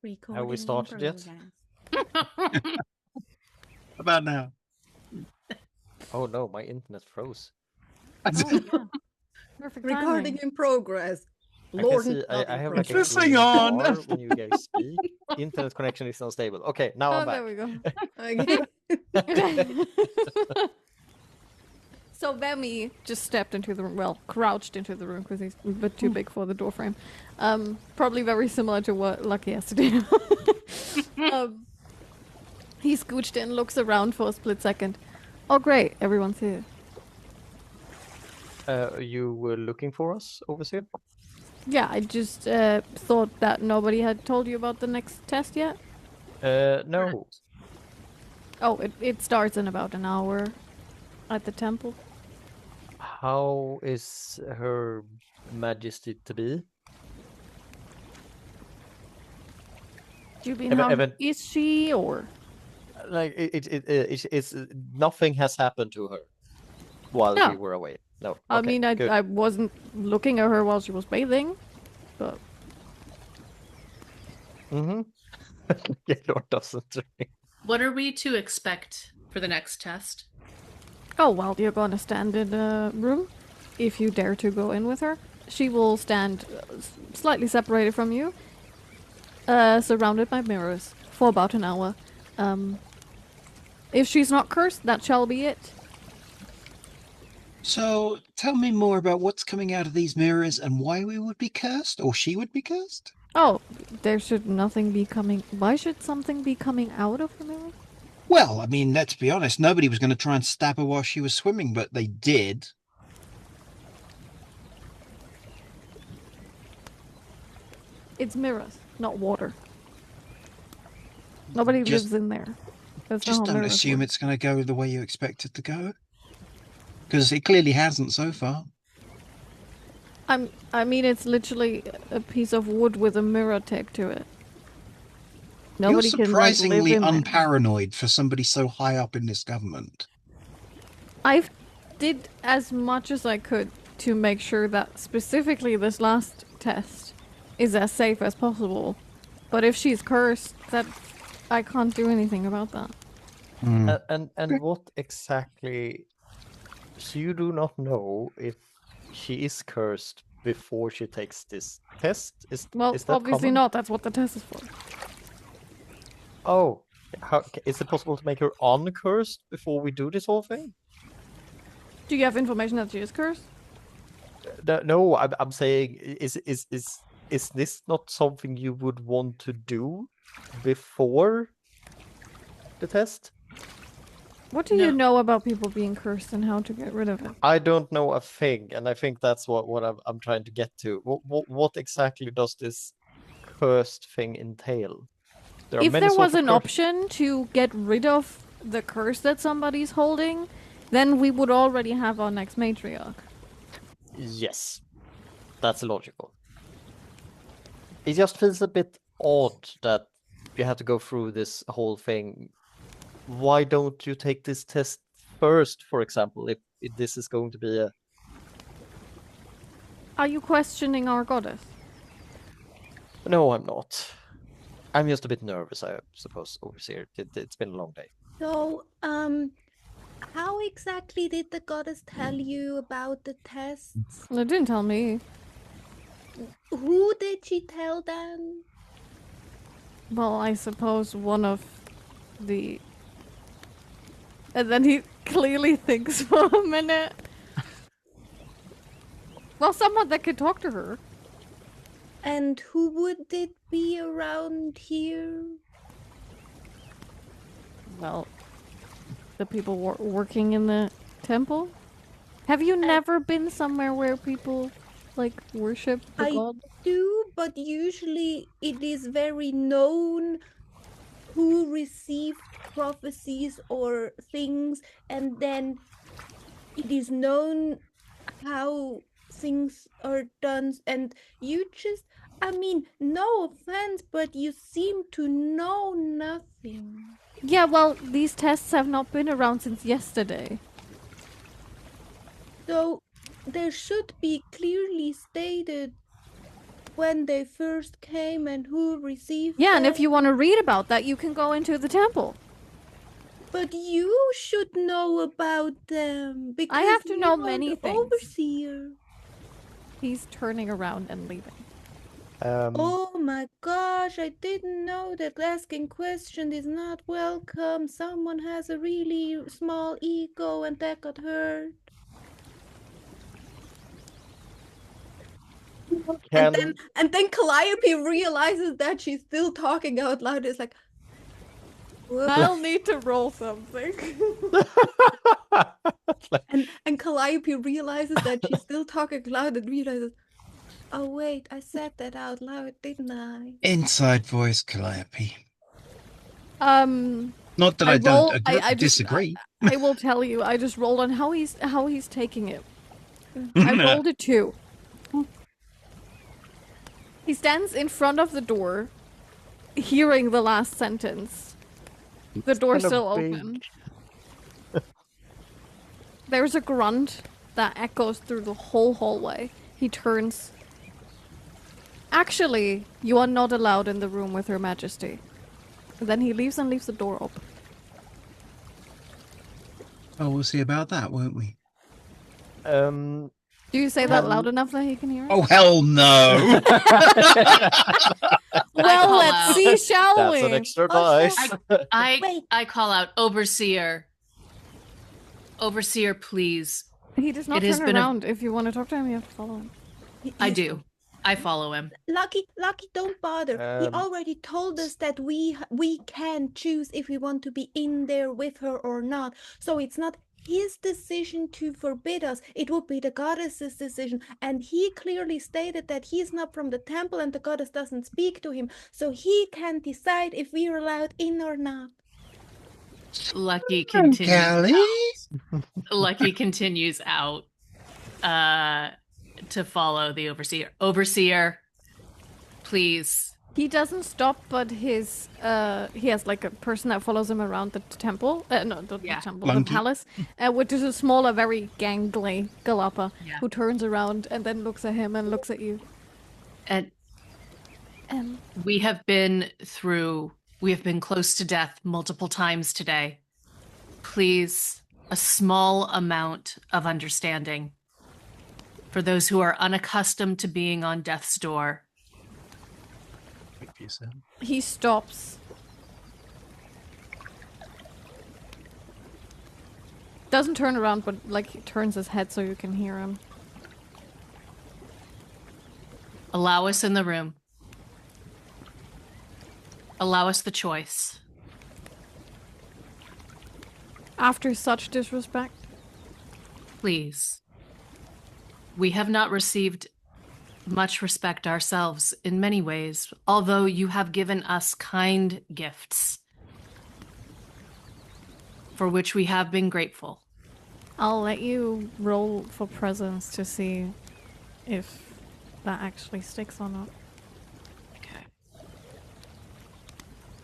Recording Have we started yet? About now. Oh no, my internet froze. Oh, yeah. Perfect Recording in progress. I Lorn can see I have like a Just green hang on. bar when you guys speak. Internet connection is unstable. Okay, now I'm back. There we go. Okay. So Vemi just stepped into the room, well, crouched into the room because he's a bit too big for the door frame. Probably very similar to what Lucky has to do. He scooched in, looks around for a split second. Oh great, everyone's here. You were looking for us, Overseer? Yeah, I just thought that nobody had told you about the next test yet. No. Oh, it starts in about an hour at the temple. How is Her Majesty to be? Do you mean how Evan- is she or? Like it's nothing has happened to her while No. we were away. No. I Okay, mean, good. I wasn't looking at her while she was bathing, but Mm-hmm. Lord doesn't. What are we to expect for the next test? oh well, you're gonna stand in a room. If you dare to go in with her, she will stand slightly separated from you, surrounded by mirrors for about an hour. If she's not cursed, that shall be it. So, tell me more about what's coming out of these mirrors and why we would be cursed, or she would be cursed? Oh, there should nothing be coming. Why should something be coming out of the mirror? Well, I mean, let's be honest, nobody was going to try and stab her while she was swimming, but they did. It's mirrors, not water. Nobody Just- lives in there. That's Just not how don't mirrors assume work. it's going to go the way you expect it to go. Because it clearly hasn't so far. I mean, it's literally a piece of wood with a mirror tacked to it. Nobody You're can like, surprisingly live in there. unparanoid for somebody so high up in this government. I did as much as I could to make sure that specifically this last test is as safe as possible. But if she's cursed, that I can't do anything about that. And what exactly? So you do not know if she is cursed before she takes this test? Well, is that obviously common? not. That's what the test is for. Oh, is it possible to make her uncursed before we do this whole thing? Do you have information that she is cursed? No, I'm saying, is this not something you would want to do before the test? What do you know about people being cursed and how to get rid of it? I don't know a thing, and I think that's what I'm trying to get to. What exactly does this cursed thing entail? If there was an option to get rid of the curse that somebody's holding, then we would already have our next matriarch. Yes, that's logical. It just feels a bit odd that you have to go through this whole thing. Why don't you take this test first, for example, if this is going to be a... Are you questioning our goddess? No, I'm not. I'm just a bit nervous, I suppose, Overseer. It's been a long day. So, how exactly did the goddess tell you about the tests? Well, it didn't tell me. Who did she tell then? Well, I suppose one of the... And then he clearly thinks for a minute. Well, someone that could talk to her. And who would it be around here? Well, the people working in the temple. Have you never been somewhere where people, like, worship the I god? do, but usually it is very known who received prophecies or things, and then it is known how things are done, and you just, I mean, no offense, but you seem to know nothing. Yeah, well, these tests have not been around since yesterday. So there should be clearly stated when they first came and who received Yeah, and if them. you want to read about that, you can go into the temple. But you should know about them because have to you know are many the things. overseer. He's turning around and leaving. Oh my gosh, I didn't know that asking questions is not welcome. Someone has a really small ego and that got hurt. Can And then Calliope realizes that she's still talking out loud. It's like, whoops. I'll need to roll something. And Calliope realizes that she's still talking loud and realizes, oh wait, I said that out loud, didn't I? Inside voice, Calliope. Not Not that I don't just disagree. I will tell you. I just rolled on how he's taking it. I rolled a 2. He stands in front of the door, hearing the last sentence. The door's kinda still big. open. There's a grunt that echoes through the whole hallway. He turns. Actually, you are not allowed in the room with Her Majesty. And then he leaves and leaves the door open. Oh, we'll see about that, won't we? Do you say that loud enough that he can hear it? Oh, hell no! Well, call let's out. see, shall That's we? an extra Oh, dice. Wait. I call out, Overseer. Overseer, please. He does not It has turn been a- around. If you want to talk to him, you have to follow him. I do. I follow him. Lucky, don't bother. He already told us that we can choose if we want to be in there with her or not. So it's not his decision to forbid us. It would be the goddess's decision. And he clearly stated that he's not from the temple and the goddess doesn't speak to him. So he can decide if we are allowed in or not. Lucky continues. Callie? Lucky continues out to follow the overseer. Overseer, please. He doesn't stop, but his he has like a person that follows him around the temple. No, the temple, Lunky. the palace, which is a smaller, very gangly galapa Yeah. who turns around and then looks at him and looks at you. And And we have been close to death multiple times today. Please, a small amount of understanding for those who are unaccustomed to being on death's door. he stops. Doesn't turn around, but like he turns his head so you can hear him. Allow us in the room. Allow us the choice. After such disrespect, Please. We have not received much respect ourselves in many ways, although you have given us kind gifts, for which we have been grateful. I'll let you roll for presence to see if that actually sticks or not. Okay.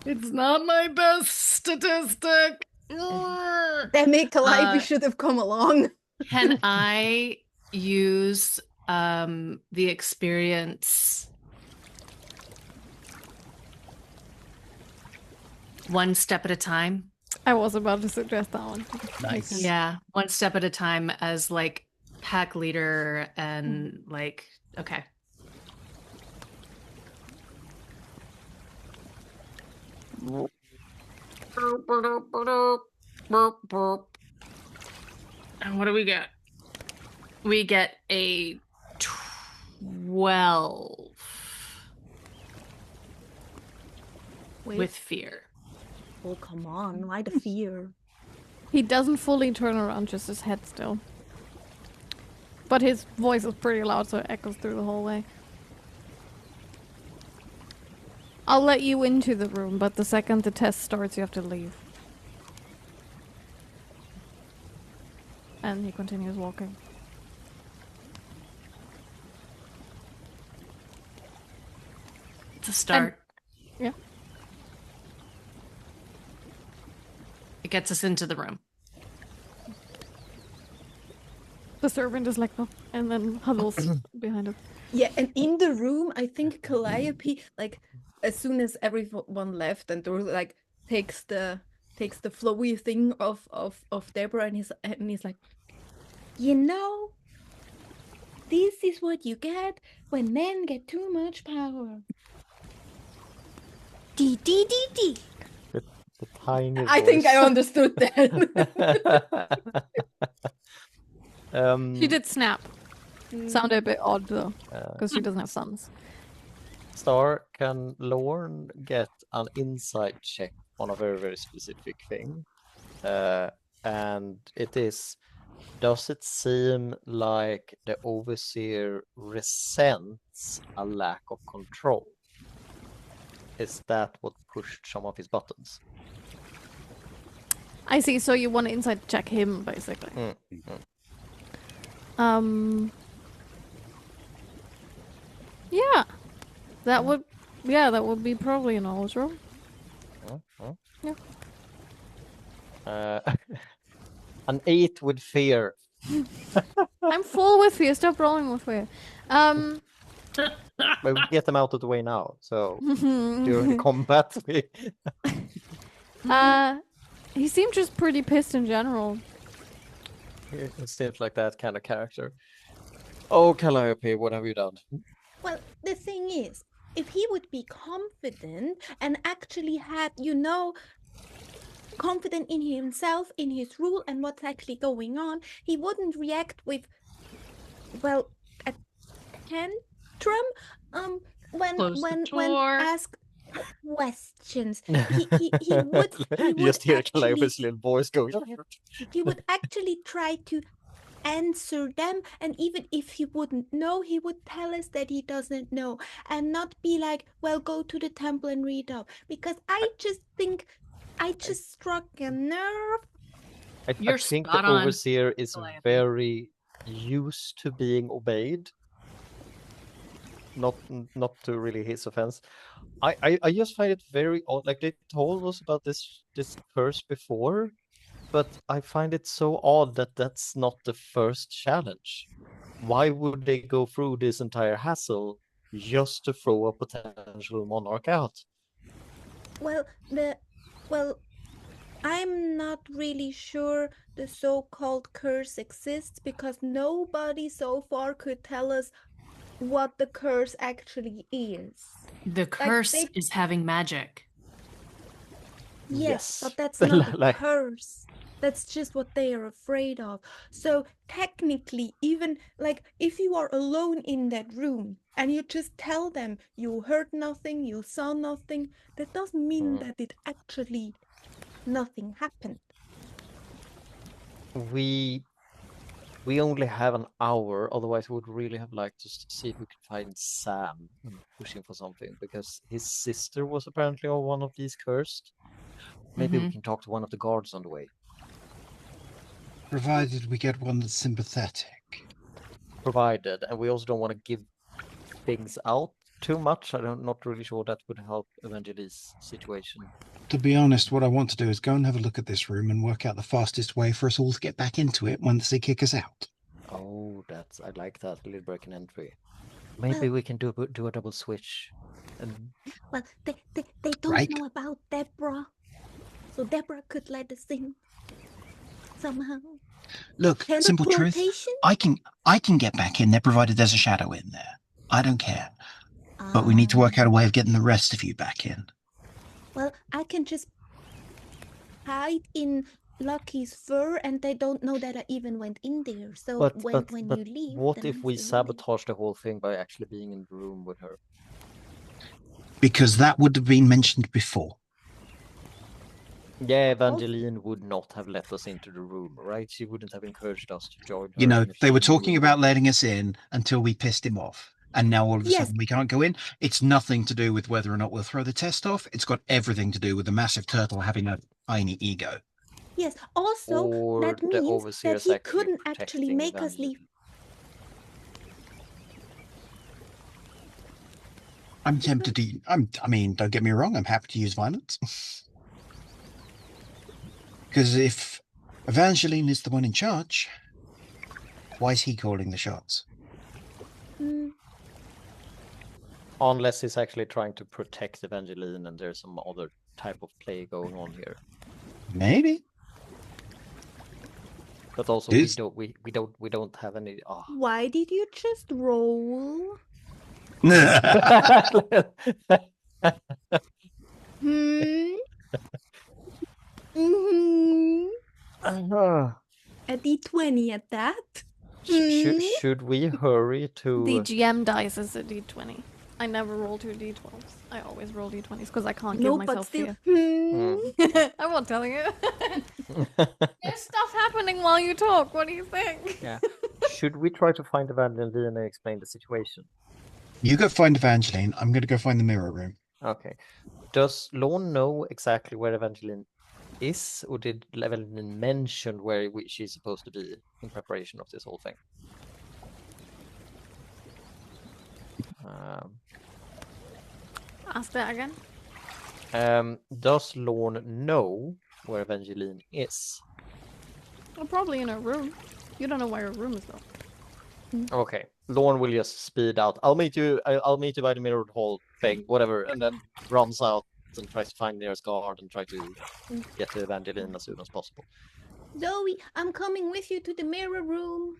It's not my best statistic. Damn it, Calliope should have come along. Can I use the experience one step at a time? I was about to suggest that one. Nice. Yeah, one step at a time as like pack leader and like, okay. And what do we get? We get a 12 with fear. Oh, come on. Why the fear? He doesn't fully turn around, just his head still. But his voice is pretty loud, so it echoes through the hallway. I'll let you into the room, but the second the test starts, you have to leave. And he continues walking. It's a start. Yeah. It gets us into the room. The servant is like, oh, and then huddles behind him. Yeah, and in the room, I think Calliope, like, as soon as everyone left, and there was like takes the flowy thing of Deborah, and he's like, you know, this is what you get when men get too much power. Dee dee dee dee. The tiny I think I voice. understood that. She did snap. Sounded a bit odd though, Uh, because she doesn't have sons. Star, can Lorn get an insight check on a very, very specific thing? And it is, does it seem like the Overseer resents a lack of control? Is that what pushed some of his buttons? I see, so you want to insight check him, basically. Yeah. That would be probably a knowledge roll. Yeah. An 8 with fear. I'm full with fear, stop rolling with fear. But we get them out of the way now, so during combat we... He seemed just pretty pissed in general. It seems like that kind of character. Oh, Calliope, what have you done? Well, the thing is, if he would be confident and actually had, confident in himself, in his rule, and what's actually going on, he wouldn't react with, well, a tantrum. When Close the when door. asked questions, he would You just hear actually Calliope's little voice going. he would actually try to answer them, and even if he wouldn't know, he would tell us that he doesn't know, and not be like, well, go to the temple and read up, because I just think I just struck a nerve. I You're think the spot on, Overseer is Calliope. very used to being obeyed. Not to really his offense. I just find it very odd. Like, they told us about this curse before, but I find it so odd that that's not the first challenge. Why would they go through this entire hassle just to throw a potential monarch out? Well, I'm not really sure the so-called curse exists, because nobody so far could tell us what the curse actually is. The curse they- is having magic. Yes, but that's not a Like- curse. That's just what they are afraid of. So technically, even like if you are alone in that room and you just tell them you heard nothing, you saw nothing, that doesn't mean that it actually nothing happened. We only have an hour, otherwise we would really have liked to see if we could find Sam pushing for something, because his sister was apparently on one of these cursed. Maybe we can talk to one of the guards on the way. Provided we get one that's sympathetic. Provided, and we also don't want to give things out too much. I'm not really sure that would help Evangeli's situation. To be honest, what I want to do is go and have a look at this room and work out the fastest way for us all to get back into it once they kick us out. Oh, I like that, a little break in entry. Maybe we can do a double switch. And Well, they don't Right. know about Deborah, so Deborah could let us in somehow. Look, simple truth. Teleportation? I can get back in there provided there's a shadow in there. I don't care. But we need to work out a way of getting the rest of you back in. Well, I can just hide in Lucky's fur, and they don't know that I even went in there. So when you leave, what then if I'm we still in there. sabotage the whole thing by actually being in the room with her? Because that would have been mentioned before. Yeah, Evangeline would not have let us into the room, right? She wouldn't have encouraged us to join her. You know, and if they were she talking knew- about letting us in until we pissed him off. And now all of a Yes. sudden we can't go in. It's nothing to do with whether or not we'll throw the test off. It's got everything to do with the massive turtle having a tiny ego. Yes. Also, Or that the means Overseer's that he actually couldn't actually protecting make us leave. I'm tempted to. I mean, don't get me wrong. I'm happy to use violence. Because if Evangeline is the one in charge, why is he calling the shots? Unless he's actually trying to protect Evangeline and there's some other type of play going on here. Maybe. But also Is- we don't have any. Oh. Why did you just roll? Hmm. Mm-hmm. A D20 at that. Should we hurry to? The GM dice is a d20. I never roll 2 d12s. I always roll d20s because I can't No, give but myself still. fear. I won't tell you. There's stuff happening while you talk. What do you think? Yeah. Should we try to find Evangeline and explain the situation? You go find Evangeline. I'm going to go find the mirror room. Okay. Does Lorn know exactly where Evangeline is, or did Evangeline mention where she's supposed to be in preparation of this whole thing? Ask that again. Does Lorn know where Evangeline is? Well, probably in her room. You don't know where her room is though. Okay. Lorn will just speed out. I'll meet you by the mirrored hall thing, whatever, and then runs out and tries to find nearest guard and try to get to Evangeline as soon as possible. Zoey, I'm coming with you to the mirror room.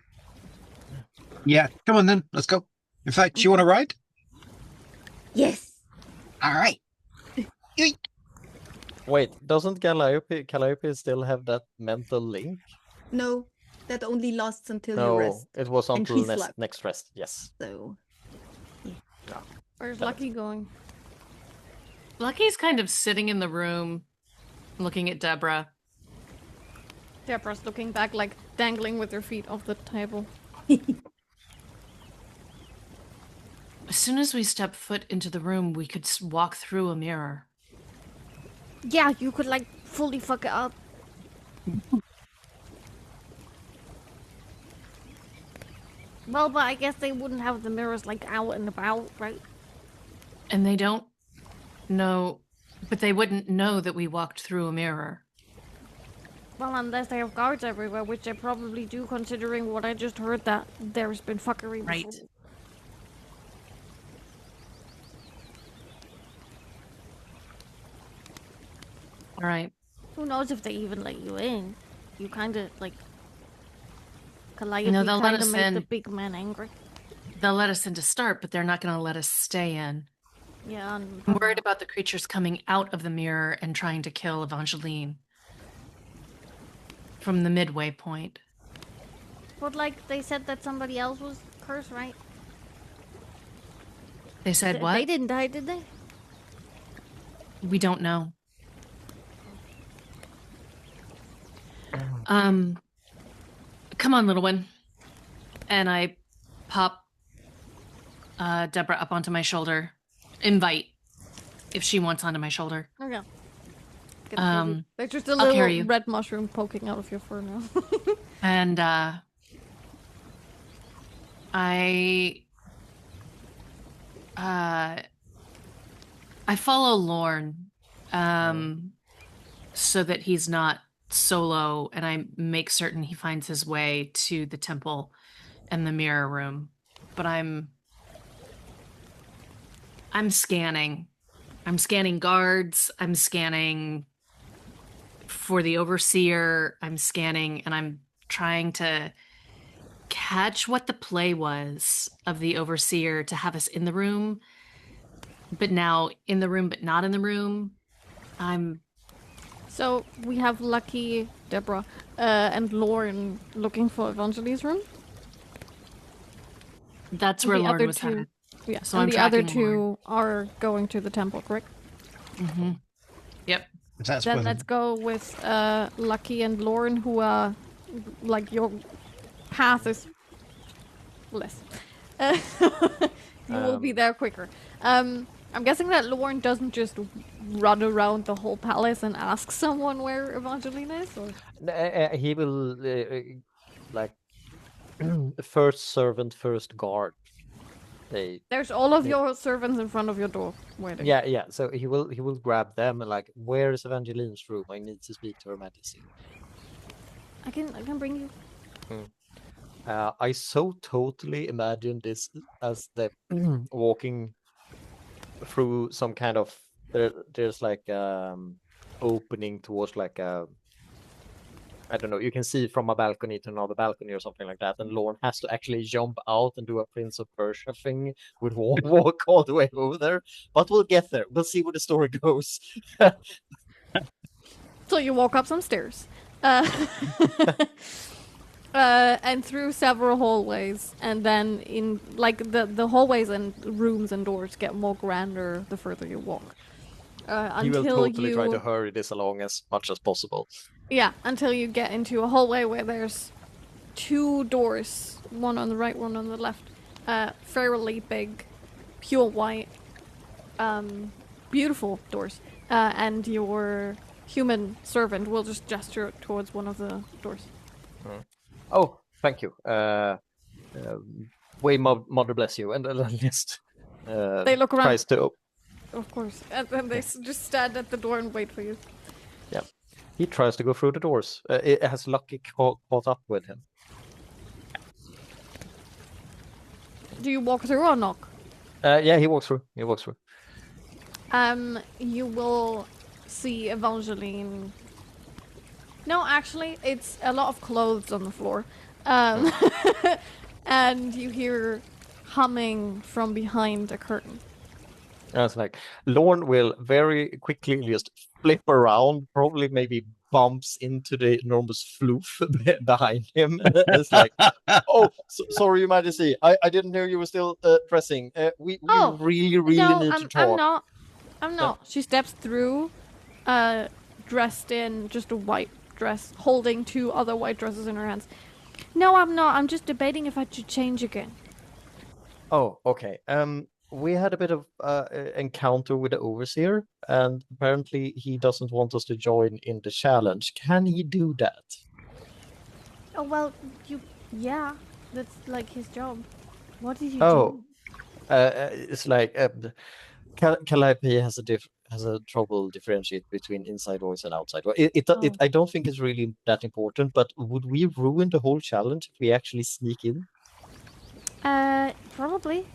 Yeah, come on then. Let's go. In fact, you want to ride? Yes. All right. Wait, doesn't Calliope still have that mental link? No, that only lasts until you No, rest. it was And until he slept. next rest. Yes. So, Where's Got it. Lucky going? Lucky's kind of sitting in the room, looking at Deborah. Deborah's looking back, like dangling with her feet off the table. As soon as we step foot into the room, we could walk through a mirror. Yeah, you could like fully fuck it up. Well, but I guess they wouldn't have the mirrors like out and about, right? And they don't know, but they wouldn't know that we walked through a mirror. Well, unless they have guards everywhere, which they probably do, considering what I just heard that there's been fuckery Right. before. All right. Who knows if they even let you in? You kind of like Calliope No, they'll let kind of us make in. the big man angry. They'll let us in to start, but they're not going to let us stay in. Yeah, I'm worried about the creatures coming out of the mirror and trying to kill Evangeline from the midway point. But like they said that somebody else was cursed, right? They said what? They didn't die, did they? We don't know. Come on, little one. And I pop Deborah up onto my shoulder. Invite if she wants onto my shoulder. Okay. There's just a I'll carry little you. red mushroom poking out of your fur now. And I follow Lorn so that he's not solo, and I make certain he finds his way to the temple and the mirror room. But I'm scanning. I'm scanning guards. I'm scanning for the overseer. I'm scanning, and I'm trying to catch what the play was of the overseer to have us in the room, but now in the room, but not in the room. So we have Lucky, Deborah, and Lorn looking for Evangeline's room. That's And where the Lorn other was two, headed. yeah. So and I'm the other tracking two Lorn. are going to the temple, correct? Mm-hmm. Yep. That's Then where let's go with Lucky and Lorn, who are like your path is less. You will be there quicker. I'm guessing that Lorn doesn't just run around the whole palace and ask someone where Evangeline is, or He will like first servant, first guard. there's all of Yeah. your servants in front of your door waiting. Yeah. So he will grab them and like, where is Evangeline's room? I need to speak to Her Majesty. I can bring you. I so totally imagine this as the walking through some kind of there's like opening towards like a I don't know. You can see from a balcony to another balcony or something like that, and Lorn has to actually jump out and do a Prince of Persia thing with walk all the way over there. But we'll get there. We'll see where the story goes. So you walk up some stairs. And through several hallways, and then in like the hallways and rooms and doors get more grander the further you walk. He will Until totally try to hurry this along as much as possible. Yeah, until you get into a hallway where there's 2 doors, one on the right, one on the left. Fairly big, pure white, beautiful doors. And your human servant will just gesture towards one of the doors. Oh, thank you. Way mother bless you. And just They look around. tries to. Of course. And then they just stand at the door and wait for you. Yeah, he tries to go through the doors. It has Lucky caught up with him. Do you walk through or knock? Yeah, he walks through. He walks through. You will see Evangeline. No, actually, it's a lot of clothes on the floor. And you hear humming from behind a curtain. It's like Lorn will very quickly just flip around, probably maybe bumps into the enormous floof behind him. It's like, oh, sorry, Your Majesty, I didn't know you were still dressing. We really need to talk. I'm not. She steps through, dressed in just a white dress, holding 2 other white dresses in her hands. No, I'm not. I'm just debating if I should change again. Oh, okay. We had a bit of encounter with the Overseer, and apparently he doesn't want us to join in the challenge. Can he do that? Oh, well, yeah, that's like his job. What did you do? It's like Calliope has a trouble differentiate between inside voice and outside voice. I don't think it's really that important, but would we ruin the whole challenge if we actually sneak in? Probably.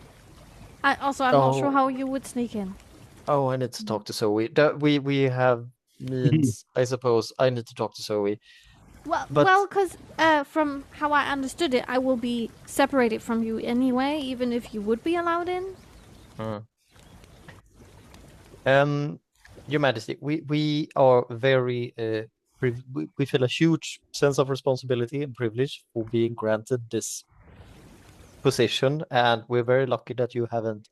I'm not sure how you would sneak in. Oh, I need to talk to Zoey. We have means. I suppose I need to talk to Zoey. Well, because from how I understood it, I will be separated from you anyway, even if you would be allowed in. Your Majesty, we are very we feel a huge sense of responsibility and privilege for being granted this position, and we're very lucky that you haven't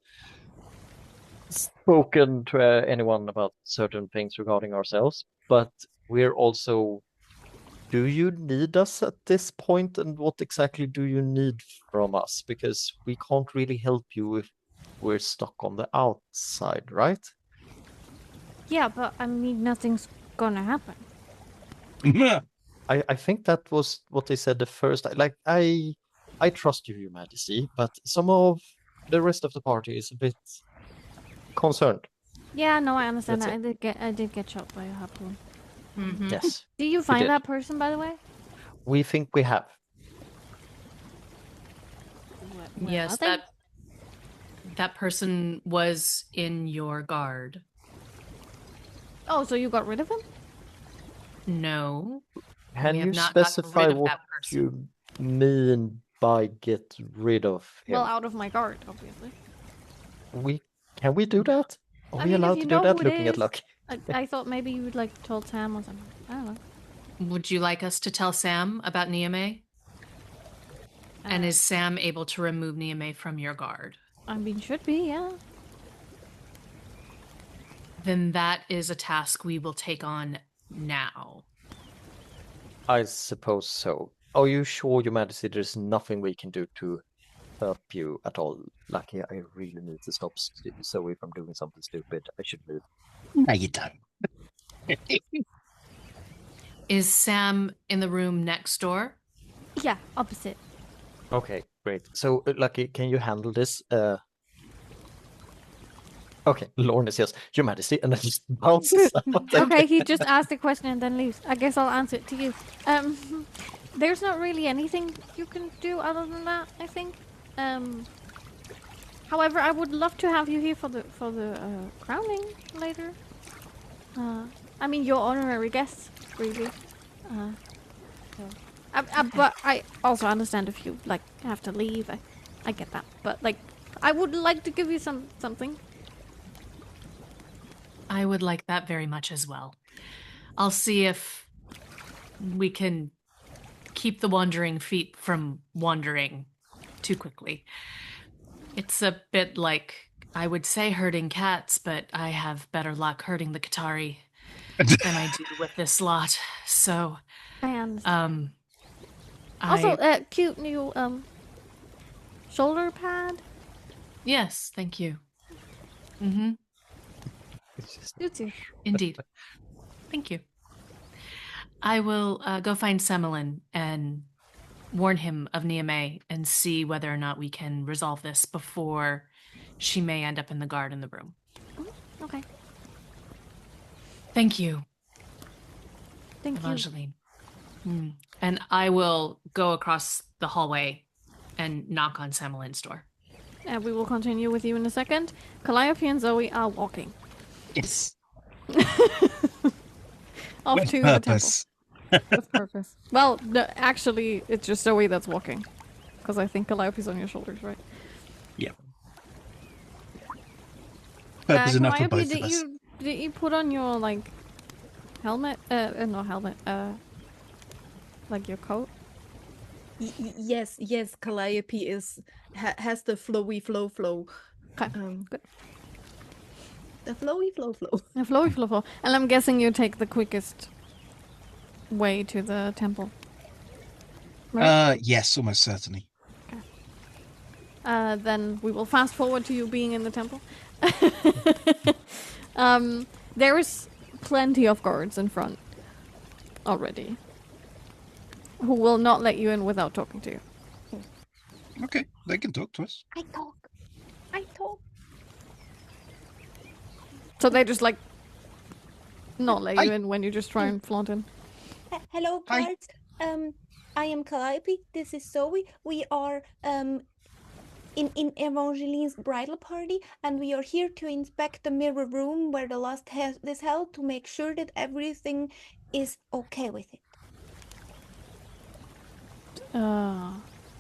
spoken to anyone about certain things regarding ourselves. But we're also, do you need us at this point, and what exactly do you need from us? Because we can't really help you if we're stuck on the outside, right? Yeah, but I mean, nothing's gonna happen. I think that was what they said the first time. Like, I trust you, Your Majesty, but some of the rest of the party is a bit concerned. Yeah, no, I understand that. I did get shot by a harpoon. Mm-hmm. Yes. Do you find that person, by the way? We think we have. Yes, that person was in your guard. Oh, so you got rid of him? No. Can you specify what you mean by get rid of him? Well, out of my guard, obviously. Can we do that? Are we allowed to do that looking at Lucky? I thought maybe you would like told Sam or something. I don't know. Would you like us to tell Sam about Niamey? And is Sam able to remove Niamey from your guard? I mean, should be, yeah. Then that is a task we will take on now. I suppose so. Are you sure, Your Majesty, there's nothing we can do to help you at all? Lucky, I really need to stop Zoey from doing something stupid. I should leave. No, you don't. Is Sam in the room next door? Yeah, opposite. Okay, great. So, Lucky, can you handle this? Okay, Lorn is yes, Your Majesty, and then just bounces out. Okay, he just asked a question and then leaves. I guess I'll answer it to you. There's not really anything you can do other than that, I think. However, I would love to have you here for the crowning later. I mean, your honorary guest, really. But I also understand if you like have to leave. I get that, but like, I would like to give you something. I would like that very much as well. I'll see if we can keep the wandering feet from wandering too quickly. It's a bit like, I would say herding cats, but I have better luck herding the Qatari than I do with this lot. So, I understand. I Also, cute new shoulder pad. yes, thank you. Mm-hmm. It's just You too. Indeed. Thank you. I will go find Semmelin and warn him of Niamey and see whether or not we can resolve this before she may end up in the guard in the room. Okay. Thank you, Thank you. Evangeline. And I will go across the hallway and knock on Semmelin's door. And we will continue with you in a second. Calliope and Zoey are walking Yes. off With to purpose. the temple. With purpose. Well, no, actually, it's just Zoey that's walking. Because I think Calliope's on your shoulders, right? Yeah. Purpose enough for Calliope, both of us. did you put on your, like, helmet? Not helmet. Like your coat? Yes, Calliope has the flowy flow. Okay, good. The flowy flow. A flowy flow. And I'm guessing you take the quickest way to the temple. Right? Yes, almost certainly. Then we will fast forward to you being in the temple. There is plenty of guards in front already who will not let you in without talking to you. Okay, they can talk to us. I talk. So they just like not let you Hi. in when you just try and flaunt in. Hello, Hi. guards. I am Calliope. This is Zoey. We are in Evangeline's bridal party, and we are here to inspect the mirror room where the last is held to make sure that everything is okay with it.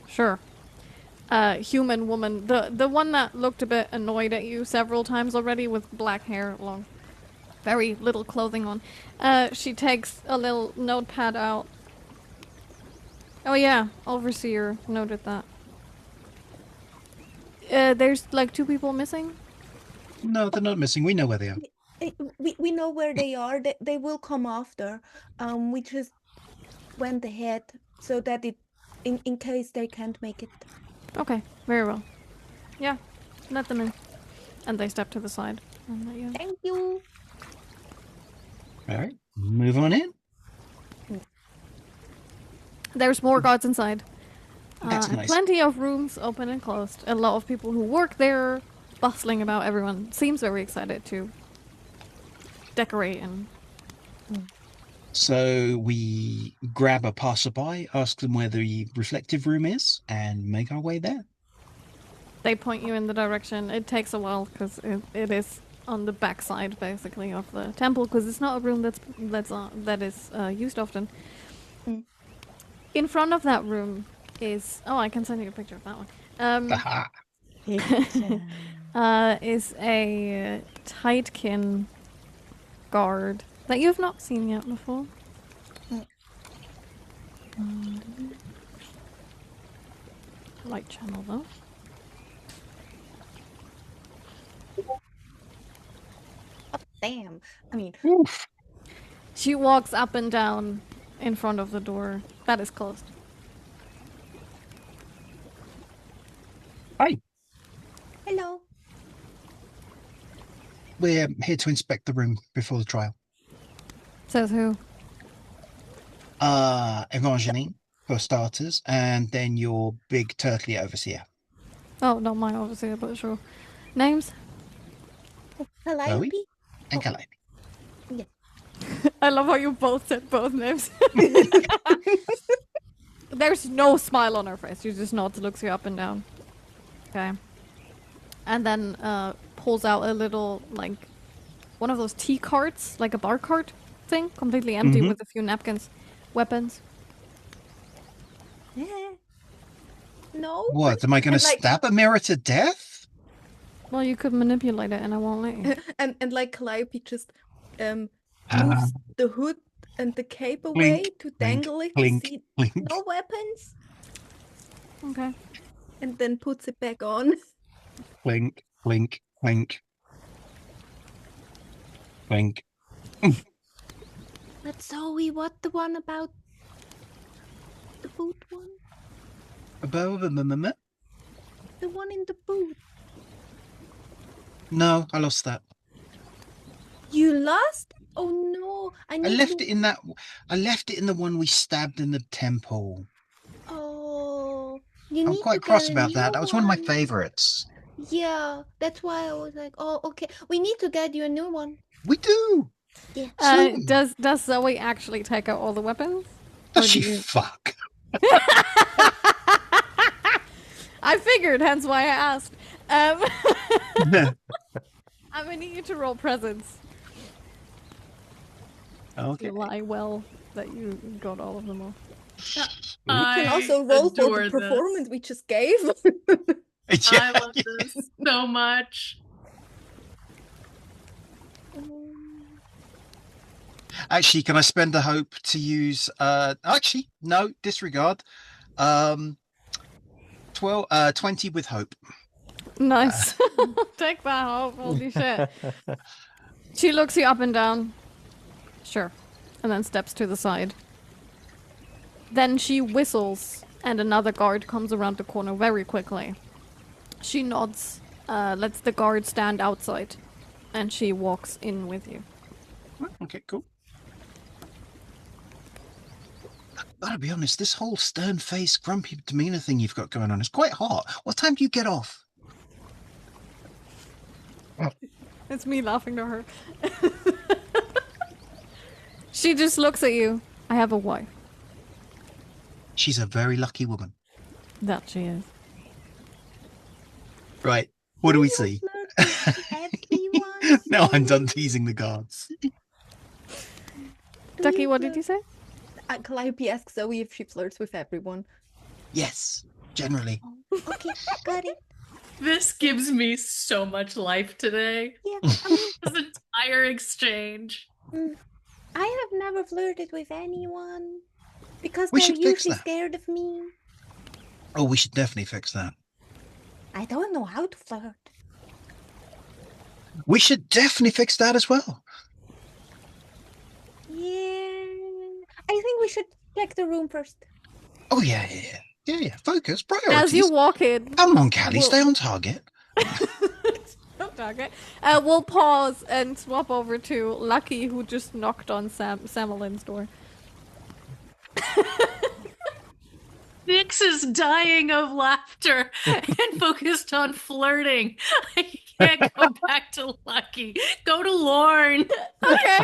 Sure. Human woman, the one that looked a bit annoyed at you several times already with black hair, long, very little clothing on. She takes a little notepad out. Oh yeah, Overseer noted that. There's like 2 people missing. No, they're not missing. We know where they are. We know where they are. They will come after. We just went ahead so that in case they can't make it. Okay, very well. Yeah, let them in. And they step to the side. And let you in. Thank you. All right, move on in. There's more guards inside. That's and nice. plenty of rooms open and closed. A lot of people who work there, bustling about. Everyone seems very excited to decorate and... So we grab a passerby, ask them where the reflective room is, and make our way there. They point you in the direction. It takes a while because it is on the backside, basically, of the temple. Because it's not a room that is used often. Mm. In front of that room is... Oh, I can send you a picture of that one. Aha. Is a Tidekin guard that you've not seen yet before. Light channel though. Oh, damn. I mean, Oof. She walks up and down in front of the door that is closed. Hi, hello. we're here to inspect the room before the trial. Says who? Evangeline, for starters, and then your big turtly overseer. Oh, not mine, obviously, but sure. Names? Calliope. And Calliope. I love how you both said both names. There's no smile on her face. She just nods, looks you up and down. Okay. and then pulls out a little, like, one of those tea carts, like a bar cart thing, completely empty with a few napkins. Weapons. No. What? Am I going to And, like- stab a mirror to death? Well, you could manipulate it and I won't let you. And like Calliope just moves the hood and the cape away to dangle it clink, to see clink. no weapons, Okay. and then puts it back on. Clink, clink, clink. Clink. But Zoe, what the one about the boot one? Above The one in the boot. No, I lost that. You lost? Oh no! I left it in that. I left it in the one we stabbed in the temple. Oh, you I'm need quite to cross get a about that. new That was one of my one. favorites. Yeah, that's why I was like, oh, okay. We need to get you a new one. We do. Yeah. Does Zoe actually take out all the weapons? Does Or she do you- fuck? I figured, hence why I asked. I'm gonna need you to roll presence. Okay. You lie well that you got all of them off. We can also roll for the performance we just gave. I love this so much. Actually, can I spend the hope to use? Actually, no. Disregard. 20 with hope. Nice. Take that hope. Holy shit. She looks you up and down. Sure. And then steps to the side. Then she whistles, and another guard comes around the corner very quickly. She nods, lets the guard stand outside, and she walks in with you. Okay, cool. Gotta be honest, this whole stern-faced, grumpy demeanor thing you've got going on is quite hot. What time do you get off? It's me laughing to her. She just looks at you. I have a wife. She's a very lucky woman. That she is. Right, what do we see? Everyone. Now I'm done teasing the guards. Ducky, what did you say? Calliope asks Zoe if she flirts with everyone. Yes, generally. Okay, got it. This gives me so much life today. Yeah, This entire exchange. I have never flirted with anyone because We they're should fix usually that. scared of me. Oh, we should definitely fix that. I don't know how to flirt. We should definitely fix that as well. Yeah, I think we should check the room first. Oh, yeah. Focus, priorities. As you walk in, Come on, Callie, Well- stay on target. we'll pause and swap over to Lucky, who just knocked on Samelin's door. Nyx is dying of laughter and focused on flirting. I can't go back to Lucky. Go to Lorn. Okay,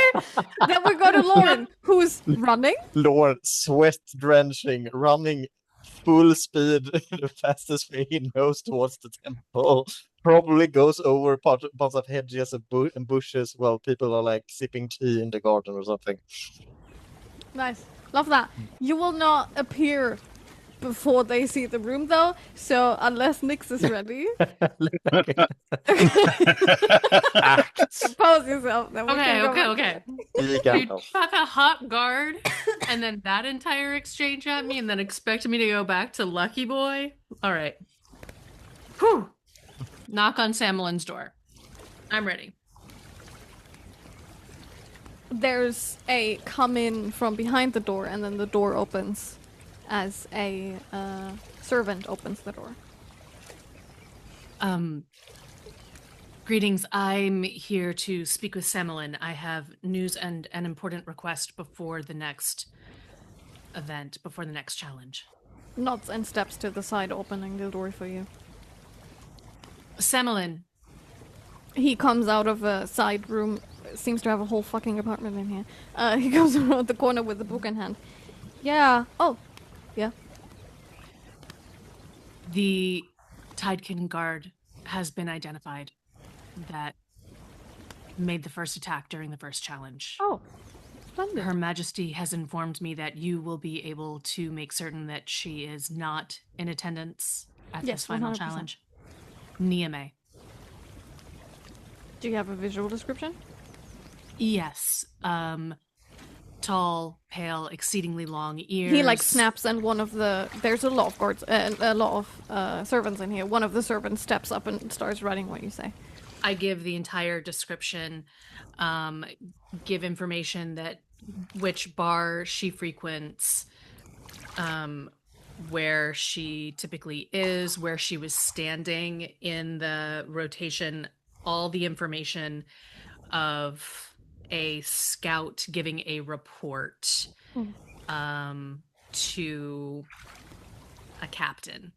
then we go to Lorn, who's running. Lorn, sweat drenching, running full speed, the fastest way he knows towards the temple. Probably goes over parts of hedges and bushes while people are like sipping tea in the garden or something. Nice, love that. You will not appear before they see the room, though. So unless Nyx is ready, compose yourself. Then we can go. Okay. You You can chuck a hot guard and then that entire exchange at me and then expect me to go back to Lucky Boy? All right. Whew. Knock on Samelin's door. I'm ready. There's a come in from behind the door, and then the door opens as a servant opens the door. Greetings. I'm here to speak with Samelin. I have news and an important request before the next event, before the next challenge. Nods and steps to the side, opening the door for you. Samelin, He comes out of a side room. Seems to have a whole fucking apartment in here. He goes around the corner with the book in hand. Yeah. Oh. Yeah. the Tidekin Guard has been identified that made the first attack during the first challenge. Oh, splendid. Her Majesty has informed me that you will be able to make certain that she is not in attendance at Yes, this final 100%. challenge. Niame. Do you have a visual description? Yes. Tall, pale, exceedingly long ears. He like snaps, and one of the there's a lot of guards, a lot of servants in here. One of the servants steps up and starts writing what you say. I give the entire description, give information that which bar she frequents, where she typically is, where she was standing in the rotation, all the information of a scout giving a report to a captain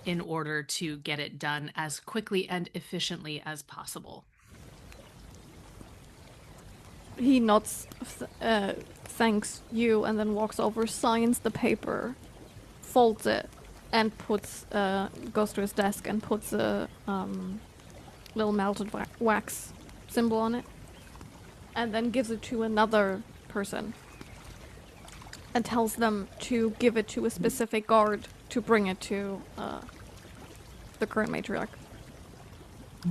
in order to get it done as quickly and efficiently as possible. He nods, thanks you, and then walks over, signs the paper, folds it, and puts goes to his desk and puts a little melted wax symbol on it, and then gives it to another person and tells them to give it to a specific guard to bring it to the current matriarch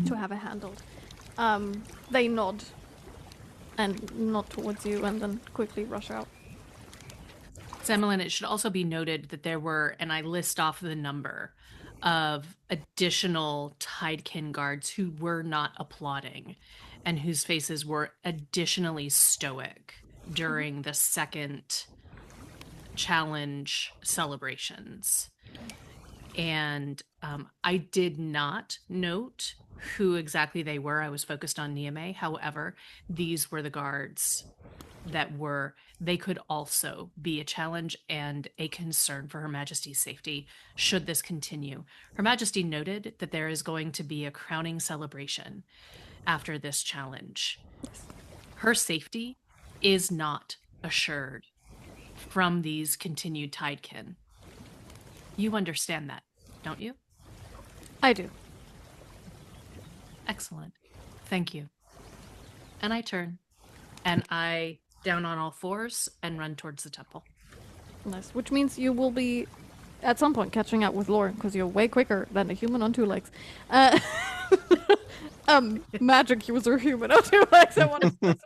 to have it handled. They nod and nod towards you and then quickly rush out. Semmelin, it should also be noted that there were, and I list off the number of additional Tidekin guards who were not applauding and whose faces were additionally stoic during the second challenge celebrations. And I did not note who exactly they were. I was focused on Niame. However, these were the guards that they could also be a challenge and a concern for Her Majesty's safety should this continue. Her Majesty noted that there is going to be a crowning celebration after this challenge. Her safety is not assured from these continued Tidekin. You understand that, don't you? I do. Excellent. Thank you. And I turn and I down on all fours and run towards the temple. Nice. Which means you will be at some point catching up with Lorn because you're way quicker than a human on two legs. Magic user human on two legs. I want to.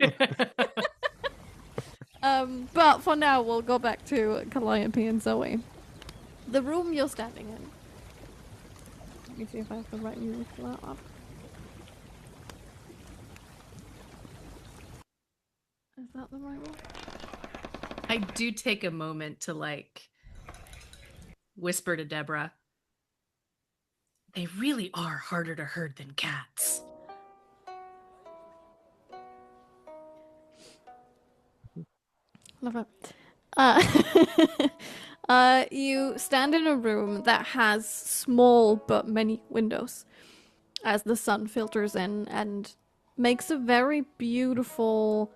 But for now, we'll go back to Calliope and Zoey. The room you're standing in. Let me see if I have the right music for that up. Is that the right one? I do take a moment to whisper to Deborah. They really are harder to herd than cats. Love it. You stand in a room that has small but many windows as the sun filters in and makes a very beautiful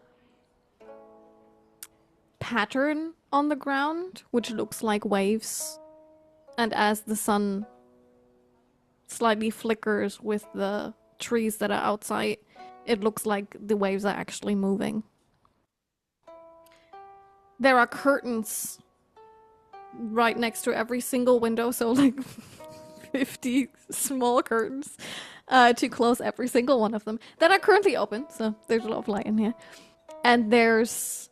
pattern on the ground, which looks like waves. And as the sun slightly flickers with the trees that are outside, it looks like the waves are actually moving. There are curtains right next to every single window, so 50 small curtains to close every single one of them that are currently open, so there's a lot of light in here. And there's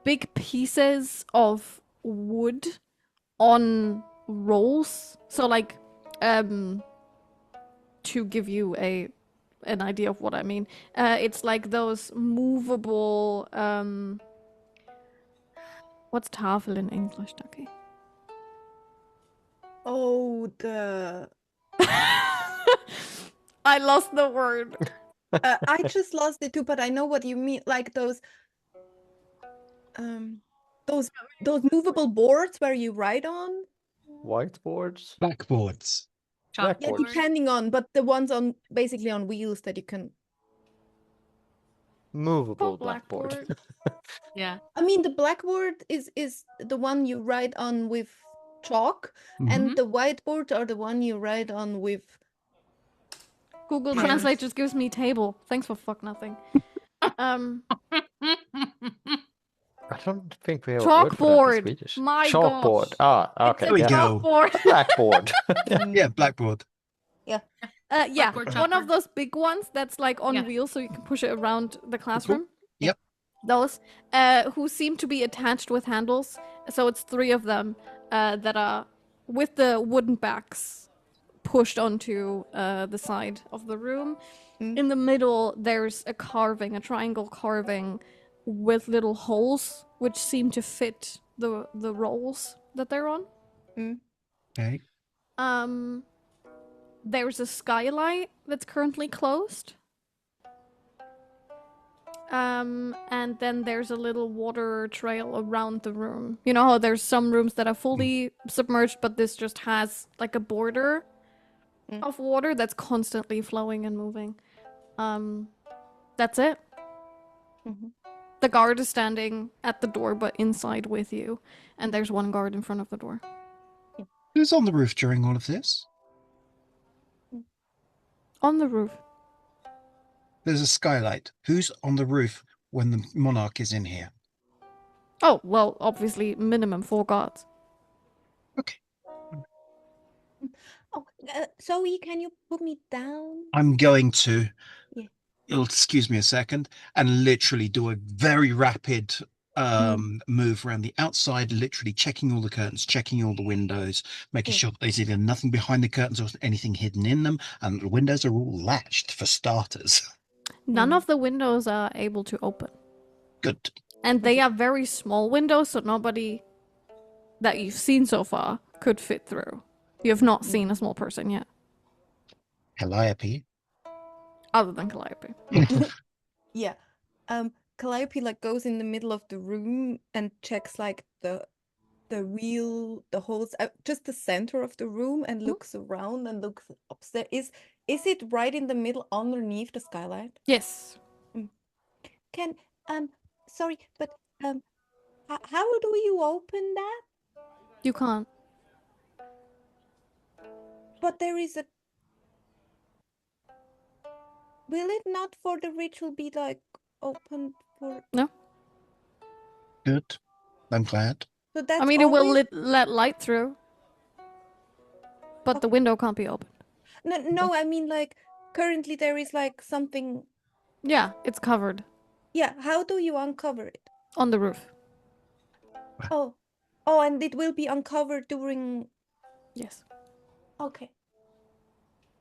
big pieces of wood on rolls, so to give you an idea of what I mean, it's like those movable what's tafel in English, Ducky? Oh, the I lost the word. I just lost it too, but I know what you mean. Like those movable boards where you write on. Whiteboards? Backboards. Yeah, Chalkboard. depending on, but the ones on basically on wheels that you can. Movable Oh, blackboard. Yeah. I mean, the blackboard is the one you write on with chalk, Mhm. and the whiteboards are the one you write on with. Google Markers. Translate just gives me table. Thanks for fuck nothing. I don't think we have a word for that in Chalkboard. Swedish. My Chalkboard. gosh. Ah, It's okay. a There we Yeah. go. chalkboard. Blackboard. Yeah, blackboard. Yeah, Chalkboard, one of chalkboard. those big ones that's like on Yeah. wheels, so you can push it around the classroom. Yep. Those, who seem to be attached with handles. So it's 3 of them that are with the wooden backs pushed onto the side of the room. Mm. In the middle, there's a carving, a triangle carving with little holes, which seem to fit the rolls that they're on. Okay. There's a skylight that's currently closed. And then there's a little water trail around the room. You know how there's some rooms that are fully submerged, but this just has like a border of water that's constantly flowing and moving. That's it. Mhm. The guard is standing at the door, but inside with you. And there's one guard in front of the door. Who's on the roof during all of this? On the roof. There's a skylight. Who's on the roof when the monarch is in here? Oh, well, obviously, minimum 4 guards. Okay. Oh, Zoe, can you put me down? I'm going to. Yeah. You'll excuse me a second and literally do a very rapid move around the outside, literally checking all the curtains, checking all the windows, making Yeah. sure there's either nothing behind the curtains or anything hidden in them, and the windows are all latched for starters. None of the windows are able to open. Good. And they are very small windows, so nobody that you've seen so far could fit through. You have not seen a small person yet, Calliope. other than Calliope. Yeah. Calliope like goes in the middle of the room and checks like the wheel, the holes, just the center of the room, and looks around and looks upstairs. Is it right in the middle underneath the skylight? Yes. Can sorry, but how do you open that? You can't. But there is a. Will it not for the ritual be like open for? No. Good. I'm glad. So that's I mean, it will always... let light through. But the window can't be opened. No, I mean like currently there is like something. Yeah, it's covered Yeah, how do you uncover it? on the roof. Oh, and it will be uncovered during. Yes. Okay.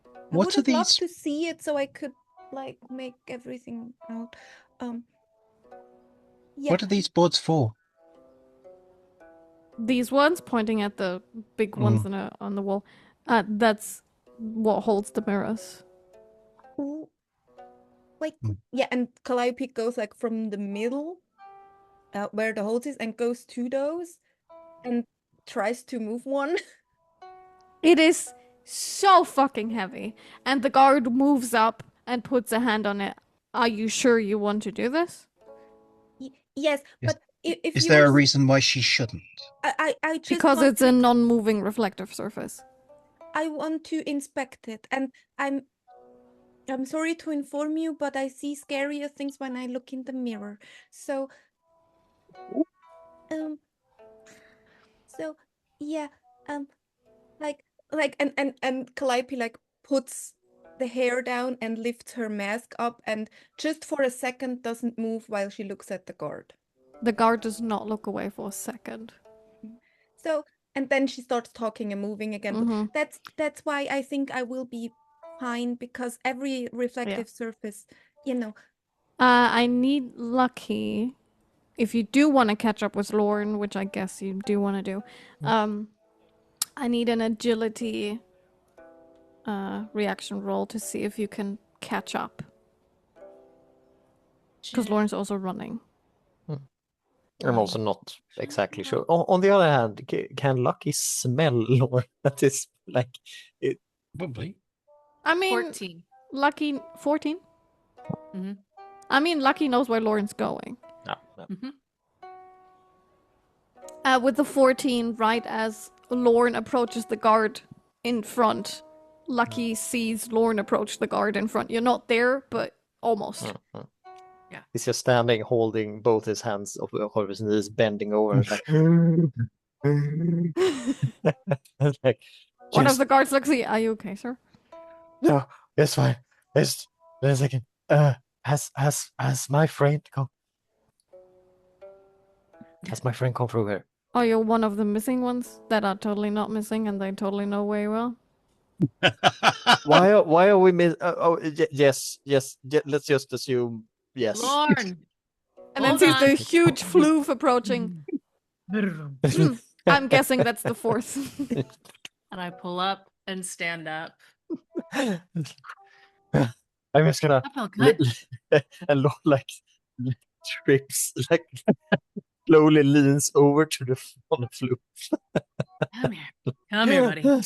I What would are have loved these? to see it so I could like make everything out. Yeah. What are these boards for? These ones, pointing at the big ones on the wall, that's what holds the mirrors. Ooh. Wait. Mm. Yeah, and Calliope goes like from the middle, where the holes is, and goes to those, and tries to move one. It is so fucking heavy. And the guard moves up and puts a hand on it. Are you sure you want to do this? Yes, but if Is you there a were- reason why she shouldn't? I just Because want it's a to- non-moving reflective surface. I want to inspect it, and I'm sorry to inform you, but I see scarier things when I look in the mirror. So, so yeah, and Calliope like puts the hair down and lifts her mask up, and just for a second doesn't move while she looks at the guard. The guard does not look away for a second. So, and then she starts talking and moving again. Mhm. But that's why I think I will be fine, because every reflective surface, you know. I need Lucky. If you do want to catch up with Lorn, which I guess you do want to do, I need an agility reaction roll to see if you can catch up. Because Lorn's also running. I'm also not exactly sure. On the other hand, can Lucky smell Lorn? That is like it. Probably. I mean, 14. Lucky 14. Mhm. I mean, Lucky knows where Lorn's going. No. Mhm. With the 14, right as Lorn approaches the guard in front. Lucky sees Lorn approach the guard in front. You're not there, but almost. Mhm. Yeah. He's just standing, holding both his hands over his knees, bending over. It's like, it's like, One of just the guards looks at you. Are you okay, sir? no, it's fine. It's a second. Has my friend come? Has my friend come through here? Are you one of the missing ones that are totally not missing and they totally know where you are? Why are we miss? Yes. Let's just assume yes. Lorn! And then Hold sees on. the huge floof approaching. I'm guessing that's the fourth. And I pull up and stand up. I'm just gonna That felt good. and look like trips, like slowly leans over to the flute. Come here. Come here, buddy.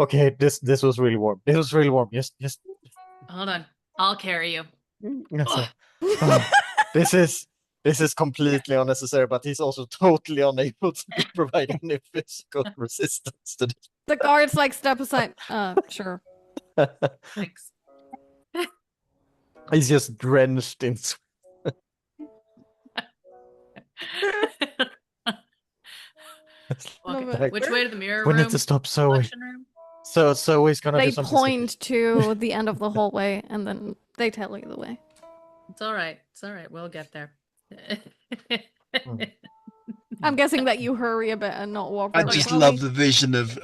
Okay, this was really warm. This was really warm. Just Hold on. I'll carry you. yes, this is completely unnecessary, but he's also totally unable to provide any physical resistance to this. The guards like step aside. Sure. Thanks. He's just drenched in sweat. Okay. Which way to the mirror We room? need to stop Zoey. Collection room? So he's gonna They do something. point to the end of the hallway and then they tell you the way. It's all right. It's all right. We'll get there. I'm guessing that you hurry a bit and not walk. I really just slowly. love the vision of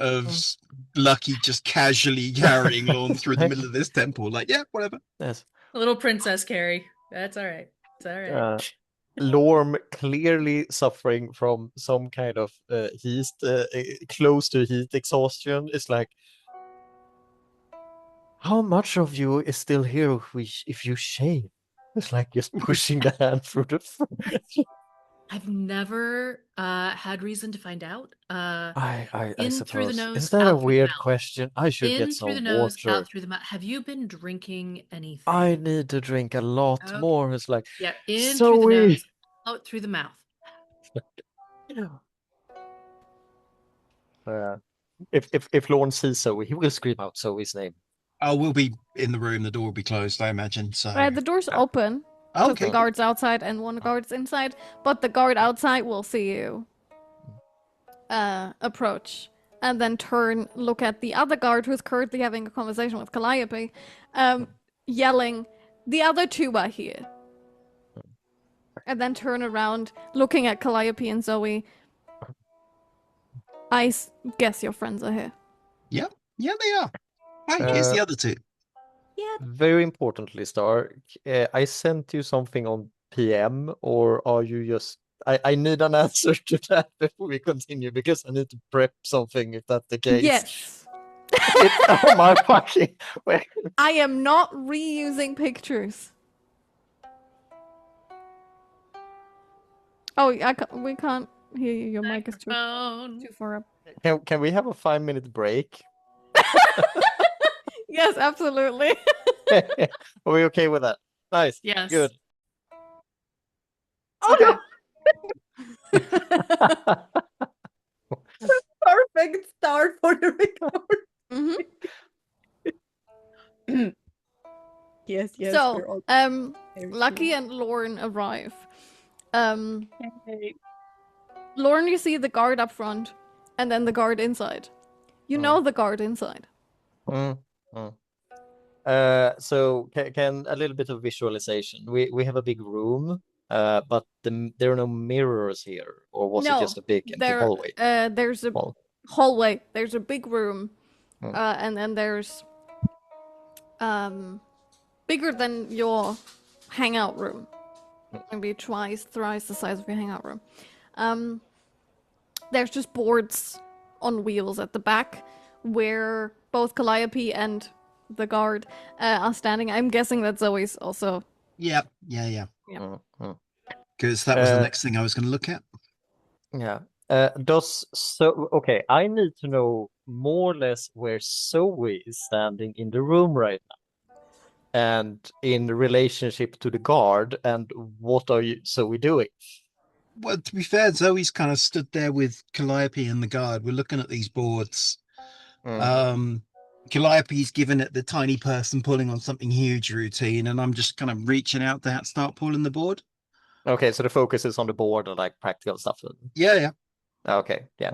Lucky just casually carrying Lorn through the middle of this temple. Like, yeah, whatever. Yes. Little princess Carrie. That's all right. It's all right. Lorm clearly suffering from some kind of heat, close to heat exhaustion. Is like, how much of you is still here if you shave? It's like just pushing the hand through the. I've never had reason to find out. I in suppose. through the nose, Is that out a through the weird mouth. question? I should In get through the some nose, water. out through the mouth. Have you been drinking anything? I need to drink a lot Okay. more. It's like, Yeah, in through the Zoey. nose, out through the mouth. If Lorn sees Zoey, he will scream out Zoey's name. Oh, we'll be in the room. The door will be closed, I imagine. So The door's open. Because okay. the guard's outside and one guard's inside. But the guard outside will see you approach. And then turn, look at the other guard who's currently having a conversation with Calliope, yelling, "The other two are here." And then turn around, looking at Calliope and Zoey. I guess your friends are here. Yeah, they are. Hey, here's the other two. Yeah, Very importantly, Star, I sent you something on PM, or are you just... I need an answer to that before we continue, because I need to prep something if that's the case. Yes. Oh my fucking... Wait. I am not reusing pictures. Oh, we can't hear you. Your mic is too far up. Can we have a 5-minute break? Yes, absolutely. Are we okay with that? Nice. Yes. Good. Okay. perfect start for the record. Mm-hmm. Yes. So, we're all very Lucky cool. and Lorn arrive. Lorn, you see the guard up front, and then the guard inside. You know the guard inside. So can a little bit of visualization. We have a big room, but there are no mirrors here, or was it just a big empty hallway? There's a hallway. There's a big room, Hmm. and then there's bigger than your hangout room. Maybe twice, thrice the size of your hangout room. There's just boards on wheels at the back where both Calliope and the guard are standing. I'm guessing that Zoe's also. Yeah. Yeah. Because that was the next thing I was going to look at. Yeah. Okay, I need to know more or less where Zoe is standing in the room right now, and in relationship to the guard, and what are you Zoe doing? Well, to be fair, Zoe's kind of stood there with Calliope and the guard. We're looking at these boards. Calliope's given it the tiny person pulling on something huge routine, and I'm just kind of reaching out to start pulling the board. Okay, so the focus is on the board and like practical stuff. Yeah. Okay, yeah.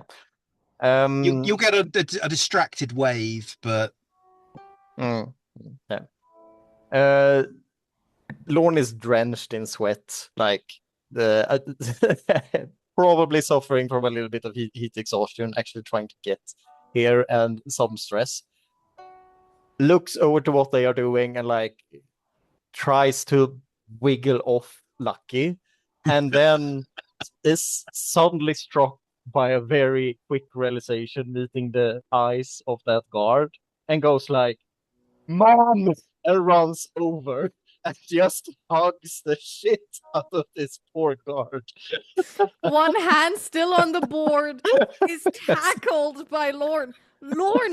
You'll get a distracted wave, but yeah. Lorn is drenched in sweat, like the probably suffering from a little bit of heat exhaustion, actually trying to get here and some stress. Looks over to what they are doing and like tries to wiggle off Lucky, and then is suddenly struck by a very quick realization meeting the eyes of that guard and goes like, "Mom!" and runs over and just hugs the shit out of this poor guard. One hand still on the board is tackled by Lorn. Lorn,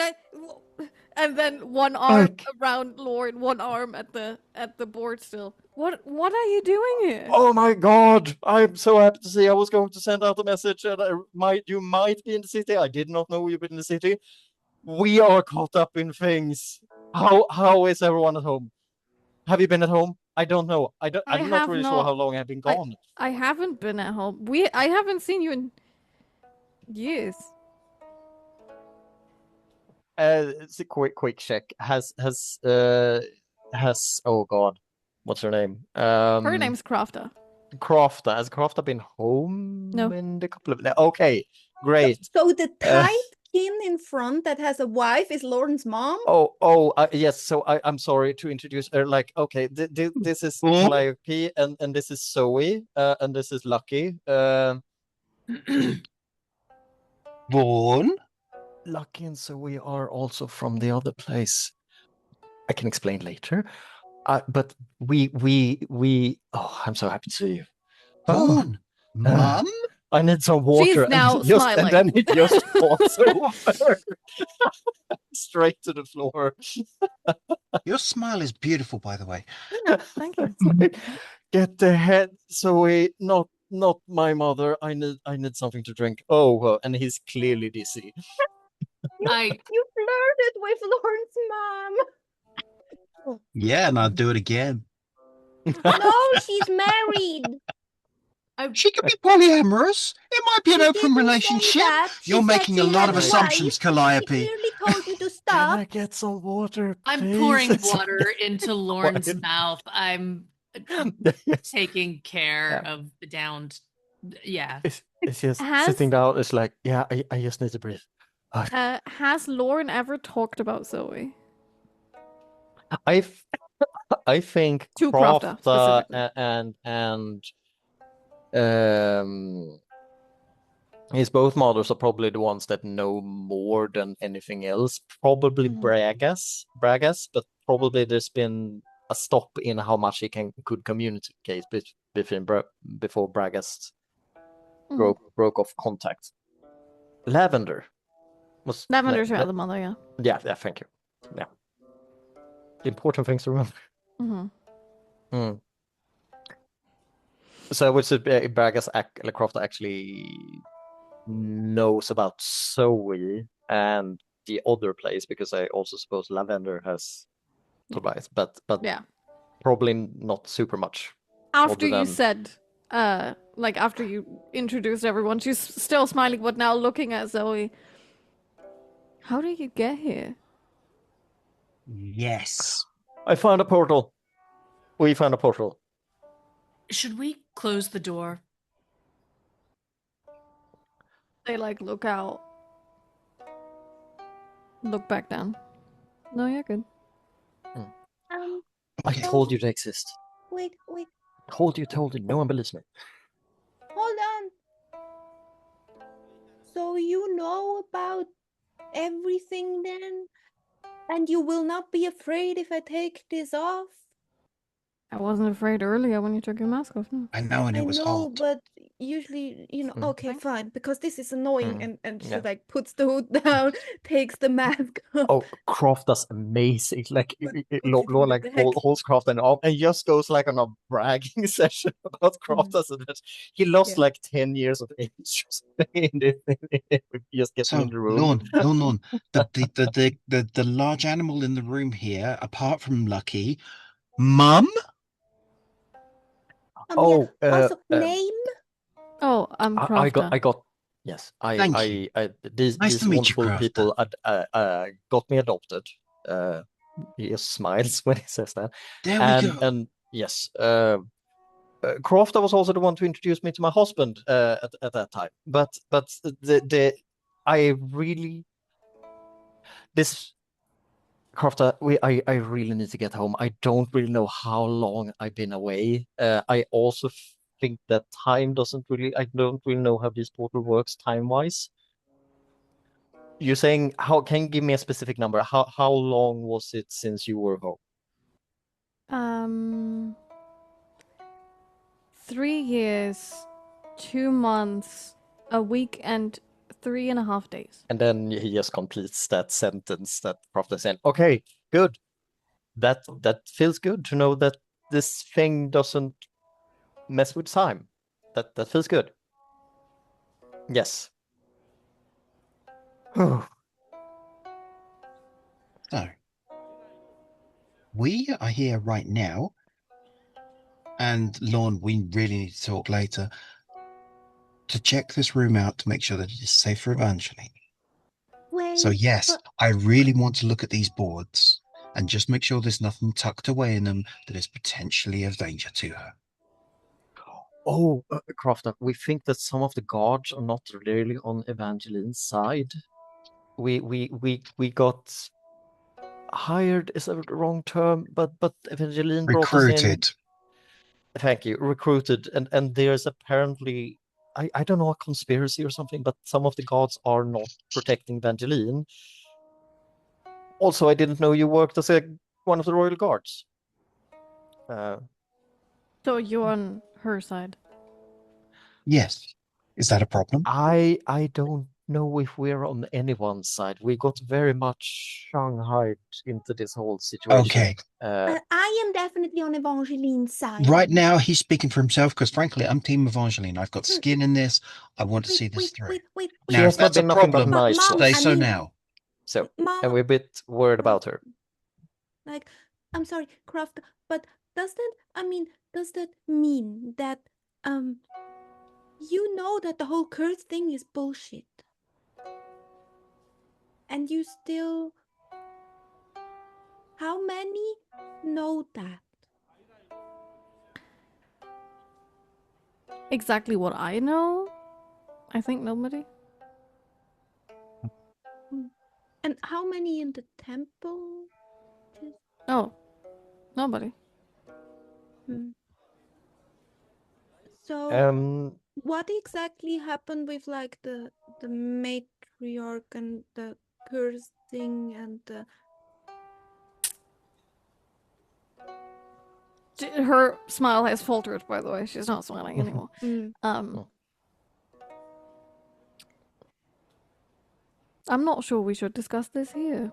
and then one arm around Lorn, one arm at the board still. What are you doing here? Oh my god! I'm so happy to see. I was going to send out a message, and you might be in the city. I did not know you were in the city. We are caught up in things. How is everyone at home? Have you been at home? I don't know. I'm not really sure how long I've been gone. I haven't been at home. I haven't seen you in years. It's a quick check. Has oh god, what's her name? Her name's Crafter. Crafter. Has Crafter been home? No. In the couple of okay, great. So the tight skin in front that has a wife is Lorn's mom? Yes. So I'm sorry to introduce her. Like, okay, this is Calliope, and this is Zoey, and this is Lucky. Born. Lucky and Zoey are also from the other place. I can explain later. But we. Oh, I'm so happy to see you. Born. Mum? I need some water. She's now smiling. And then he just falls over. Straight to the floor. Your smile is beautiful, by the way. Thank you. Get the head, Zoey. Not my mother. I need something to drink. Oh, and he's clearly dizzy. You flirted with Lorn's mom. Yeah, and I'll do it again. No, she's married. She could be polyamorous. It might be an open relationship. You're making a lot of assumptions, Calliope. She clearly told you to Can stop. I get some water, please? I'm pouring water into Lorn's mouth. I'm taking care of the downed. Yeah. It's just sitting down. It's like, yeah, I just need to breathe. Has Lorn ever talked about Zoey? I think To Crafter, and his both mothers are probably the ones that know more than anything else. Probably Bragas, but probably there's been a stop in how much he could communicate before Bragas broke off contact. Lavender's your other mother, yeah. Yeah, thank you. Yeah. Important things to remember. So I would say Bragas Crafter actually knows about Zoey and the other place, because I also suppose Lavender has Tobias, but yeah, probably not super much. After you said, after you introduced everyone, she's still smiling, but now looking at Zoey. How did you get here? Yes. I found a portal. We found a portal. Should we close the door? They look out. Look back down. No, you're good. I told you to exist. Wait. Told you. No one believes me. Hold on. So you know about everything then? And you will not be afraid if I take this off? I wasn't afraid earlier when you took your mask off. No. I know, and it was hot. But usually, Mm. okay, fine, because this is annoying, and she Yeah. like puts the hood down, takes the mask off. Oh, Croft does amazing. Like But Lorn like considering the heck- holds Croft and just goes like on a bragging session about Croft as a he lost Yeah. like 10 years of age just in just getting in So, the room. Lorn, the large animal in the room here, apart from Lucky, Mum? Oh, Also, name. Oh, I'm Crafter. I got yes. Thank you. These Nice to meet you, wonderful Crafter. people got me adopted. He just smiles when he says that. There we go. And yes, Crofter was also the one to introduce me to my husband at that time. But the I really this Crofter, I really need to get home. I don't really know how long I've been away. I also think that time doesn't really. I don't really know how this portal works time-wise. You're saying how can you give me a specific number? How long was it since you were home? 3 years, 2 months, a week, and 3.5 days. And then he just completes that sentence that Crofter said. Okay, good. That feels good to know that this thing doesn't mess with time. That feels good. Yes. So, we are here right now, and Lorn, we really need to talk later to check this room out to make sure that it is safe for Evangeline. Wait. So yes, but- I really want to look at these boards and just make sure there's nothing tucked away in them that is potentially of danger to her. Oh, Crofter, we think that some of the guards are not really on Evangeline's side. We got hired is the wrong term, but Evangeline brought us in. Recruited. Thank you, recruited, and there's apparently I don't know, a conspiracy or something, but some of the guards are not protecting Evangeline. Also, I didn't know you worked as one of the royal guards. So you're on her side. Yes. Is that a problem? I don't know if we're on anyone's side. We got very much shanghaied into this whole situation. Okay. I am definitely on Evangeline's side. Right now, he's speaking for himself because, frankly, I'm Team Evangeline. I've got skin in this. I want to see this through. Wait. Now, has if not that's a been nothing but problem, nice to Mom, say us. so now. So, Mom, and we're a bit worried about her. like, I'm sorry, Croft, but does that mean that you know that the whole curse thing is bullshit? And you still, how many know that? Exactly what I know? I think nobody. And how many in the temple? Oh, nobody. So what exactly happened with like the matriarch and the curse thing and the Her smile has faltered, by the way. She's not smiling anymore. I'm not sure we should discuss this here.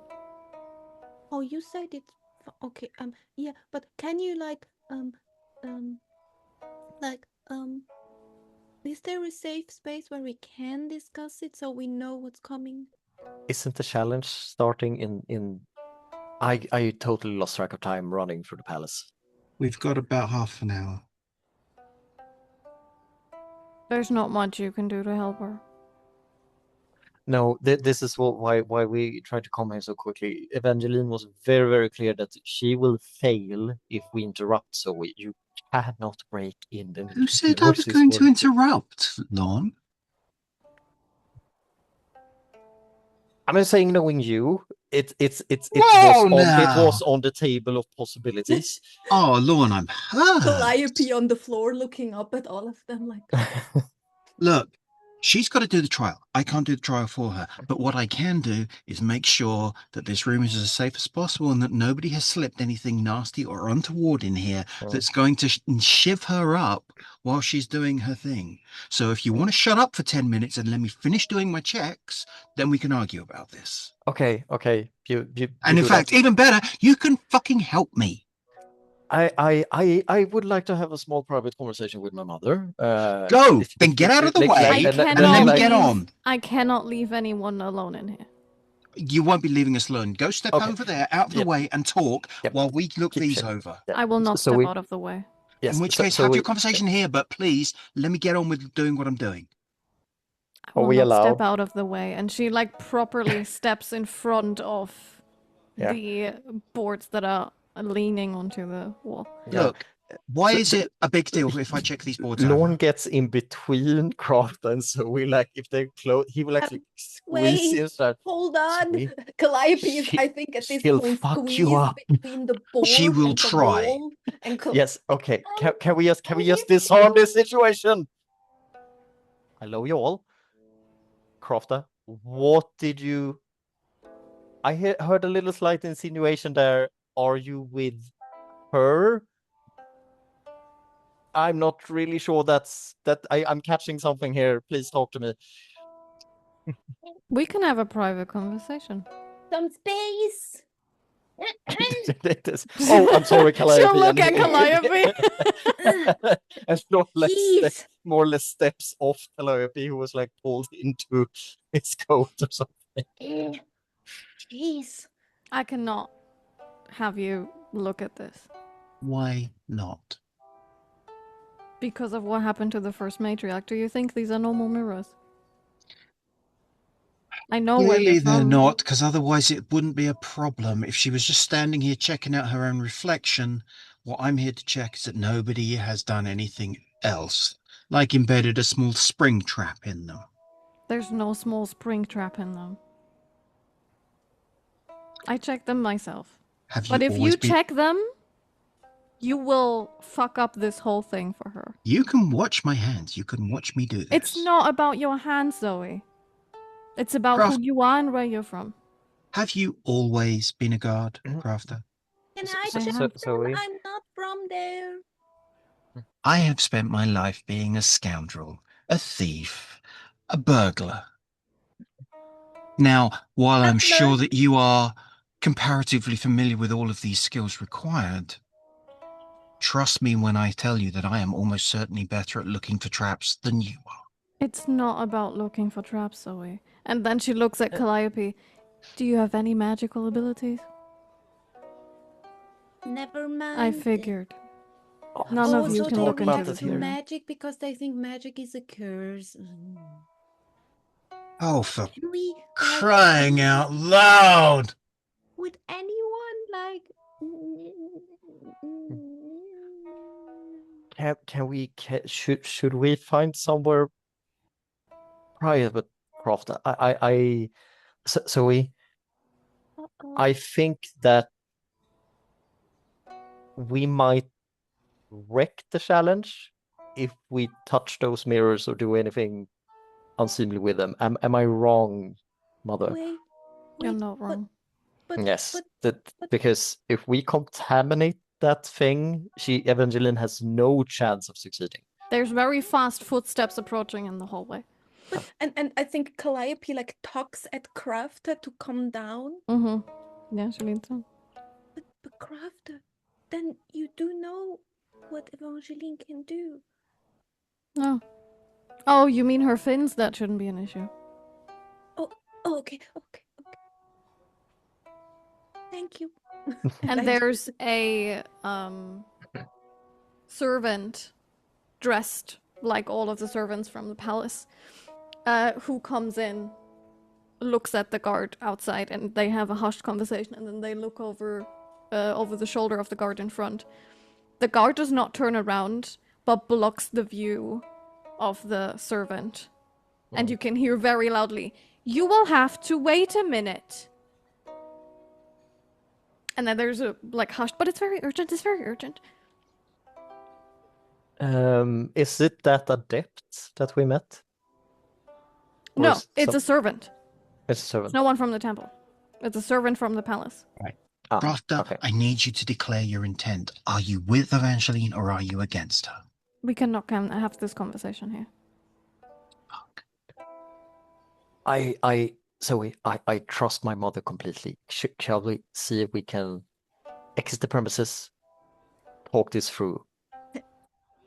Oh, you said it's okay. Yeah, but can you is there a safe space where we can discuss it so we know what's coming? Isn't the challenge starting in I totally lost track of time running through the palace. We've got about half an hour. There's not much you can do to help her. No, this is why we tried to come here so quickly. Evangeline was very, very clear that she will fail if we interrupt, so you cannot break in. Who said I was going to interrupt, Lorn? I'm not saying knowing you. It was on the table of possibilities. Oh, Lorn, I'm hurt. Calliope on the floor looking up at all of them like Look, she's got to do the trial. I can't do the trial for her. But what I can do is make sure that this room is as safe as possible and that nobody has slipped anything nasty or untoward in here that's going to shiv her up while she's doing her thing. So if you want to shut up for 10 minutes and let me finish doing my checks, then we can argue about this. Okay. You And in do fact, that. even better, you can fucking help me. I would like to have a small private conversation with my mother. Go! Then get out of the way and and let me like- get on. I cannot leave anyone alone in here. You won't be leaving us alone. Go step Okay. over there, out of the Yep. way, and talk Yep. while we look Keep these check. over. Yeah. I will not So step we- out of the way. Yes. In which so- case, so have we- your conversation here, but please let me get on with doing what I'm doing. I Or will we not allow- step out of the way. And she like properly steps in front of Yeah. the boards that are leaning onto the wall. Yeah. Look, why So- is it a big deal if I check these boards Lorn over? gets in between Craft and Zoey, like if they close, he will actually squeeze Wait, inside. hold on. Zoey, Calliope is, she- I think, at this she'll point fuck you squeezed up. between the board She will and the try. wall. And Yes. Okay. Can we just disarm this situation? I love you all. Crafter, what did you? I heard a little slight insinuation there. Are you with her? I'm not really sure I'm catching something here. Please talk to me. We can have a private conversation. some space. Oh, I'm sorry, Calliope. She'll look at Calliope. And Jeez. more or less steps off Calliope, who was like pulled into his coat or something. Jeez. I cannot have you look at this Why not? because of what happened to the first matriarch. Do you think these are normal mirrors? I know where Clearly you're they're from. not, because otherwise it wouldn't be a problem. If she was just standing here checking out her own reflection, what I'm here to check is that nobody has done anything else, like embedded a small spring trap in them. There's no small spring trap in them. I checked them myself. Have you But if always you been... check them, you will fuck up this whole thing for her. You can watch my hands. You can watch me do this. It's not about your hands, Zoe. It's about Craft- who you are and where you're from. Have you always been a guard, Crafter? Can So- I so- check so- them? Zoe? I'm not from there. I have spent my life being a scoundrel, a thief, a burglar. Now, while I'm sure that you are comparatively familiar with all of these skills required, trust me when I tell you that I am almost certainly better at looking for traps than you are. It's not about looking for traps, Zoe. And then she looks at Calliope. Do you have any magical abilities? Never mind. I figured. Oh, None of let's you so can they look talk into about react this to the here. mirror. magic because they think magic is a curse. Oh, for Can we like, crying out loud! would anyone like should we find somewhere private, Crafter? Zoe, I think that we might wreck the challenge if we touch those mirrors or do anything unseemly with them. Am I wrong, Mother? wait, You're wait, not wrong. Yes, but- because if we contaminate that thing, Evangeline has no chance of succeeding. There's very fast footsteps approaching in the hallway. and I think Calliope like tugs at Crafter to come down. Mm-hmm. Yeah, she leans on. But Crafter, then you do know what Evangeline can do. Oh. Oh, you mean her fins? That shouldn't be an issue. Oh, okay. Thank you. And Like- there's a servant dressed like all of the servants from the palace who comes in, looks at the guard outside, and they have a hushed conversation, and then they look over the shoulder of the guard in front. The guard does not turn around, but blocks the view of the servant. And you can hear very loudly, "You will have to wait a minute." And then there's a like hushed, but it's very urgent. It's very urgent. Is it that adept that we met? Or No, is it's a servant. It's a servant. It's no one from the temple. It's a servant from the palace. Crafter, okay. I need you to declare your intent. Are you with Evangeline or are you against her? We cannot have this conversation here. Zoe, I trust my mother completely. Shall we see if we can exit the premises, talk this through?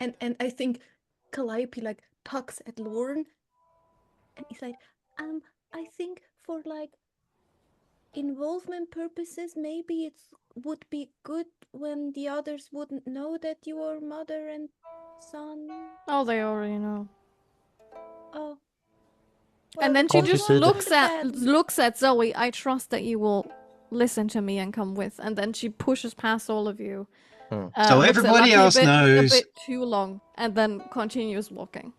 And I think Calliope like tucks at Lorn, and he's like, I think for like involvement purposes, maybe it would be good when the others wouldn't know that you are mother and son. Oh, they already know. Oh. And then she Can't you just see that? looks at Zoe. I trust that you will listen to me and come with. And then she pushes past all of you. So Looks at everybody Lucky else a knows. bit too long, and then continues walking.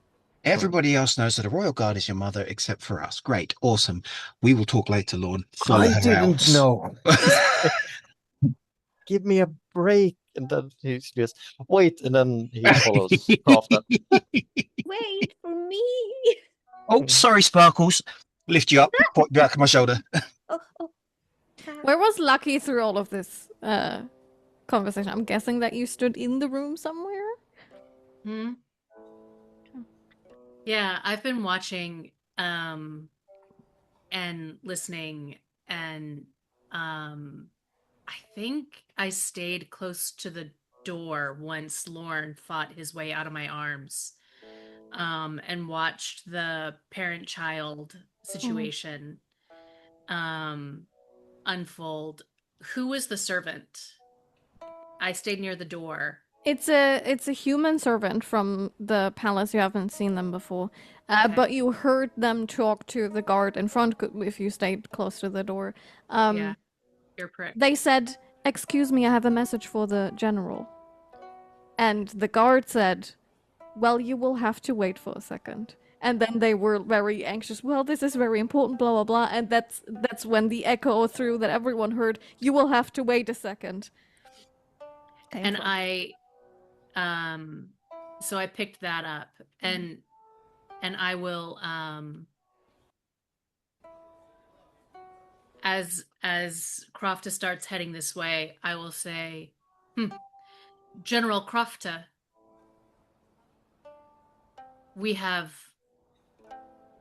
Everybody else knows that the Royal Guard is your mother, except for us. Great, awesome. We will talk later, Lorn. Follow I her didn't out. know. Give me a break. And then he's just, wait, and then he follows Crafter. Wait for me. Oh, sorry, Sparkles. Lift you up, put you back on my shoulder. Oh. Where was Lucky through all of this conversation? I'm guessing that you stood in the room somewhere? Yeah, I've been watching and listening, and I think I stayed close to the door once Lorn fought his way out of my arms, and watched the parent-child situation unfold. Who was the servant? I stayed near the door. It's a human servant from the palace. You haven't seen them before, Okay. but you heard them talk to the guard in front if you stayed close to the door. Yeah, you're correct. They said, "Excuse me, I have a message for the general." And the guard said, "Well, you will have to wait for a second." And then they were very anxious. "Well, this is very important, blah blah blah." And that's when the echo through that everyone heard, "You will have to wait a second." And so I picked that up, and I will as Crofta starts heading this way, I will say, General Crofta,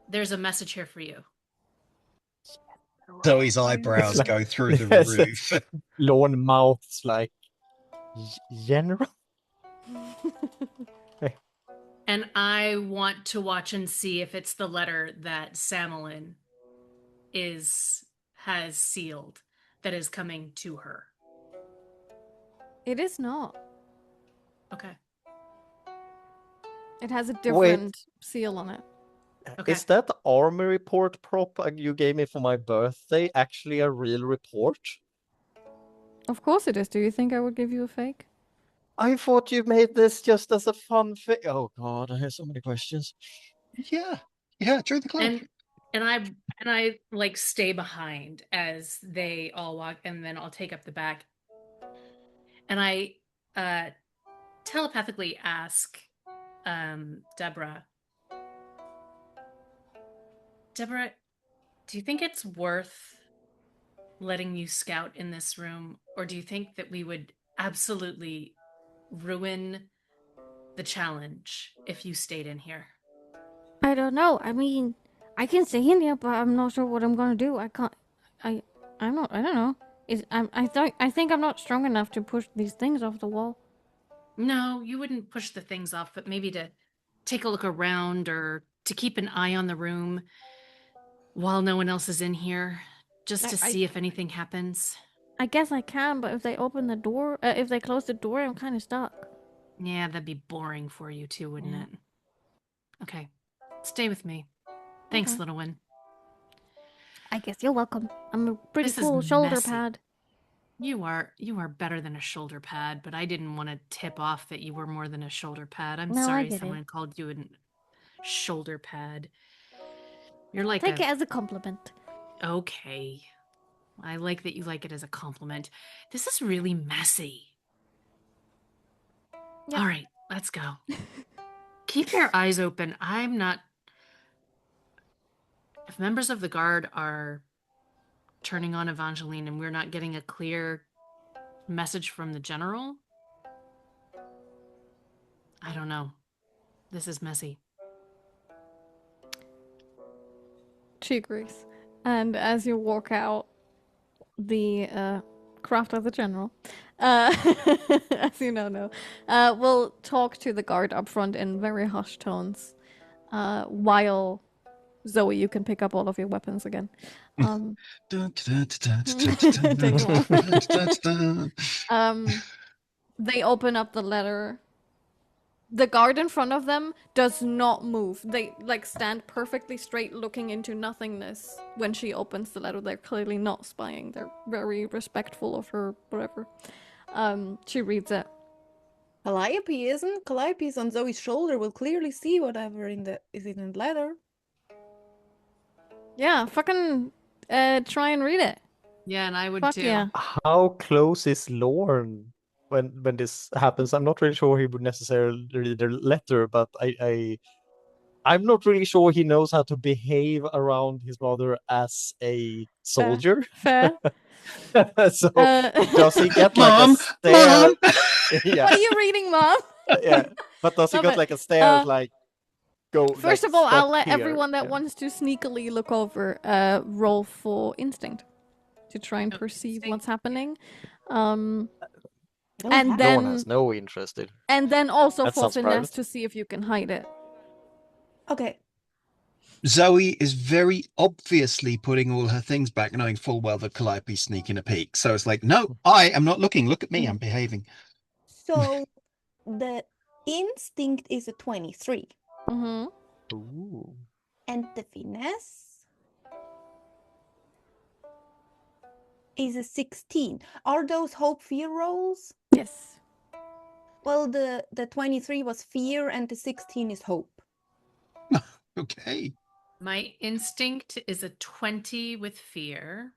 there's a message here for you. Zoe's eyebrows like- go through the Yes. roof. Lorn mouths like, General? And I want to watch and see if it's the letter that Samelin has sealed that is coming to her. It is not. Okay. It has a different seal on it. Okay. Is that army report prop you gave me for my birthday actually a real report? Of course it is. Do you think I would give you a fake? I thought you made this just as a fun thing. Oh god, I have so many questions. Yeah, join the club. And I like stay behind as they all walk, and then I'll take up the back. And I telepathically ask Deborah, do you think it's worth letting you scout in this room, or do you think that we would absolutely ruin the challenge if you stayed in here? I don't know. I mean, I can stay in here, but I'm not sure what I'm gonna do. I can't. I don't know. I think I'm not strong enough to push these things off the wall. No, you wouldn't push the things off, but maybe to take a look around or to keep an eye on the room while no one else is in here, just to see if anything happens. I guess I can, but if they open the door, if they close the door, I'm kind of stuck. Yeah, that'd be boring for you too, wouldn't it? Okay, stay with me. Thanks, Okay. little one. I guess you're welcome. I'm a pretty This is cool shoulder messy. pad. You are better than a shoulder pad, but I didn't want to tip off that you were more than a shoulder pad. I'm No, I sorry get it. someone called you a shoulder pad. You're like Take it as a compliment. Okay. I like that you like it as a compliment. This is really messy. Yep. All right, let's go. Keep your eyes open. If members of the guard are turning on Evangeline and we're not getting a clear message from the general, I don't know. This is messy. She agrees. And as you walk out, the craft of the general, as you now know, will talk to the guard up front in very hushed tones, while Zoe, you can pick up all of your weapons again. They open up the letter. The guard in front of them does not move. They like stand perfectly straight, looking into nothingness when she opens the letter. They're clearly not spying. They're very respectful of her, whatever. She reads it. Calliope isn't. Calliope's on Zoe's shoulder. Will clearly see whatever is in the letter. Yeah, fucking try and read it. Yeah, and I would Fuck too. yeah. How close is Lorn when this happens? I'm not really sure he would necessarily read the letter, but I'm not really sure he knows how to behave around his mother as a soldier. Fair. So does he get like Mom, a stare? Mom. Yeah, What are you reading, Mom? yeah. But does he Love get it. like a stare like go? First like, of all, I'll stop let here? everyone that Yeah. wants to sneakily look over roll for instinct to try and Oh, perceive instinct. what's happening. I don't And have- then Lorn has no interest in. and then also That for sounds finesse private. to see if you can hide it. Okay. Zoe is very obviously putting all her things back, knowing full well that Calliope's sneaking a peek. So it's like, no, I am not looking. Look at me. I'm behaving. So the instinct is a 23. Mm-hmm. Ooh. And the finesse is a 16. Are those hope fear rolls? Yes. Well, the 23 was fear and the 16 is hope. Okay. My instinct is a 20 with fear.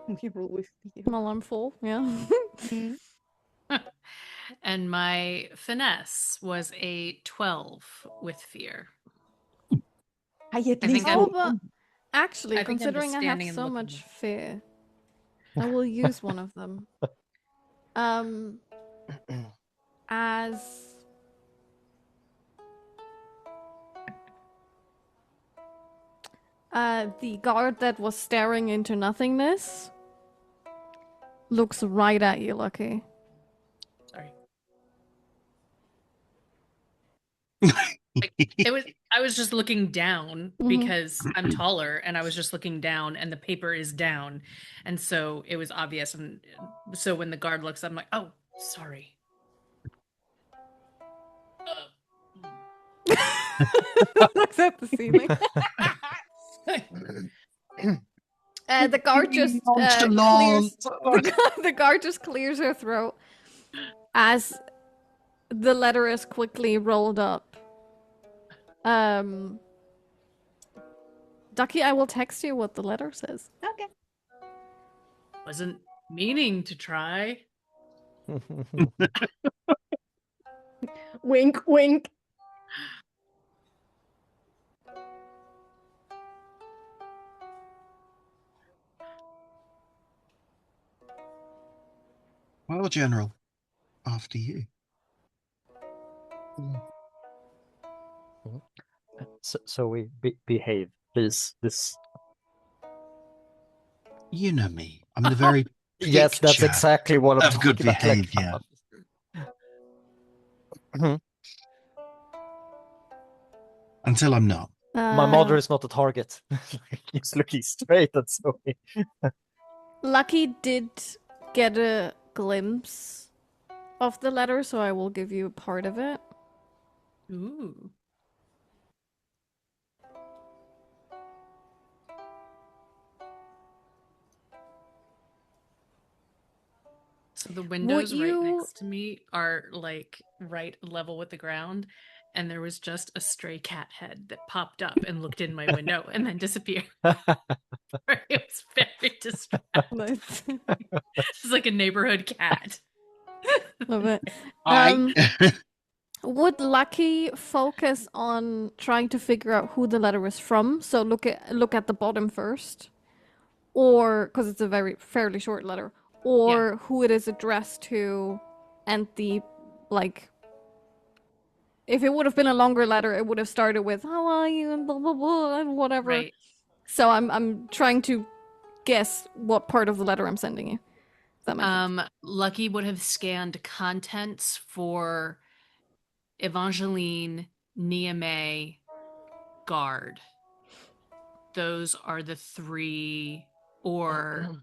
We roll with fear. Well, I'm full. Yeah. And my finesse was a 12 with fear. I at I least think I'm- rolled but one. actually, I think I'm just considering I have standing and so looking. much fear, I will use one of them. As the guard that was staring into nothingness looks right at you, Lucky. Sorry. I was just looking down because I'm taller and I was just looking down and the paper is down. And so it was obvious. And so when the guard looks, I'm like, oh, sorry. Looks at the ceiling. The guard just Monster clears, Lorn. the guard just clears her throat as the letter is quickly rolled up. Ducky, I will text you what the letter says. Okay. Wasn't meaning to try. Wink, wink. Well, General, after you. So we behave, please. This. You know me. I'm the very Yes, that's picture exactly what I'm of good talking about, like, behavior. Until I'm not. My mother is not a target. He's looking straight at Zoe. Lucky did get a glimpse of the letter, so I will give you part of it. Ooh. So the windows right next to me are like right level with the ground, and there was just a stray cat head that popped up and looked in my window and then disappeared. It was very distracting. Nice. It's like a neighborhood cat. Love it. I Would Lucky focus on trying to figure out who the letter is from? So look at the bottom first, or because it's a fairly short letter, or who it is addressed to, and the like if it would have been a longer letter, it would have started with "How are you?" and blah blah blah and whatever. Right. So I'm trying to guess what part of the letter I'm sending you. If that makes sense. Lucky would have scanned contents for Evangeline, Niamey, Guard. Those are the three, or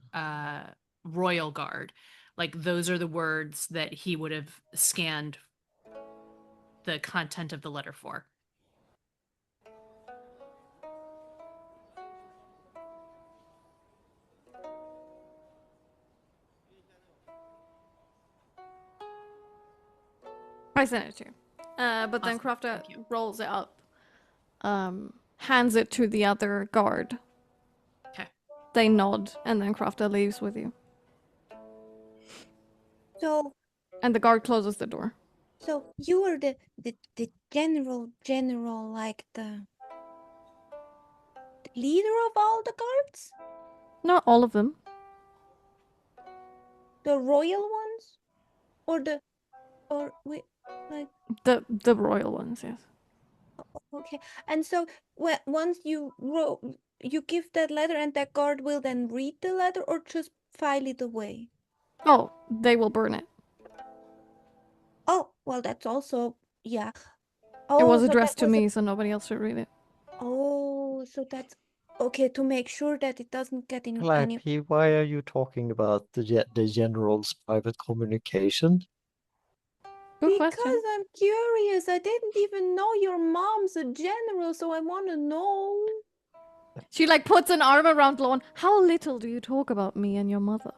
Royal Guard. Like, those are the words that he would have scanned the content of the letter for. I sent it to you. But then Awesome. Crafter Thank you. rolls it up, hands it to the other guard. Okay. They nod, and then Crafter leaves with you. So And the guard closes the door. you are the general, like the leader of all the guards? Not all of them. The royal ones? The royal ones, yes. Okay. And so once you you give that letter and that guard will then read the letter or just file it away? Oh, they will burn it. Oh, well, that's also, yeah. It was so addressed that to was me, so nobody else should read it. so that's okay, to make sure that it doesn't get in any. Calliope, why are you talking about the general's private communication? Good Because question. I'm curious. I didn't even know your mom's a general, so I want to know. She like puts an arm around Lorn. How little do you talk about me and your mother?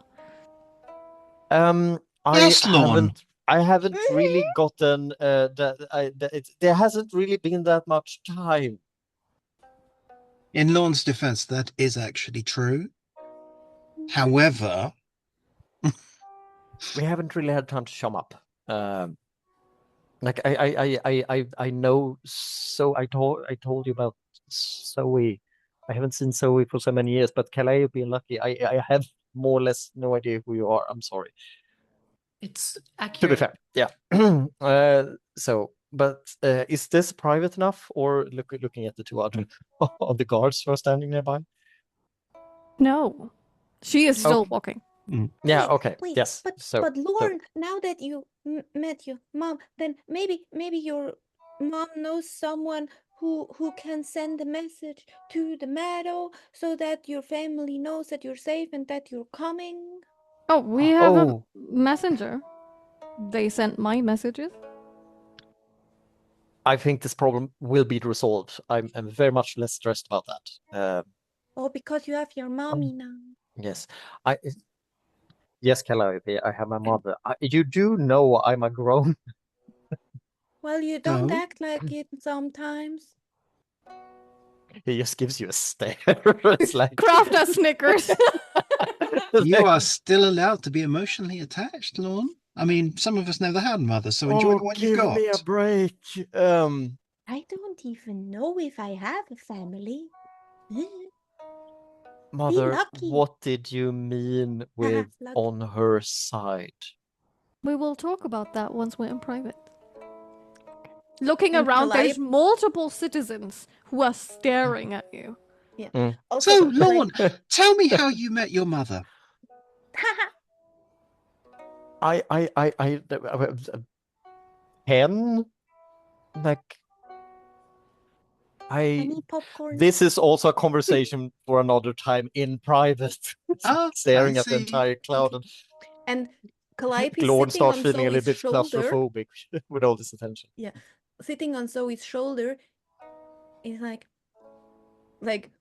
Yes, Lorn. I haven't really gotten there hasn't really been that much time. In Lorn's defense, that is actually true. However, We haven't really had time to chum up. Like I know, so I told you about Zoey. I haven't seen Zoey for so many years, but Calliope and Lucky, I have more or less no idea who you are. I'm sorry. It's To be accurate. fair, yeah. But is this private enough, or looking at the two other of the guards who are standing nearby? No. She is still walking. Yeah. Okay. Yes. But Lorn, now that you met your mom, then maybe your mom knows someone who can send a message to the meadow so that your family knows that you're safe and that you're coming. Oh, we have a messenger. They sent my messages. I think this problem will be resolved. I'm very much less stressed about that. Because you have your mommy now. Yes, yes, Calliope, I have my mother. You do know I'm a grown. Well, you don't act like it sometimes. He just gives you a stare. It's like Crafter snickers. You are still allowed to be emotionally attached, Lorn. I mean, some of us never had mothers, so enjoy the one you got. Give me a break. I don't even know if I have a family. Mother, what did you mean with on her side? We will talk about that once we're in private. Looking around, there's multiple citizens who are staring at you. Yeah. So, Lorn, tell me how you met your mother. Pen? Like, this is also a conversation for another time in private. Staring at the entire cloud. And Calliope Lorn sitting on starts feeling a little bit shoulder. claustrophobic with all this attention. Yeah. Sitting on Zoe's shoulder is like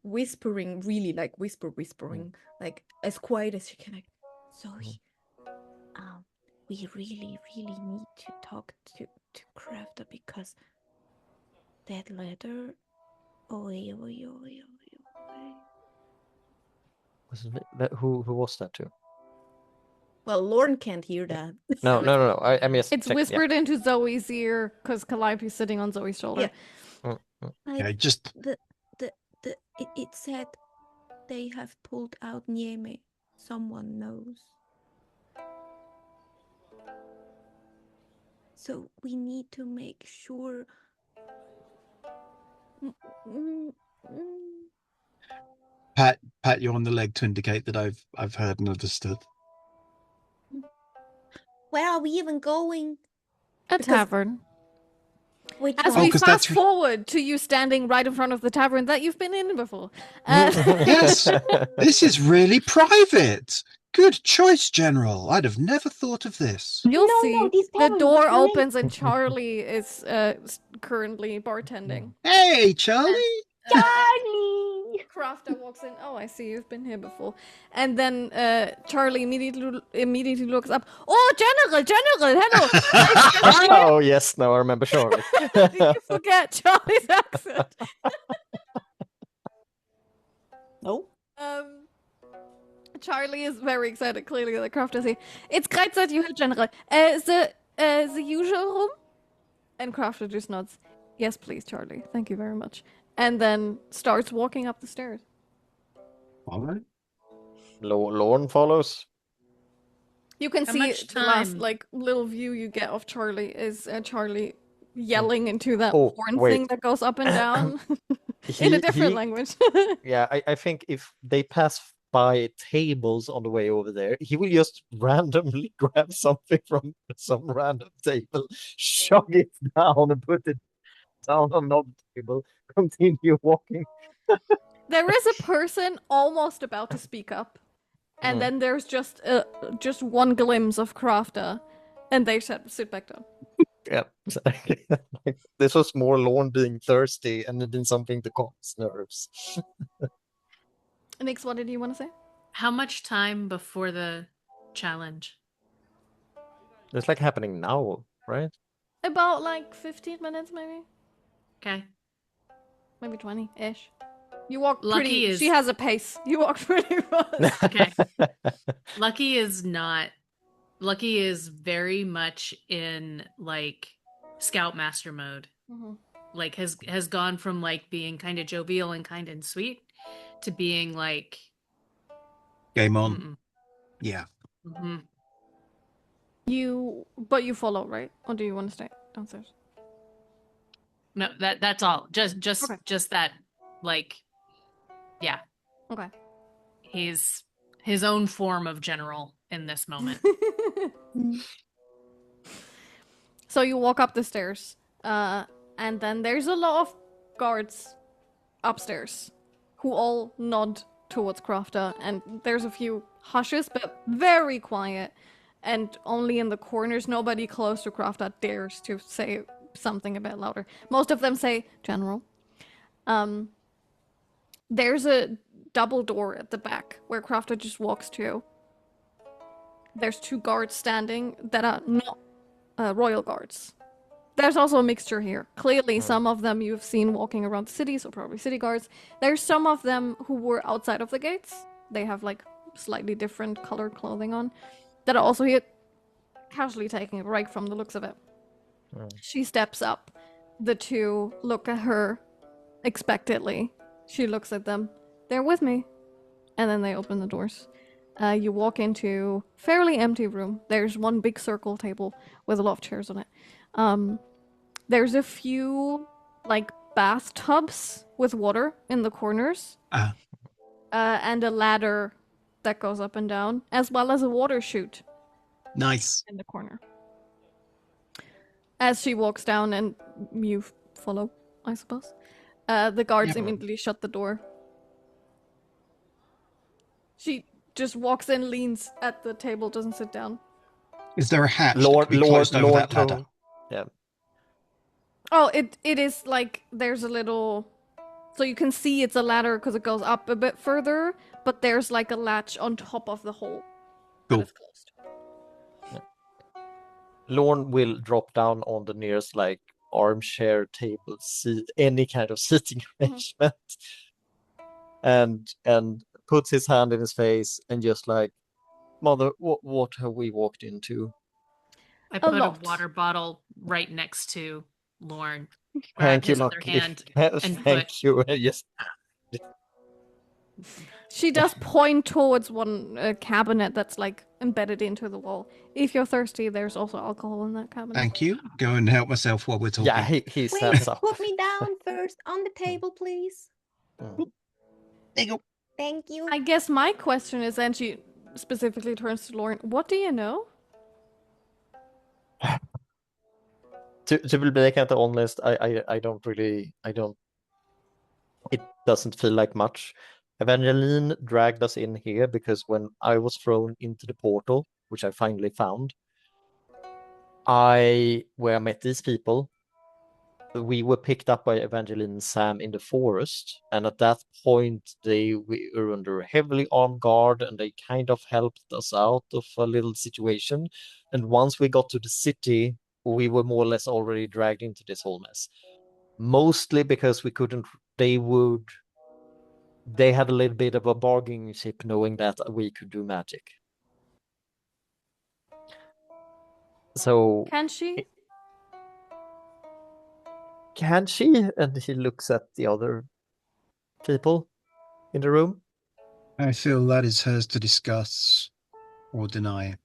whispering, really like whispering, like as quiet as you can. Like, Zoe, we really need to talk to Crafter because that letter. Who was that to? Well, Lorn can't hear that. No. I mean, it's whispered into Zoe's ear because Calliope's sitting on Zoe's shoulder. Yeah. Like, just it said they have pulled out Niamey. Someone knows. So we need to make sure. Mm, mm, mm. Pat you on the leg to indicate that I've heard and understood. Where are we even going? A Because- tavern. Which As one? we 'cause fast that's- forward to you standing right in front of the tavern that you've been in before. Yes, this is really private. Good choice, General. I'd have never thought of this. You'll No, see. these The taverns door are great. opens and Charlie is currently bartending. Hey, Charlie. Charlie! Crafter walks in. Oh, I see you've been here before. And then Charlie immediately looks up. Oh, General, hello. Oh yes, now I remember Charlie. Did you forget Charlie's accent? No. Charlie is very excited. Clearly, the Crafter's here. It's great that you have General. The usual room. And Crafter just nods. Yes, please, Charlie. Thank you very much. And then starts walking up the stairs. All right. Lorn follows. You can How see much the last time? little view you get of Charlie is Charlie yelling into that Oh, horn wait. thing that goes up and down in a different language. Yeah, I think if they pass by tables on the way over there, he will just randomly grab something from some random table, shove it down and put it down on the table, continue walking. There is a person almost about to speak up, and then there's just one glimpse of Crafter, and they sit back down. Yeah. This was more Lorn being thirsty and it did something to calm his nerves. Nix, what did you want to say? How much time before the challenge? It's like happening now, right? About like 15 minutes, maybe? Okay. Maybe 20-ish. You walk Lucky pretty... is- She has a pace. You walk pretty fast. Okay. Lucky is not. Lucky is very much in like Scoutmaster mode. Mhm. Like has gone from like being kind of jovial and kind and sweet to being like. Game on. Mm-mm. Yeah. Mhm. But you follow, right? Or do you want to stay downstairs? No, that's all. Just Okay. just that. Like, yeah, Okay. he's his own form of general in this moment. So you walk up the stairs, and then there's a lot of guards upstairs who all nod towards Crafter, and there's a few hushes, but very quiet, and only in the corners, nobody close to Crafter dares to say something a bit louder. Most of them say General. There's a double door at the back where Crafter just walks to. There's two guards standing that are not royal guards. There's also a mixture here. Clearly, some of them you've seen walking around the city, so probably city guards. There's some of them who were outside of the gates. They have like slightly different colored clothing on that are also here casually taking a break from the looks of it. She steps up. The two look at her expectantly. She looks at them. They're with me. And then they open the doors. You walk into fairly empty room. There's one big circle table with a lot of chairs on it. There's a few like bathtubs with water in the corners. And a ladder that goes up and down, as well as a water chute Nice. in the corner. As she walks down and you follow, I suppose. The guards Yeah. immediately shut the door. She just walks in, leans at the table, doesn't sit down. Is there a hatch that Lord, could be Lord, closed over Lord that ladder? Tone. Yeah. Oh, it is like there's a little, so you can see it's a ladder because it goes up a bit further, but there's like a latch on top of the hole. that Cool. is closed. Lorn will drop down on the nearest like armchair, table, seat, any kind of seating arrangement, and puts his hand in his face and just like, Mother, what have we walked into? I put a lot. water bottle right next to Lorn. Grab Thank you, his other Lucky. hand Yes, and thank put. you. Yes. She does point towards one cabinet that's like embedded into the wall. If you're thirsty, there's also alcohol in that cabinet. Thank you. Go and help myself while we're talking. Yeah, he Wait, stands up. put me down first on the table, please. There you go. Thank you. I guess my question is, and she specifically turns to Lorn, what do you know? To be blatantly honest, I don't really, it doesn't feel like much. Evangeline dragged us in here because when I was thrown into the portal, which I finally found, where I met these people, we were picked up by Evangeline and Sam in the forest, and at that point we were under a heavily armed guard, and they kind of helped us out of a little situation. And once we got to the city, we were more or less already dragged into this whole mess. Mostly because we couldn't. They had a little bit of a bargaining chip, knowing that we could do magic. So Can she? can she? And he looks at the other people in the room. I feel that is hers to discuss or deny.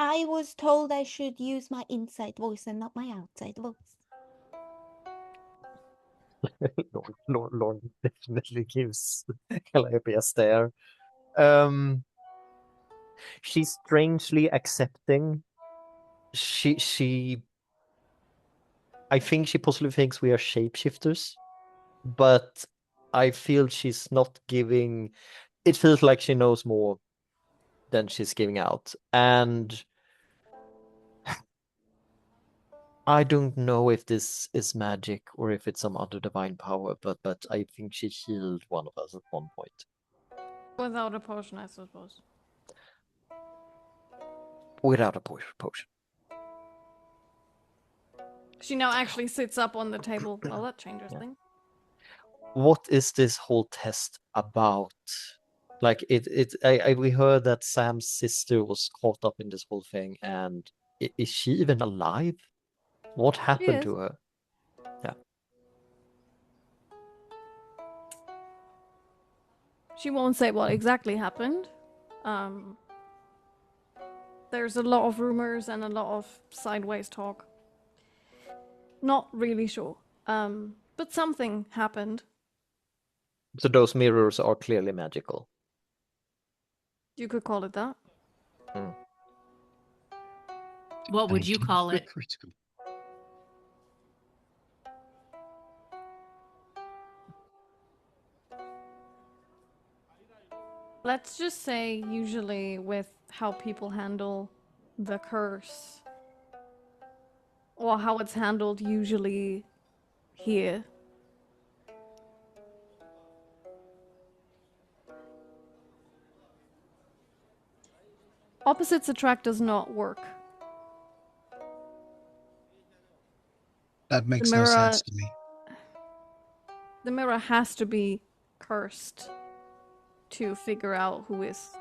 I was told I should use my inside voice and not my outside voice. Lorn definitely gives Calliope a stare. She's strangely accepting. I think she possibly thinks we are shapeshifters, but I feel she's not giving. It feels like she knows more than she's giving out, and I don't know if this is magic or if it's some other divine power, but I think she healed one of us at one point. Without a potion, I suppose. Without a potion. She now actually sits up on the table. Well, that changes things. What is this whole test about? Like we heard that Sam's sister was caught up in this whole thing, and is she even alive? What happened to her? Yeah. She won't say what exactly happened. There's a lot of rumors and a lot of sideways talk. Not really sure. But something happened. So those mirrors are clearly magical. You could call it that. What would you call it? Critical. Let's just say, usually with how people handle the curse, or how it's handled usually here. Opposites attract does not work. That makes no sense to me. The mirror has to be cursed to figure out who is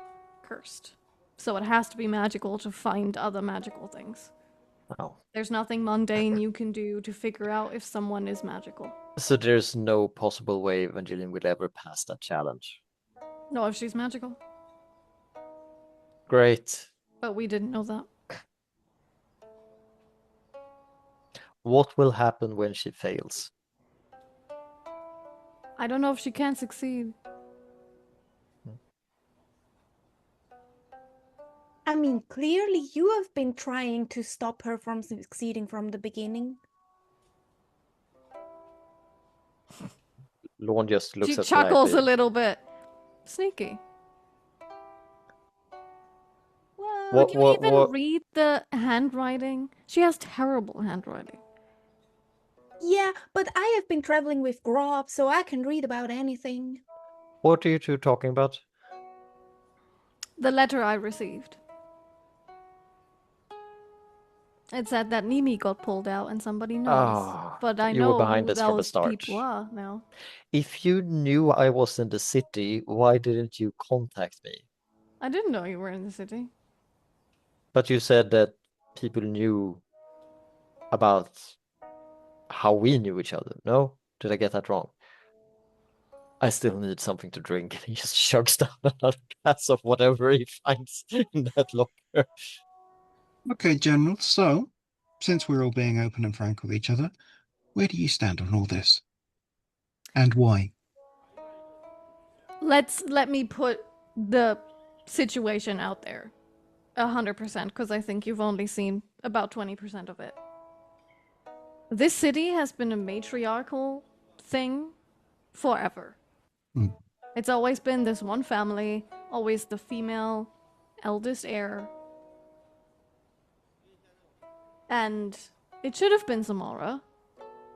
cursed. So it has to be magical to find other magical things. Oh. There's nothing mundane you can do to figure out if someone is magical. So there's no possible way Evangeline will ever pass that challenge. No, if she's magical. Great. But we didn't know that. What will happen when she fails? I don't know if she can succeed. I mean, clearly you have been trying to stop her from succeeding from the beginning. Lorn just looks She at chuckles Calliope. a little bit. Sneaky. Well, Could you even read the handwriting? She has terrible handwriting. yeah, but I have been traveling with Grob, so I can read about anything. What are you two talking about? The letter I received. It said that Nimi got pulled out and somebody knows. But I you were know behind who this from the those start. people are now. If you knew I was in the city, why didn't you contact me? I didn't know you were in the city. But you said that people knew about how we knew each other. No? Did I get that wrong? I still need something to drink. And he just chugs down another glass of whatever he finds in that locker. Okay, General, so, since we're all being open and frank with each other, where do you stand on all this? And why? Let me put the situation out there 100%, because I think you've only seen about 20% of it. This city has been a matriarchal thing forever. Hmm. It's always been this one family, always the female eldest heir. And it should have been Samara,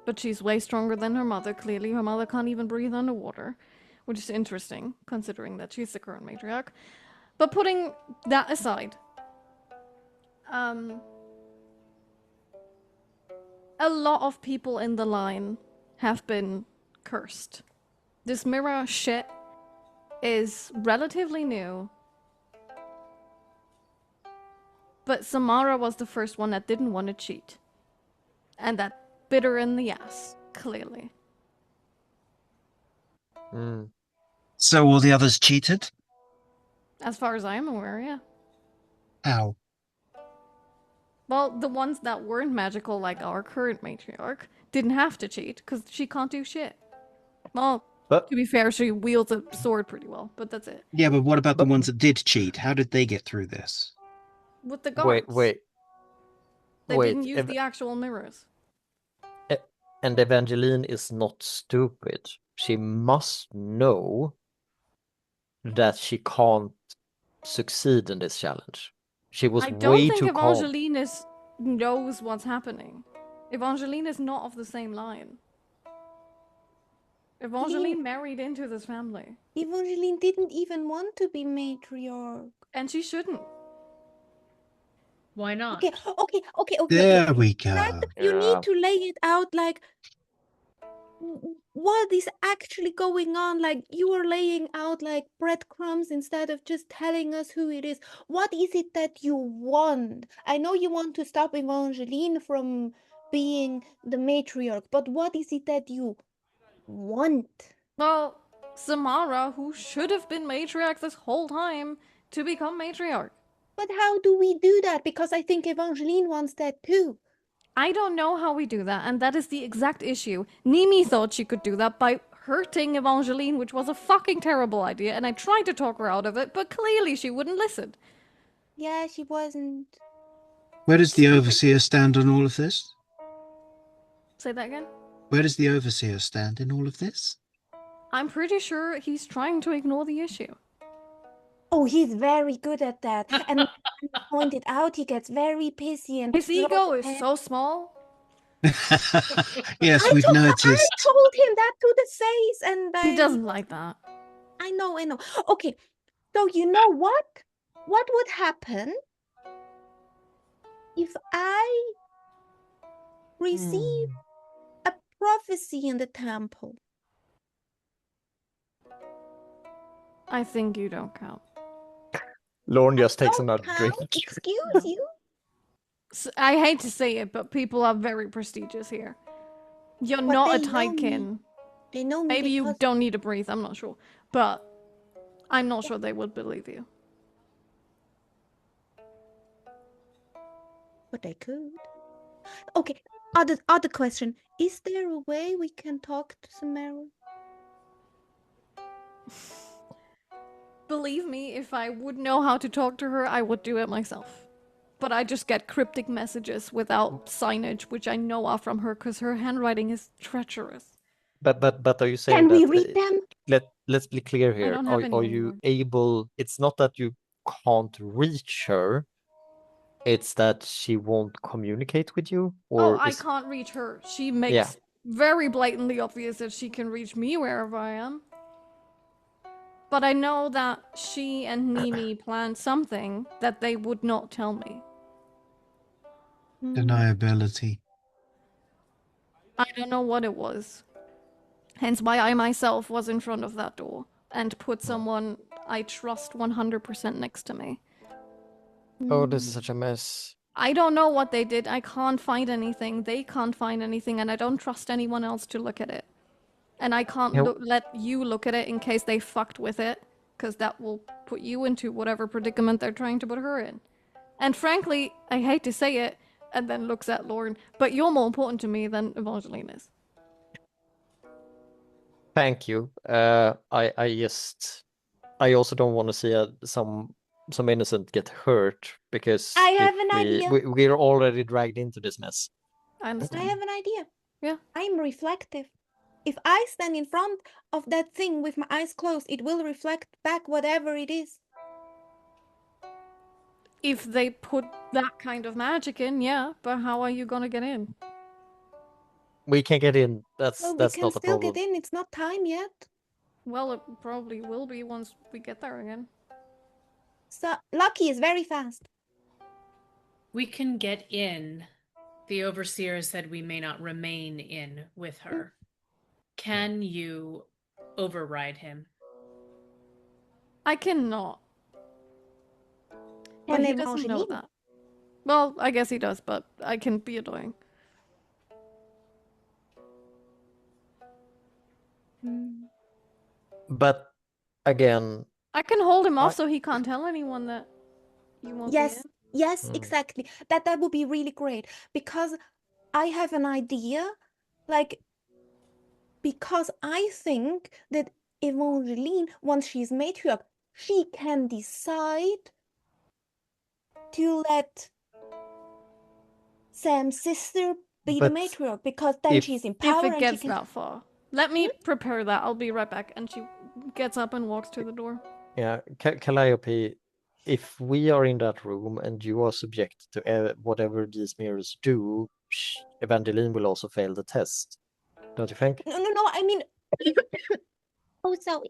but she's way stronger than her mother. Clearly, her mother can't even breathe underwater, which is interesting, considering that she's the current matriarch. But putting that aside, a lot of people in the line have been cursed. This mirror shit is relatively new, but Samara was the first one that didn't want to cheat. And that bit her in the ass, clearly. Mm. So all the others cheated? As far as I am aware, yeah. How? Well, the ones that weren't magical, like our current matriarch, didn't have to cheat, because she can't do shit. Well, But to be fair, she wields a sword pretty well, but that's it. Yeah, but what about the But- ones that did cheat? How did they get through this? With the guards. wait. They Wait, didn't use the actual mirrors. and Evangeline is not stupid. She must know that she can't succeed in this challenge. She was I don't way think too calm. Evangeline knows what's happening. Evangeline is not of the same line. Evangeline married into this family. Evangeline didn't even want to be matriarch. And she shouldn't. Why not? Okay. There we go. That, you Yeah. need to lay it out, like, what is actually going on. Like, you are laying out like breadcrumbs instead of just telling us who it is. What is it that you want? I know you want to stop Evangeline from being the matriarch, but what is it that you want? Well, Samara, who should have been matriarch this whole time, to become matriarch. But how do we do that? Because I think Evangeline wants that too. I don't know how we do that, and that is the exact issue. Nimi thought she could do that by hurting Evangeline, which was a fucking terrible idea, and I tried to talk her out of it, but clearly she wouldn't listen. Yeah, she wasn't. Where does the Overseer stand on all of this? Say that again? Where does the Overseer stand in all of this? I'm pretty sure he's trying to ignore the issue. Oh, he's very good at that. And when you point it out, he gets very pissy and His ego is and so small. Yes, we've I noticed. told him that to the face, and He doesn't like that. I know. Okay, so you know what? What would happen if I receive a prophecy in the temple? I think you don't count. Lorn just takes Don't another count? drink. Excuse you? I hate to say it, but people are very prestigious here. You're But not a they know me. Tidekin. They know me. Maybe you because- don't need to breathe, I'm not sure. But I'm not sure they would believe you. But they could. Okay. Other question. Is there a way we can talk to Samara? Believe me, if I would know how to talk to her, I would do it myself. But I just get cryptic messages without signage, which I know are from her because her handwriting is treacherous. But are you saying Can we that read them? let's be clear here. don't have any Are you anymore. able? It's not that you can't reach her. It's that she won't communicate with you, or I is- can't reach her. She makes very blatantly obvious that she can reach me wherever I am. But I know that she and Nimi planned something that they would not tell me. Deniability. I don't know what it was. Hence why I myself was in front of that door and put someone I trust 100% next to me. Oh, this is such a mess. I don't know what they did. I can't find anything. They can't find anything, and I don't trust anyone else to look at it. and I can't No. let you look at it in case they fucked with it, because that will put you into whatever predicament they're trying to put her in. And frankly, I hate to say it, and then looks at Lorn, but you're more important to me than Evangeline is. Thank you. I also don't want to see some innocent get hurt because I have an idea. we're already dragged into this mess. I I understand. have an idea. Yeah. I'm reflective. If I stand in front of that thing with my eyes closed, it will reflect back whatever it is. If they put that kind of magic in, yeah, but how are you gonna get in? We can get in. That's Well, we that's can not a still problem. get in. It's not time yet. Well, it probably will be once we get there again. So Lucky is very fast. We can get in. The overseer said we may not remain in with her. Can you override him? I cannot. But Can he doesn't know Evangeline? that. Well, I guess he does, but I can be annoying. But again, I can hold him off so he can't tell anyone that you won't be Yes, in. yes, Mm. exactly. That would be really great because I have an idea, like because I think that Evangeline, once she's matriarch, she can decide to let Sam's sister be the But matriarch because then if- she's in If power it and gets she can. that far. Let me prepare that. I'll be right back. And she gets up and walks to the door. yeah, Calliope, if we are in that room and you are subject to whatever these mirrors do, Evangeline will also fail the test. Don't you think? No. I mean, oh, sorry.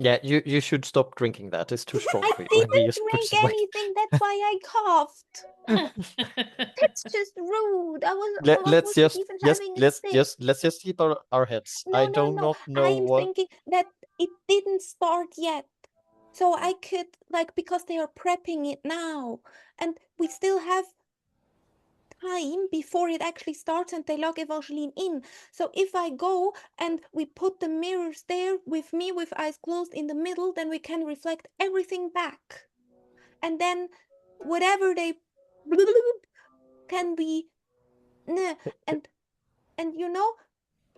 Yeah, you should stop drinking that. It's too strong I for you. He didn't just puts drink it away. anything. That's why I coughed. That's just rude. I Let's wasn't just even having a sip. let's just keep our heads. No, I no, do no. not know I'm what. thinking that it didn't start yet. So I could, like, because they are prepping it now. And we still have time before it actually starts and they log Evangeline in. So if I go and we put the mirrors there with me with eyes closed in the middle, then we can reflect everything back. And then whatever they can be, and you know,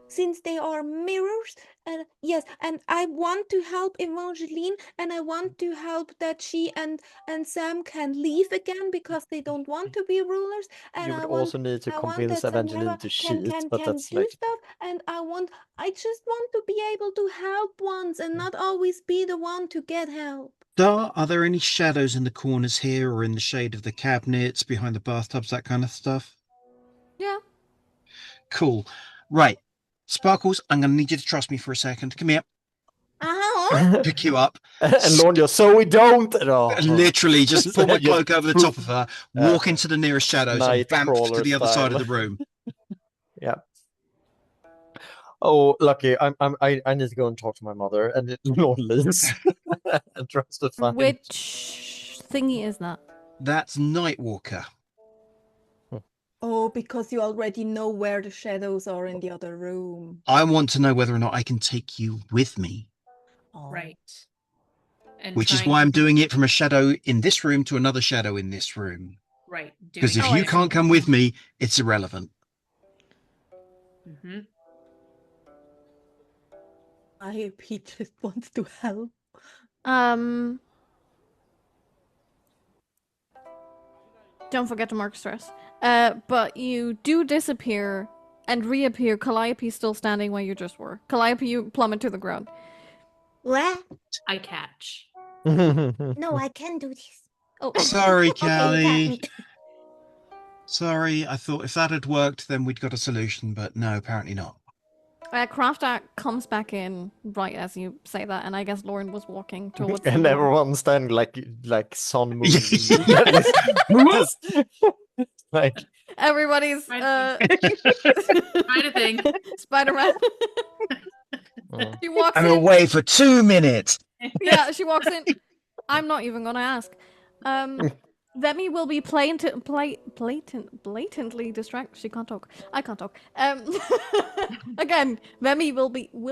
since they are mirrors, and yes, and I want to help Evangeline, and I want to help that she and Sam can leave again because they don't want to be rulers. And You would I want, also need to I want convince that Evangeline Samara to can cheat, but that's do like stuff, and I just want to be able to help once and not always be the one to get help. Are there any shadows in the corners here or in the shade of the cabinets, behind the bathtubs, that kind of stuff? Yeah. Cool. Right. Sparkles, I'm going to need you to trust me for a second. Come here. Pick you up. and Lorn goes, so we don't. Literally just pull my cloak over the top of her, walk Uh, into the nearest shadows and vamp to Nightcrawler the other side of style. the room. Yeah. Oh, Lucky, I need to go and talk to my mother, and Lorn leaves and tries to find. Which thingy is that? That's Nightwalker. Oh, because you already know where the shadows are in the other room. I want to know whether or not I can take you with me, Oh. Right. And which is trying why to- I'm doing it from a shadow in this room to another shadow in this room. Right. Because if doing you it. can't come with me, it's irrelevant. Mhm. I hope he just wants to help. Don't forget to mark stress. But you do disappear and reappear. Calliope still standing where you just were. Calliope, you plummet to the ground. What? I catch. No, I can do this. Oh, Sorry, okay, you Callie. can't. Sorry, I thought if that had worked, then we'd got a solution, but no, apparently not. Crafter comes back in right as you say that, and I guess Lorn was walking towards the and door. everyone's standing like Sun Moon. like Everybody's Spider thing. Spider-Man. She walks I'm in. away for 2 minutes. Yeah, she walks in. I'm not even gonna ask. Vemi will be blatantly distracted. She can't talk. I can't talk. Again, Vemi will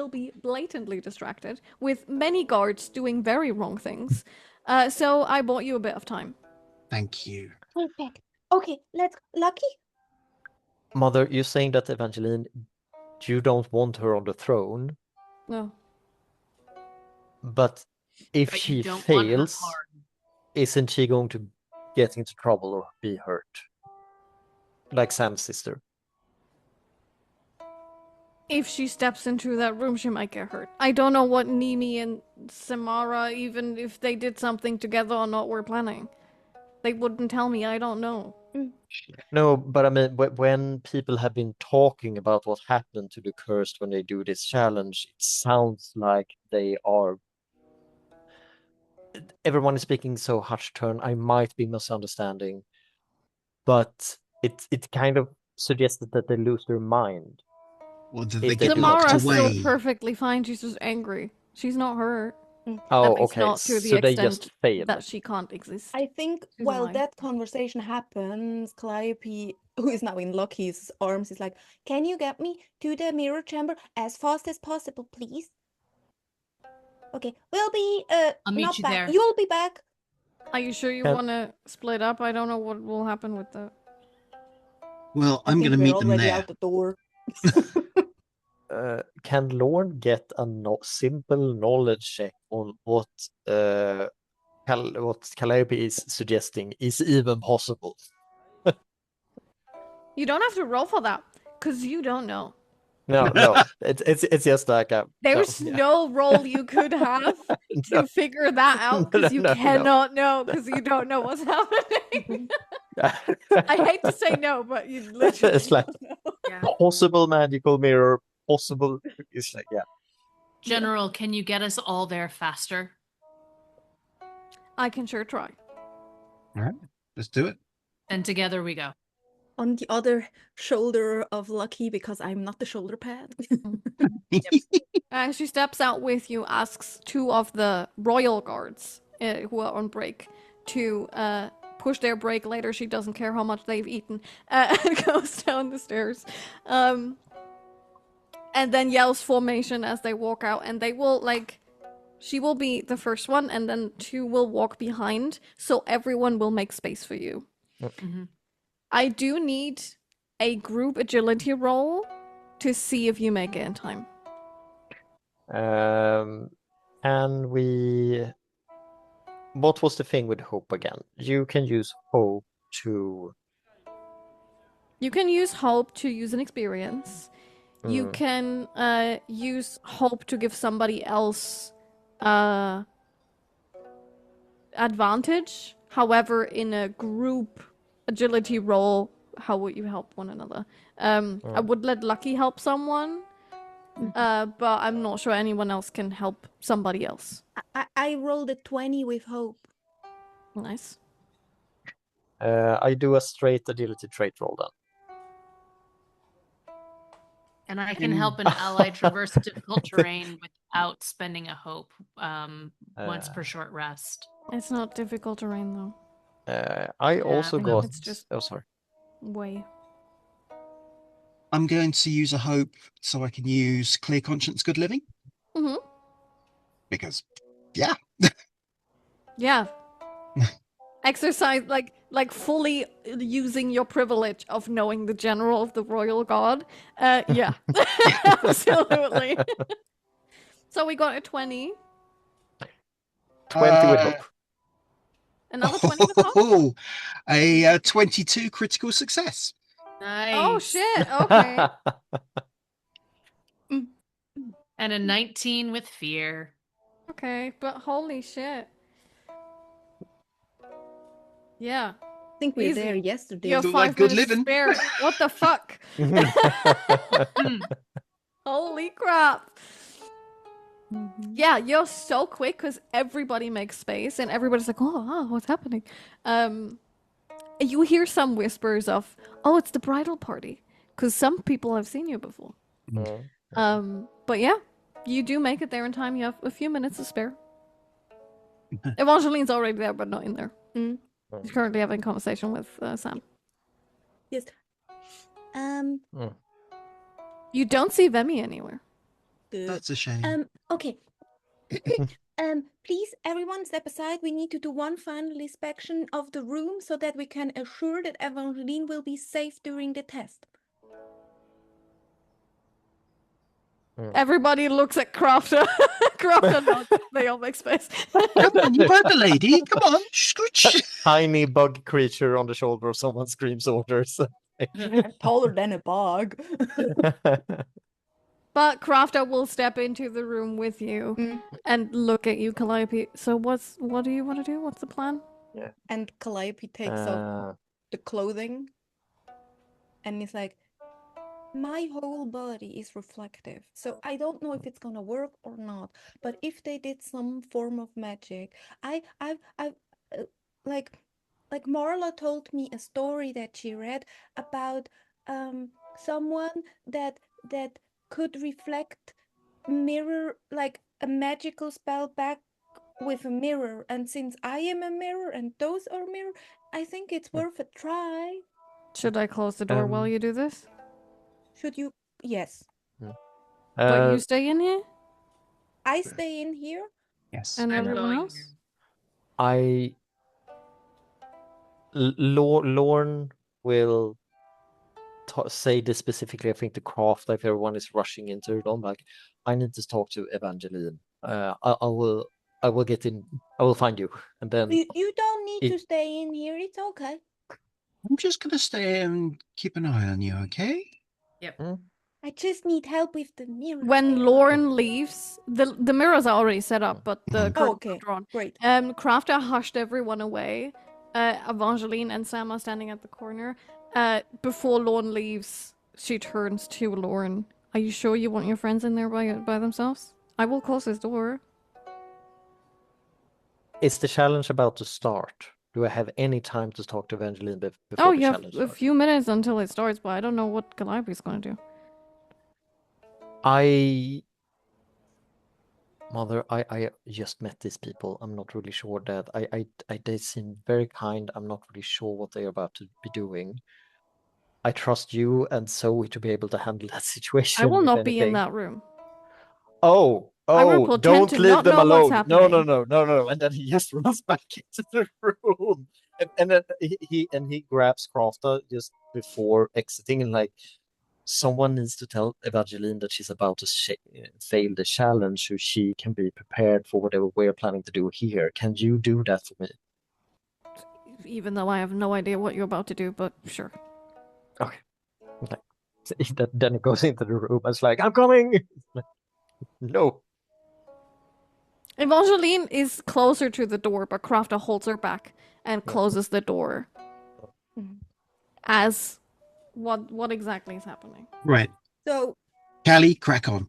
be blatantly distracted with many guards doing very wrong things. So I bought you a bit of time. Thank you. Perfect. Okay, let's Lucky. Mother, you're saying that Evangeline, you don't want her on the throne, No. but if But she you don't want her fails, harmed. isn't she going to get into trouble or be hurt? Like Sam's sister. If she steps into that room, she might get hurt. I don't know what Nimi and Samara, even if they did something together or not, were planning. They wouldn't tell me. I don't know. No, but I mean, when people have been talking about what happened to the cursed when they do this challenge, it sounds like they are. Everyone is speaking so hushed tone. I might be misunderstanding, but it kind of suggested that they lose their mind. Or did If they they get do not locked Samara's still away? perfectly fine. She's just angry. She's not hurt. Oh, At least okay. not to the So they extent just fail. that she can't exist. I think She's while alive. that conversation happens, Calliope, who is now in Lucky's arms, is like, "Can you get me to the mirror chamber as fast as possible, please?" Okay, we'll be I'll meet not you back. there. You'll be back. Are you sure you Can- want to split up? I don't know what will happen with that. Well, I I'm think going to we're meet them already there. out the door. Can Lorn get a simple knowledge check on what Calliope is suggesting is even possible? You don't have to roll for that, because you don't know. No. It's just like a There's no role you could have No. to figure that out, because you No. cannot know, because you don't know what's happening. I hate to say no, but you literally It's like don't know. Yeah. possible magical mirror, possible. It's like General, can you get us all there faster? I can sure try. All right, let's do it. And together we go. On the other shoulder of Lucky, because I'm not the shoulder pad. As she steps out with you, asks two of the royal guards who are on break to push their break later. She doesn't care how much they've eaten. And goes down the stairs. And then yells formation as they walk out. And they will, she will be the first one, and then two will walk behind. So everyone will make space for you. Mhm. I do need a group agility roll to see if you make it in time. and we. What was the thing with hope again? You can use hope to. You can use hope to use an experience. You Mm. can use hope to give somebody else advantage. However, in a group agility roll, how would you help one another? I would let Lucky help someone, but I'm not sure anyone else can help somebody else. I rolled a 20 with hope. Nice. I do a straight agility trait roll then. And I can help an ally traverse difficult terrain without spending a hope once per short rest. It's not difficult terrain though. I also no, got. it's just- Oh, sorry. Way. I'm going to use a hope so I can use clear conscience, good living. Mhm. Because, yeah. Yeah. Exercise like fully using your privilege of knowing the general of the royal guard. Yeah. Absolutely. So we got a 20. 20 with hope. Another 20 with hope? A 22 critical success. Nice. Oh shit. Okay. And a 19 with fear. Okay, but holy shit. Yeah. I think we were Easy. there yesterday. You're Look 5 like good minutes living. spare. What the fuck? Holy crap. Yeah, you're so quick because everybody makes space and everybody's like, oh, what's happening? You hear some whispers of, oh, it's the bridal party. Because some people have seen you before. But yeah, you do make it there in time. You have a few minutes to spare. Evangeline's already there, but not in there. He's currently having a conversation with Sam. Yes. You don't see Vemi anywhere. That's a shame. Okay. Please, everyone, step aside. We need to do one final inspection of the room so that we can assure that Evangeline will be safe during the test. Everybody looks at Crafter. Crafter nods. They all make space. Come on, you heard the lady. Come on, scooch. Tiny bug creature on the shoulder of someone screams orders. Taller than a bug. But Crafter will step into the room with you and look at you, Calliope. So what do you want to do? What's the plan? Yeah. And Calliope takes off the clothing and is like, my whole body is reflective, so I don't know if it's gonna work or not. But if they did some form of magic, like Marla told me a story that she read about someone that could reflect mirror, like a magical spell back with a mirror. And since I am a mirror and those are mirror, I think it's worth a try. Should I close the door while you do this? Should you? Yes. But you stay in here? I stay in here. Yes. And I'm everyone going. else? Lorn will say this specifically, I think, to Craft, if everyone is rushing into it. I'm like, I need to talk to Evangeline. I will get in. I will find you, and then You don't need to stay in here. It's okay. I'm just gonna stay and keep an eye on you, okay? Yep. I just need help with the mirror. When Lorn leaves, the mirrors are already set up, but the curtains are drawn. Great. Crafter hushed everyone away. Evangeline and Sam are standing at the corner. Before Lorn leaves, she turns to Lorn. Are you sure you want your friends in there by themselves? I will close this door. Is the challenge about to start? Do I have any time to talk to Evangeline before the challenge You have starts? a few minutes until it starts, but I don't know what Calliope's going to do. Mother, I just met these people. I'm not really sure that they seem very kind. I'm not really sure what they're about to be doing. I trust you and Zoey to be able to handle that situation. I will if not be in anything. that room. I will pretend don't to leave not them know what's alone. No. happening. And then he just runs back into the room. And then he grabs Crafter just before exiting and like, someone needs to tell Evangeline that she's about to fail the challenge so she can be prepared for whatever we're planning to do here. Can you do that for me? Even though I have no idea what you're about to do, but sure. Okay. Then it goes into the room. It's like, I'm coming! No. Evangeline is closer to the door, but Crafter holds her back and closes the door. As what exactly is happening? Right. So Callie, crack on.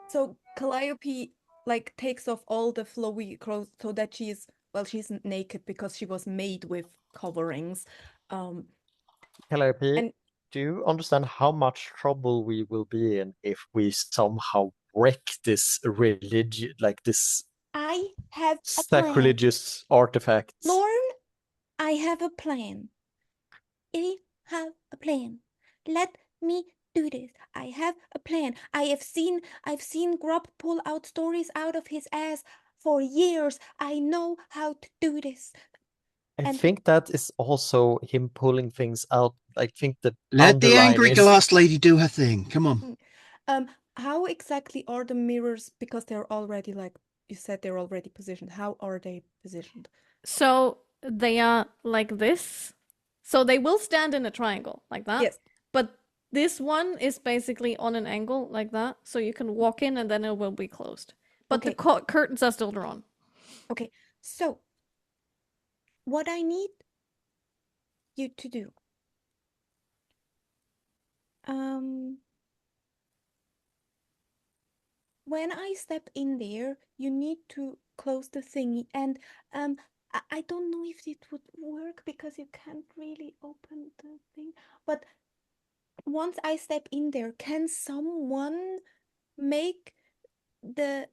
So Calliope like takes off all the flowy clothes so that she's naked because she was made with coverings. Calliope, do you understand how much trouble we will be in if we somehow wreck this religion, like this I have sacrilegious artifact? Lorn, I have a plan. I have a plan. Let me do this. I have a plan. I've seen Grub pull out stories out of his ass for years. I know how to do this. I think that is also him pulling things out. I think the Let the angry glass lady do her thing. Come on. How exactly are the mirrors? Because they're already, like you said, they're already positioned. How are they positioned? So they are like this. So they will stand in a triangle like that. Yes. But this one is basically on an angle like that. So you can walk in and then it will be closed. But the curtains are still drawn. Okay. So what I need you to do. When I step in there, you need to close the thingy, and I don't know if it would work because you can't really open the thing. But once I step in there, can someone make the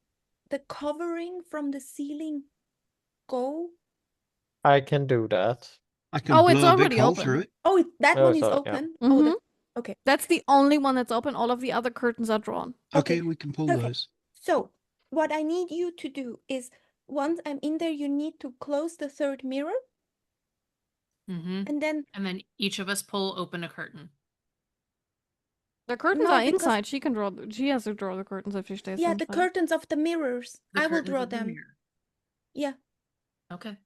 covering from the ceiling go? I can do that. I can Oh, it's blow a big already hole open. through it. Oh, that Oh, one is sorry, yeah. open. Mhm. Oh, that's okay. That's the only one that's open. All of the other curtains are drawn. Okay, Okay, we can pull perfect. those. So, what I need you to do is once I'm in there, you need to close the third mirror, Mm-hmm. and then And then each of us pull open a curtain. The curtains No, are because- inside. She can draw. She has to draw the curtains if she stays yeah, inside. the curtains of the mirrors. The I will curtains draw of the them. mirror. Yeah. Okay.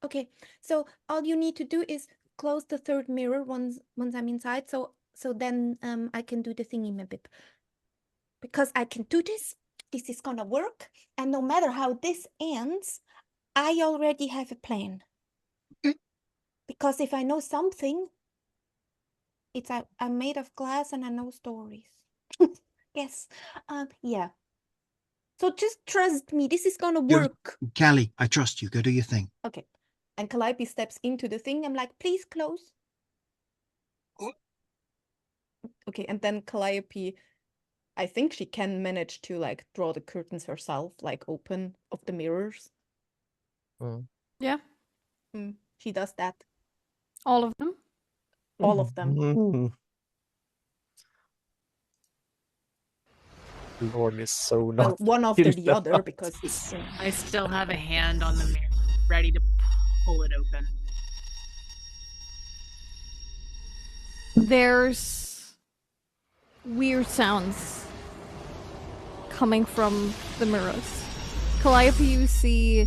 Okay. So all you need to do is close the third mirror once I'm inside. So then I can do the thingy mabib. Because I can do this. This is gonna work. And no matter how this ends, I already have a plan. Okay. Because if I know something, it's I'm made of glass and I know stories. Yes. Yeah. So just trust me. This is gonna You're- work. Callie, I trust you. Go do your thing. Okay. And Calliope steps into the thing. I'm like, please close. Oh. Okay, and then Calliope, I think she can manage to like draw the curtains herself, like open of the mirrors. Mm. Yeah, She does that. all of them. All of them. Mhm. Lorn is so Well, not. one after skilled the other about because this. I still have a hand on the mirror, ready to pull it open. There's weird sounds coming from the mirrors. Calliope, you see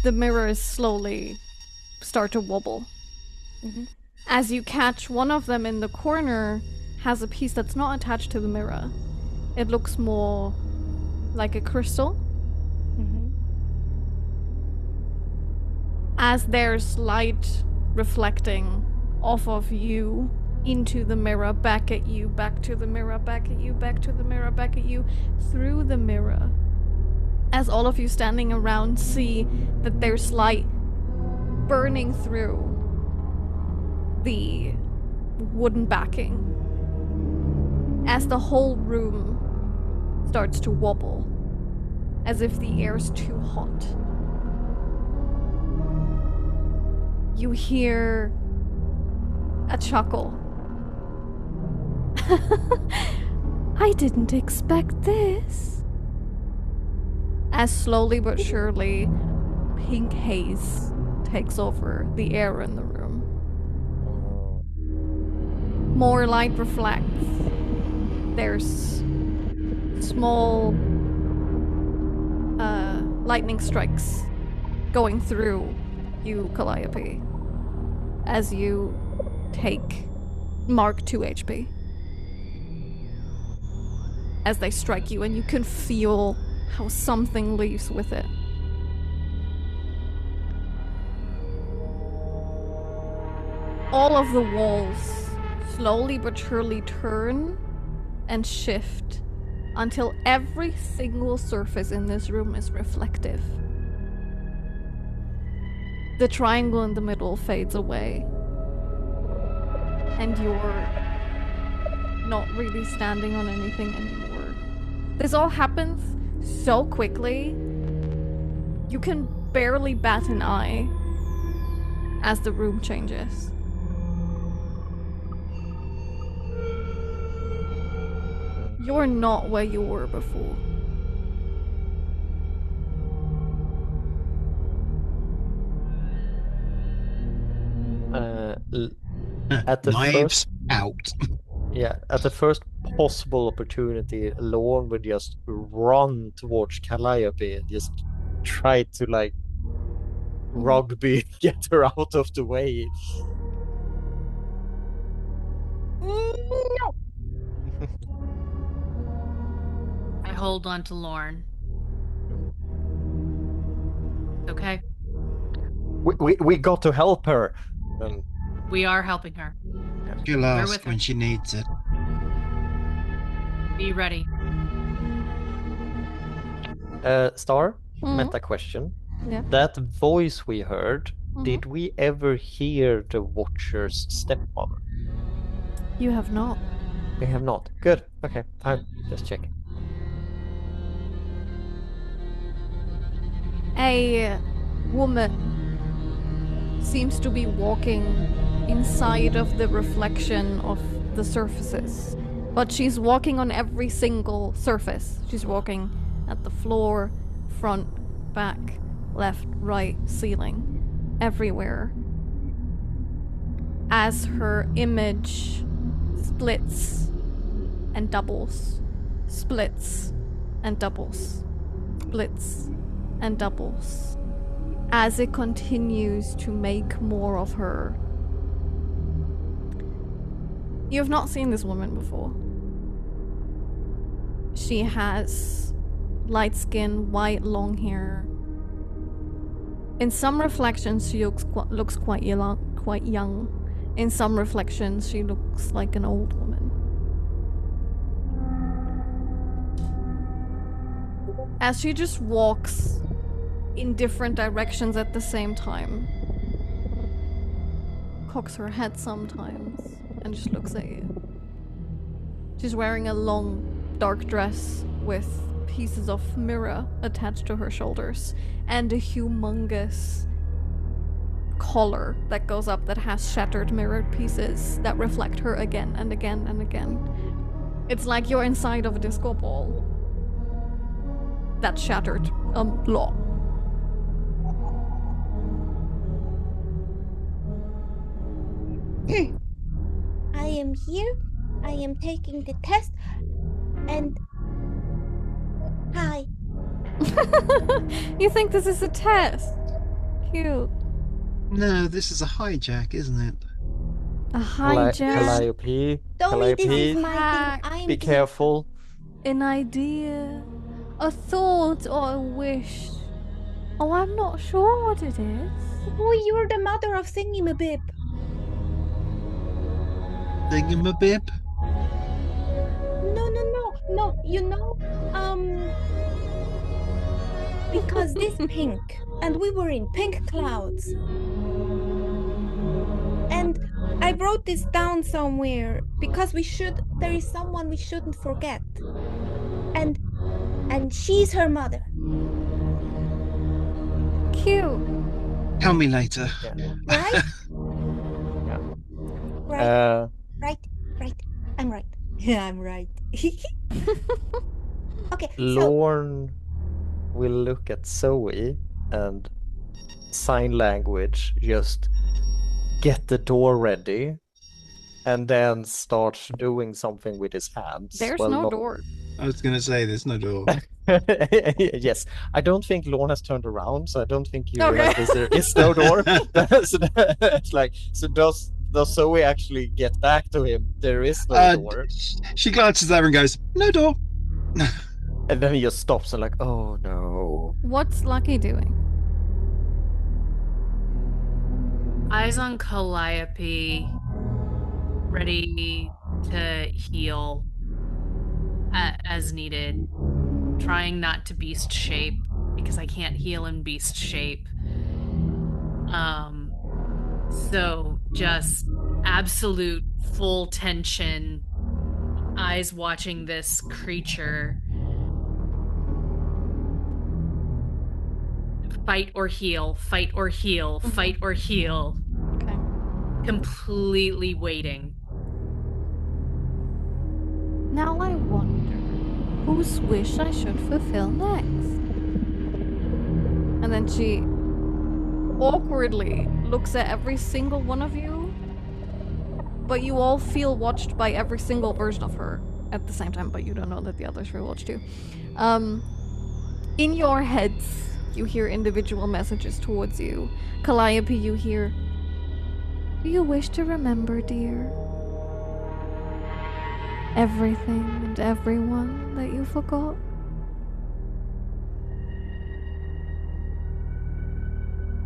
the mirrors slowly start to wobble. Mhm. As you catch one of them in the corner, has a piece that's not attached to the mirror. It looks more like a crystal. Mhm. As there's light reflecting off of you into the mirror, back at you, back to the mirror, back at you, back to the mirror, back at you, through the mirror. As all of you standing around see that there's light burning through the wooden backing. As the whole room starts to wobble, as if the air's too hot. You hear a chuckle. I didn't expect this. As slowly but surely, pink haze takes over the air in the room. More light reflects. There's small lightning strikes going through you, Calliope, as you take mark 2 HP. As they strike you, and you can feel how something leaves with it. All of the walls slowly but surely turn and shift until every single surface in this room is reflective. The triangle in the middle fades away, and you're not really standing on anything anymore. This all happens so quickly, you can barely bat an eye as the room changes. You're not where you were before. At the Knives first, out. yeah, at the first possible opportunity, Lorn would just run towards Calliope and just try to like rugby get her out of the way. No. I hold on to Lorn. Okay, We got to help her. we are helping her. She'll We're ask with her. when she needs it. Be ready. Star, Mhm. meta question. Yeah. That voice we heard, Mhm. did we ever hear the Watcher's stepmother? You have not. We have not. Good. Okay, fine. Just checking. A woman seems to be walking inside of the reflection of the surfaces. But she's walking on every single surface. She's walking at the floor, front, back, left, right, ceiling, everywhere. As her image splits and doubles, splits and doubles, splits and doubles, as it continues to make more of her. You have not seen this woman before. She has light skin, white long hair. In some reflections, she looks quite young. In some reflections, she looks like an old woman. As she just walks in different directions at the same time, cocks her head sometimes, and just looks at you. She's wearing a long, dark dress with pieces of mirror attached to her shoulders, and a humongous collar that goes up that has shattered mirrored pieces that reflect her again and again and again. It's like you're inside of a disco ball that's shattered a lot. I am here. I am taking the test. And hi. You think this is a test? Cute. No, this is a hijack, isn't it? A hijack. Calliope. Zoey, this Calliope. is my thing. I am Be careful. An idea. A thought or a wish. Oh, I'm not sure what it is. Oh, you're the mother of Thingamabib. Thingamabib? No, you know, because this pink, and we were in pink clouds. And I wrote this down somewhere because there is someone we shouldn't forget. And she's her mother. Cute. Tell me later. Right? Yeah. Right. I'm right. Yeah, I'm right. Okay, so Lorn will look at Zoey and sign language, just get the door ready, and then start doing something with his hands. There's Well, no not- door. I was going to say there's no door. Yes, I don't think Lorn has turned around, so I don't think you Okay. realize there is no door. So it's like, so does Zoey actually get back to him? There is no door. She glances over and goes, no door. And then he just stops and like, oh no. What's Lucky doing? Eyes on Calliope, ready to heal as needed. Trying not to beast shape because I can't heal in beast shape. So just absolute full tension. Eyes watching this creature fight or heal, fight or heal, fight or heal. Okay. Completely waiting. Now I wonder whose wish I should fulfill next. And then she awkwardly looks at every single one of you, but you all feel watched by every single version of her at the same time, but you don't know that the others will watch too. In your heads, you hear individual messages towards you. Calliope, you hear, do you wish to remember, dear? Everything and everyone that you forgot?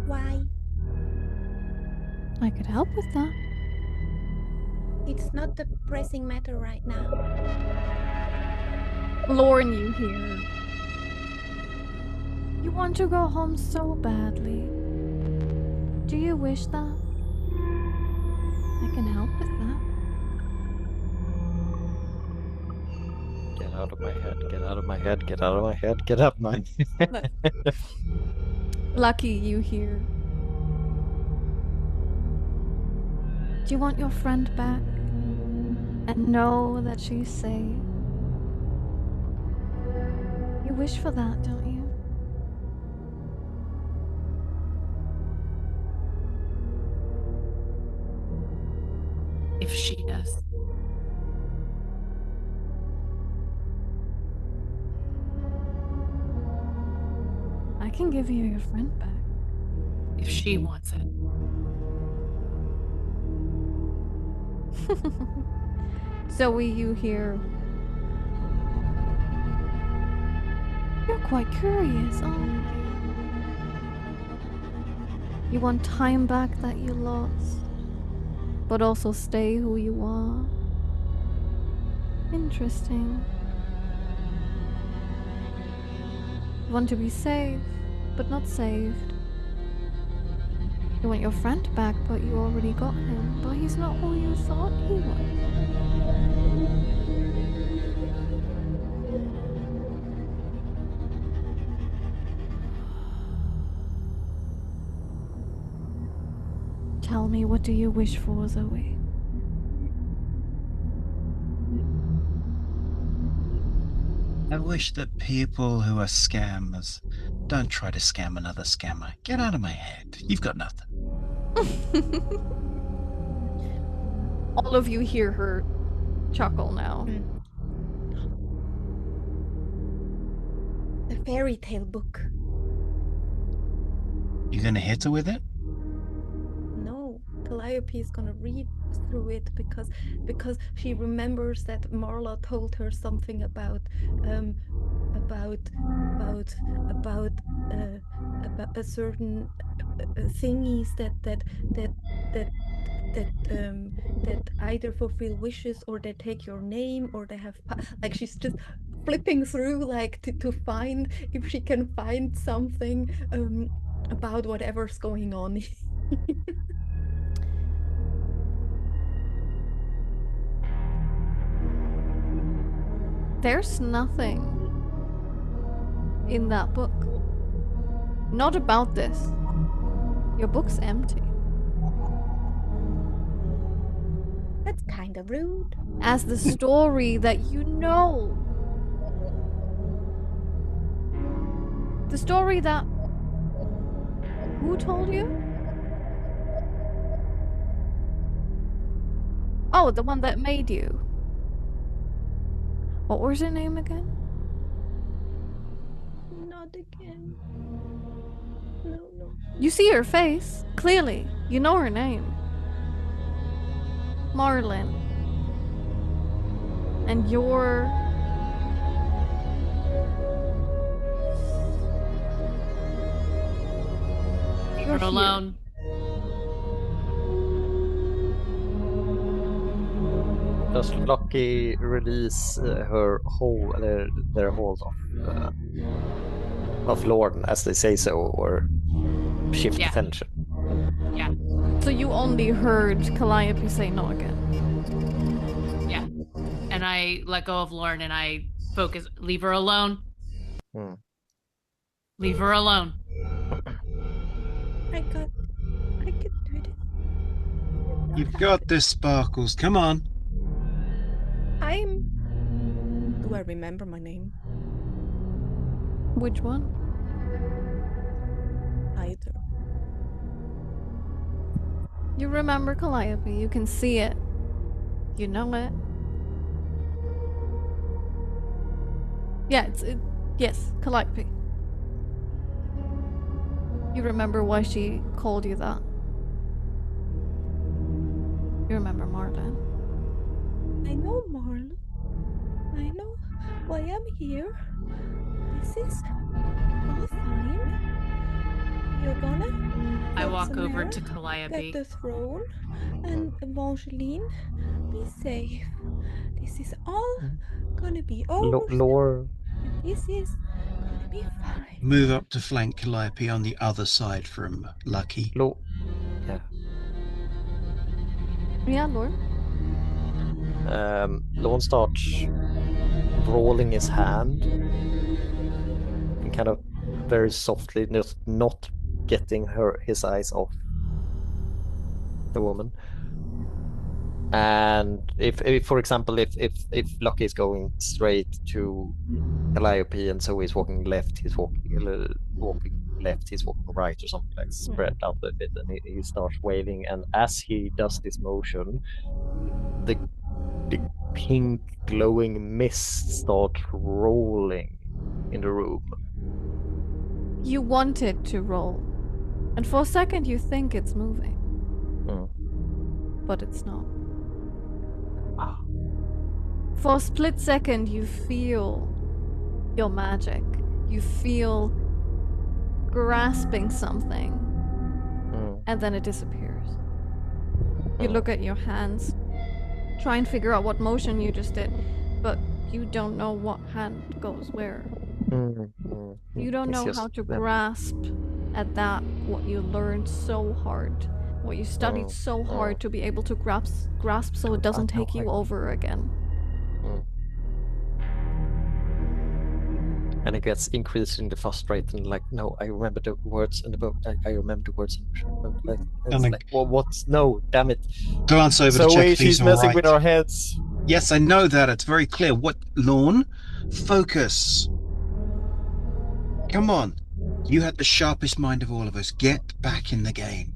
why? I could help with that. It's not the pressing matter right now. Lorn, you hear, you want to go home so badly. Do you wish that? I can help with that. Get out of my head, get out of my head, get out of my head, get out of my head. Lucky, you hear, Do you want your friend back? And know that she's safe? You wish for that, don't you? If she does. I can give you your friend back. If she wants it. Zoey, you hear. You're quite curious, aren't you? You want time back that you lost, but also stay who you are. Interesting. You want to be safe, but not saved. You want your friend back, but you already got him. But he's not who you thought he was. Tell me, what do you wish for, Zoey? I wish that people who are scammers don't try to scam another scammer. Get out of my head. You've got nothing. All of you hear her chuckle now. The fairy tale book. You gonna hit her with it? No, Calliope is gonna read through it because she remembers that Marla told her something about a certain thingies that either fulfill wishes or they take your name or they have like she's just flipping through like to find if she can find something about whatever's going on. There's nothing in that book. Not about this. Your book's empty. That's kind of rude. As the story that you know. The story that... Who told you? Oh, the one that made you. What was her name again? Not again. No. You see her face, clearly. You know her name. Marlin. And you're... Leave You're her here. alone. Does Lucky release her hold, their hold of Lorn, as they say so, or shift Yeah. tension? Yeah. So you only heard Calliope say no again. Yeah. And I let go of Lorn and I focus. Leave her alone. Hmm. Leave her alone. I could do this. You've got this, Sparkles. Come on. Do I remember my name? Which one? Either. You remember Calliope. You can see it. You know it. Yeah, yes, Calliope. You remember why she called you that. You remember Marlin. I know, Marlon. I know why I'm here. This is all fine. You're gonna I get walk over Samara, to get Calliope. the throne, and Evangeline, be safe. This is all gonna be over. Lore. And this is gonna be fine. Move up to flank Calliope on the other side from Lucky. Yeah. Yeah, Lord. Lorn starts rolling his hand and kind of very softly, just not getting his eyes off the woman. And if for example, if Lucky is going straight to Calliope and Zoe is walking left, he's walking left, he's walking right, or something like spread out a bit, and he starts waving. And as he does this motion, the pink glowing mist starts rolling in the room. You want it to roll. And for a second you think it's moving. But it's not. For a split second you feel your magic. You feel grasping something. And then it disappears. You look at your hands, try and figure out what motion you just did, but you don't know what hand goes where. You don't know how to grasp at that, what you learned so hard, what you studied so hard to be able to grasp so it doesn't take you over again. And it gets increasingly frustrating, like, no, I remember the words in the book, I remember the words in the book. Like, it's like, well, what's, no, damn it. Glance over to check if she's he's messing alright. with our heads. Yes, I know that. It's very clear. What, Lorn? Focus. Come on. You had the sharpest mind of all of us. Get back in the game.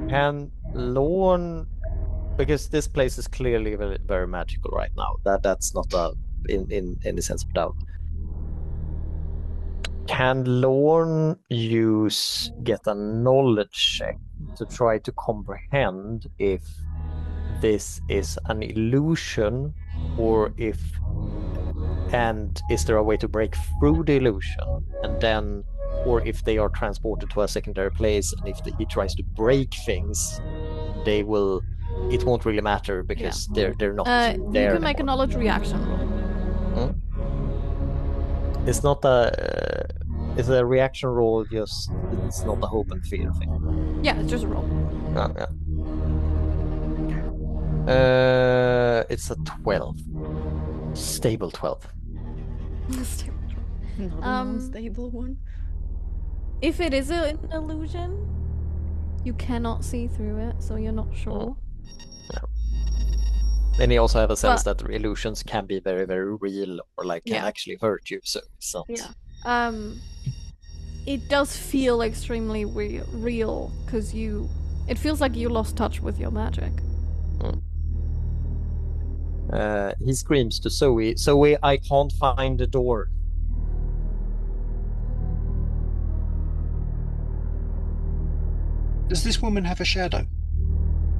Can Lorn, because this place is clearly very, very magical right now. That's not in any sense of doubt. Can Lorn get a knowledge check to try to comprehend if this is an illusion, or is there a way to break through the illusion, and then, or if they are transported to a secondary place, and if he tries to break things, it won't really matter because they're not there. You can make a knowledge reaction roll. It's not it's a reaction roll, just it's not a hope and fear thing. Yeah, it's just a roll. Oh, yeah. It's a 12. Stable 12. Not an unstable one. If it is an illusion, you cannot see through it, so you're not sure. No. Then you also have a sense that illusions can be very, very real, or like can actually hurt you. So it's not. Yeah. It does feel extremely real because it feels like you lost touch with your magic. He screams to Zoey, "Zoey, I can't find the door." Does this woman have a shadow?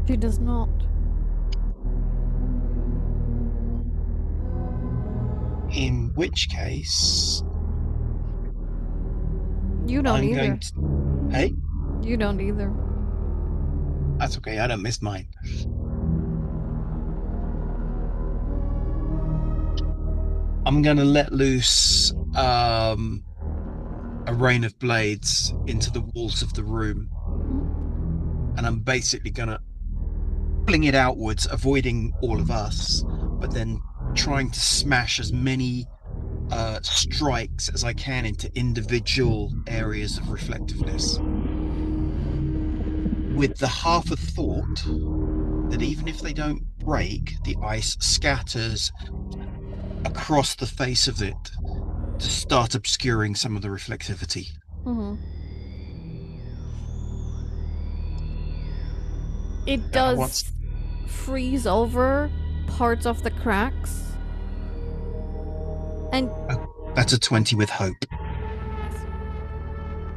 She does not. In which case... You don't I'm either. going to... Hey? You don't either. That's okay, I don't miss mine. I'm going to let loose a rain of blades into the walls of the room. And I'm basically going to fling it outwards, avoiding all of us, but then trying to smash as many strikes as I can into individual areas of reflectiveness. With the half a thought that even if they don't break, the ice scatters across the face of it to start obscuring some of the reflectivity. It does freeze over parts of the cracks. And that's a 20 with hope.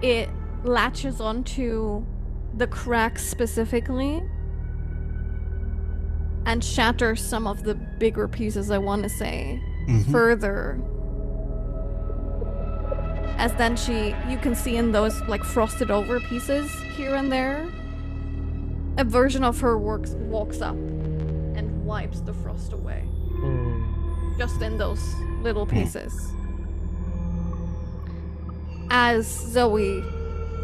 It latches onto the cracks specifically and shatters some of the bigger pieces, I want to say, further. As then you can see in those like frosted over pieces here and there, a version of her walks up and wipes the frost away. Just in those little pieces. As Zoey,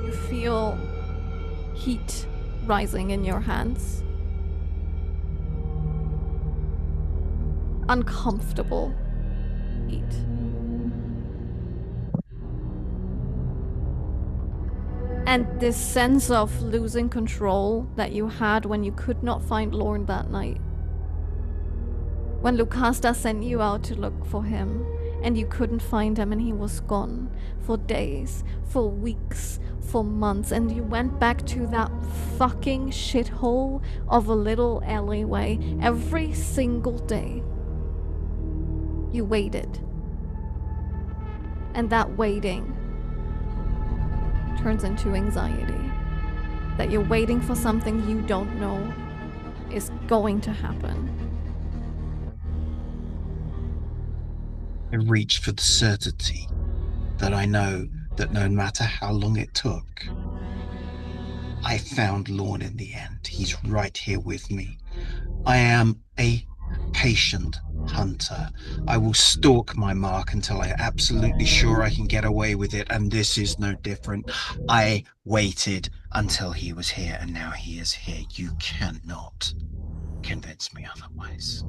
you feel heat rising in your hands. Uncomfortable heat. And this sense of losing control that you had when you could not find Lorn that night. When Lucasta sent you out to look for him, and you couldn't find him and he was gone for days, for weeks, for months, and you went back to that fucking shithole of a little alleyway every single day. You waited. And that waiting turns into anxiety. That you're waiting for something you don't know is going to happen. I reach for the certainty that I know that no matter how long it took, I found Lorn in the end. He's right here with me. I am a patient hunter. I will stalk my mark until I'm absolutely sure I can get away with it, and this is no different. I waited until he was here, and now he is here. You cannot convince me otherwise.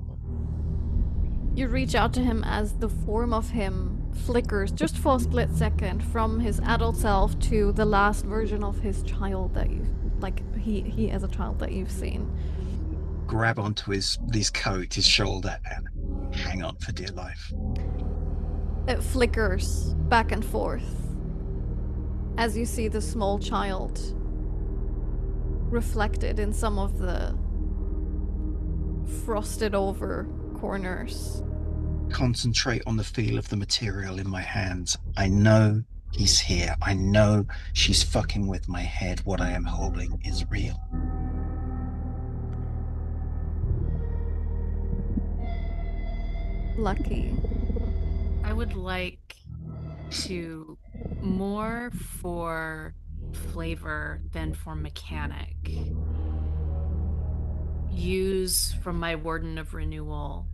You reach out to him as the form of him flickers just for a split second from his adult self to the last version of his child that you, like he as a child that you've seen. Grab onto his coat, his shoulder, and hang on for dear life. It flickers back and forth as you see the small child reflected in some of the frosted over corners. Concentrate on the feel of the material in my hands. I know he's here. I know she's fucking with my head. What I am holding is real. Lucky. I would like to, more for flavor than for mechanic, use from my Warden of Renewal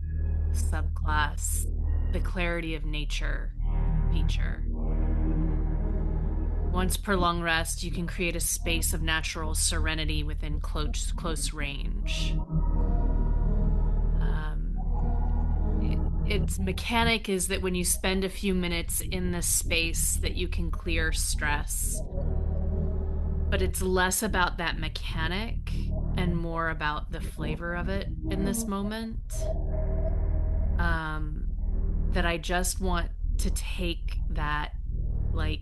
subclass the Clarity of Nature feature. Once per long rest, you can create a space of natural serenity within close range. Its mechanic is that when you spend a few minutes in this space that you can clear stress. But it's less about that mechanic and more about the flavor of it in this moment. That I just want to take that, like,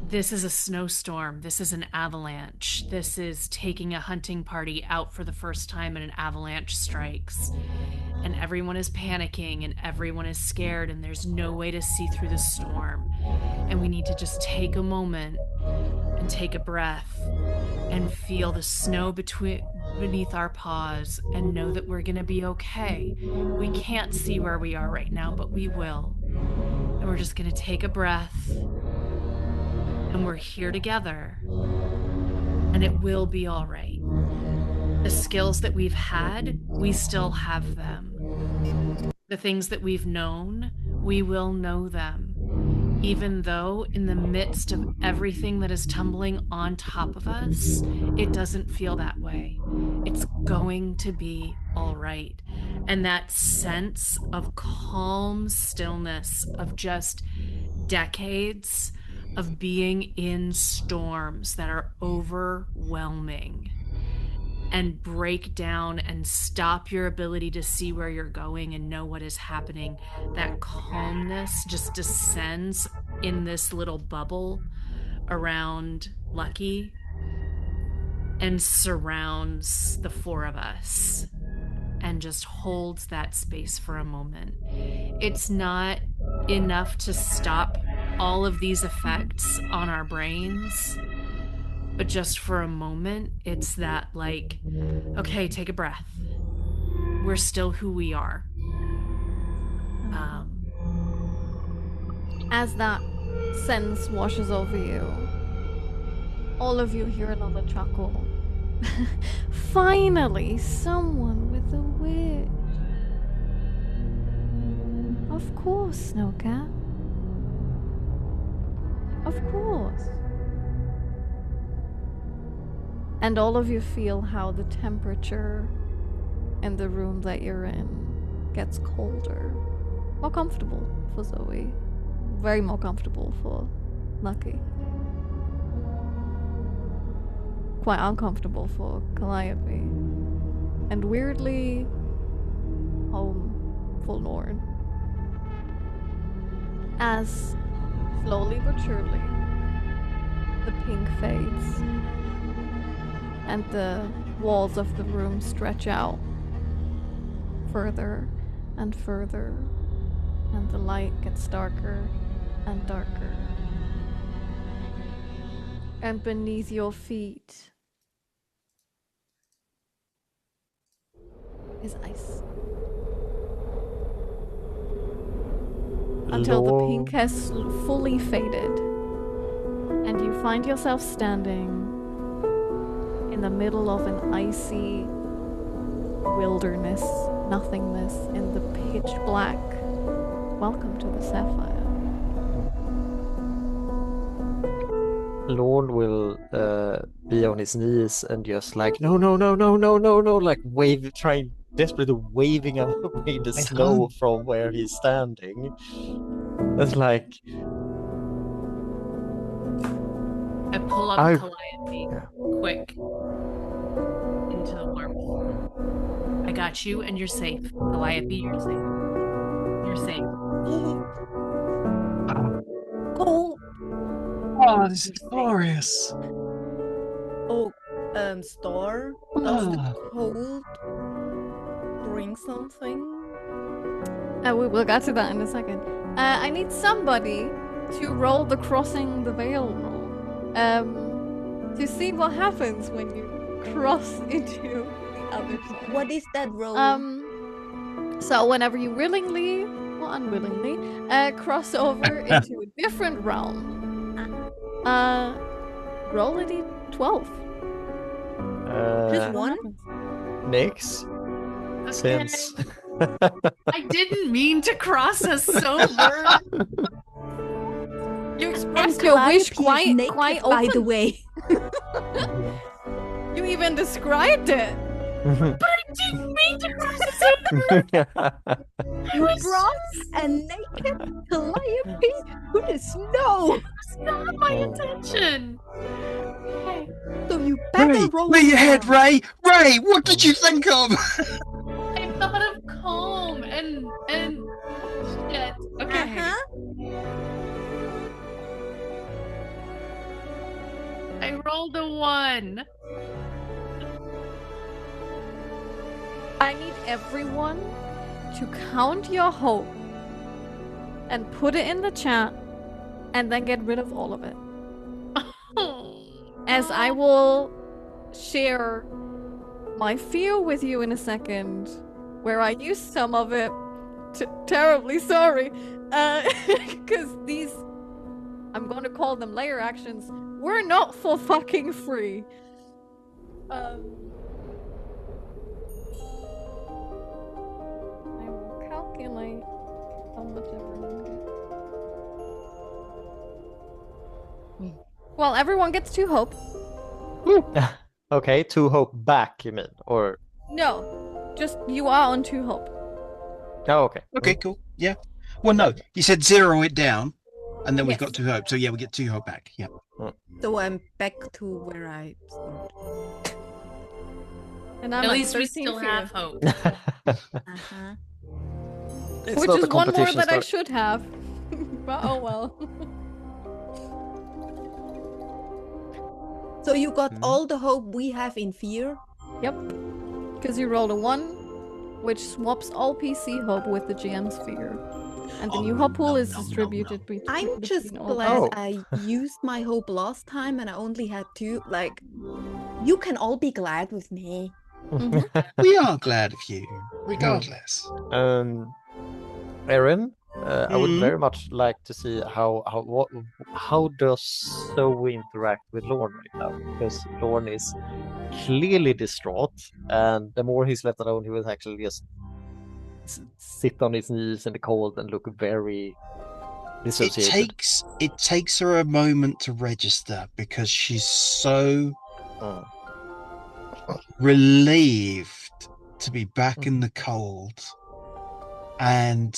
this is a snowstorm, this is an avalanche, this is taking a hunting party out for the first time and an avalanche strikes. And everyone is panicking and everyone is scared and there's no way to see through the storm. And we need to just take a moment and take a breath and feel the snow beneath our paws and know that we're gonna be okay. We can't see where we are right now, but we will. And we're just gonna take a breath. And we're here together, and it will be all right. The skills that we've had, we still have them. The things that we've known, we will know them. Even though in the midst of everything that is tumbling on top of us, it doesn't feel that way. It's going to be all right. And that sense of calm stillness of just decades of being in storms that are overwhelming and break down and stop your ability to see where you're going and know what is happening. That calmness just descends in this little bubble around Lucky and surrounds the four of us and just holds that space for a moment. It's not enough to stop all of these effects on our brains, but just for a moment, it's that, like, okay, take a breath. We're still who we are. As that sense washes over you, all of you hear another chuckle. Finally, someone with a wish. Of course, Snowcat. Of course. And all of you feel how the temperature in the room that you're in gets colder. More comfortable for Zoey. Very more comfortable for lucky. Quite uncomfortable for Calliope. And weirdly, home for Lorn. As, slowly but surely, the pink fades. And the walls of the room stretch out further and further. And the light gets darker and darker. And beneath your feet is ice. Until the pink has fully faded. And you find yourself standing in the middle of an icy wilderness, nothingness in the pitch black. Welcome to the Sapphire. Lorn will be on his knees and just like no, like trying desperately waving away the snow from where he's standing. It's like I pull up Calliope quick into the warmth. I got you, and you're safe. Calliope, you're safe. You're safe. Cold. Oh, this is glorious. Oh, Star. Does the cold bring something? We will get to that in a second. I need somebody to roll the crossing the veil roll. To see what happens when you cross into the other side. What is that roll? So whenever you willingly or unwillingly cross over into a different realm, roll a d12. Just one? Nix. Since I didn't mean to cross us over. You expressed your wish quite open. By the way. You even described it. But I didn't mean to cross us over. You brought a naked Calliope to the snow. That's not my intention. Okay. So you better roll. Where your head, Ray? Ray, what did you think of? I thought of calm and shit. Okay. I rolled a 1. I need everyone to count your hope and put it in the chat and then get rid of all of it. As I will share my fear with you in a second, where I use some of it. Terribly sorry. Because these, I'm going to call them layer actions, were not for fucking free. I will calculate how much everyone gets. Well, everyone gets 2 hope. Okay, 2 hope back, you mean? Or No, just you are on 2 hope. oh, okay. Okay, cool. Yeah. Well, no, he said 0 it down, and then we've Yes. got 2 hope. So yeah, we get 2 hope back. Yeah. So I'm back to where I started. And I'm At at least we 13 still fear. have hope. It's Which not is a one more competition that I start. should have. But oh well. So you got all the hope we have in fear? Yep. Because you rolled a 1, which swaps all PC hope with the GM's fear. And the new hope pool is distributed between I'm just all glad Oh. I used my hope last time and I only had 2. Like, you can all be glad with me. We are glad of you, regardless. Erin, I would Mhm. very much like to see how does Zoey interact with Lorn right now, because Lorn is clearly distraught, and the more he's left alone, he will actually just sit on his knees in the cold and look very dissociated. It takes her a moment to register because she's so Mm. relieved to be back in the cold, and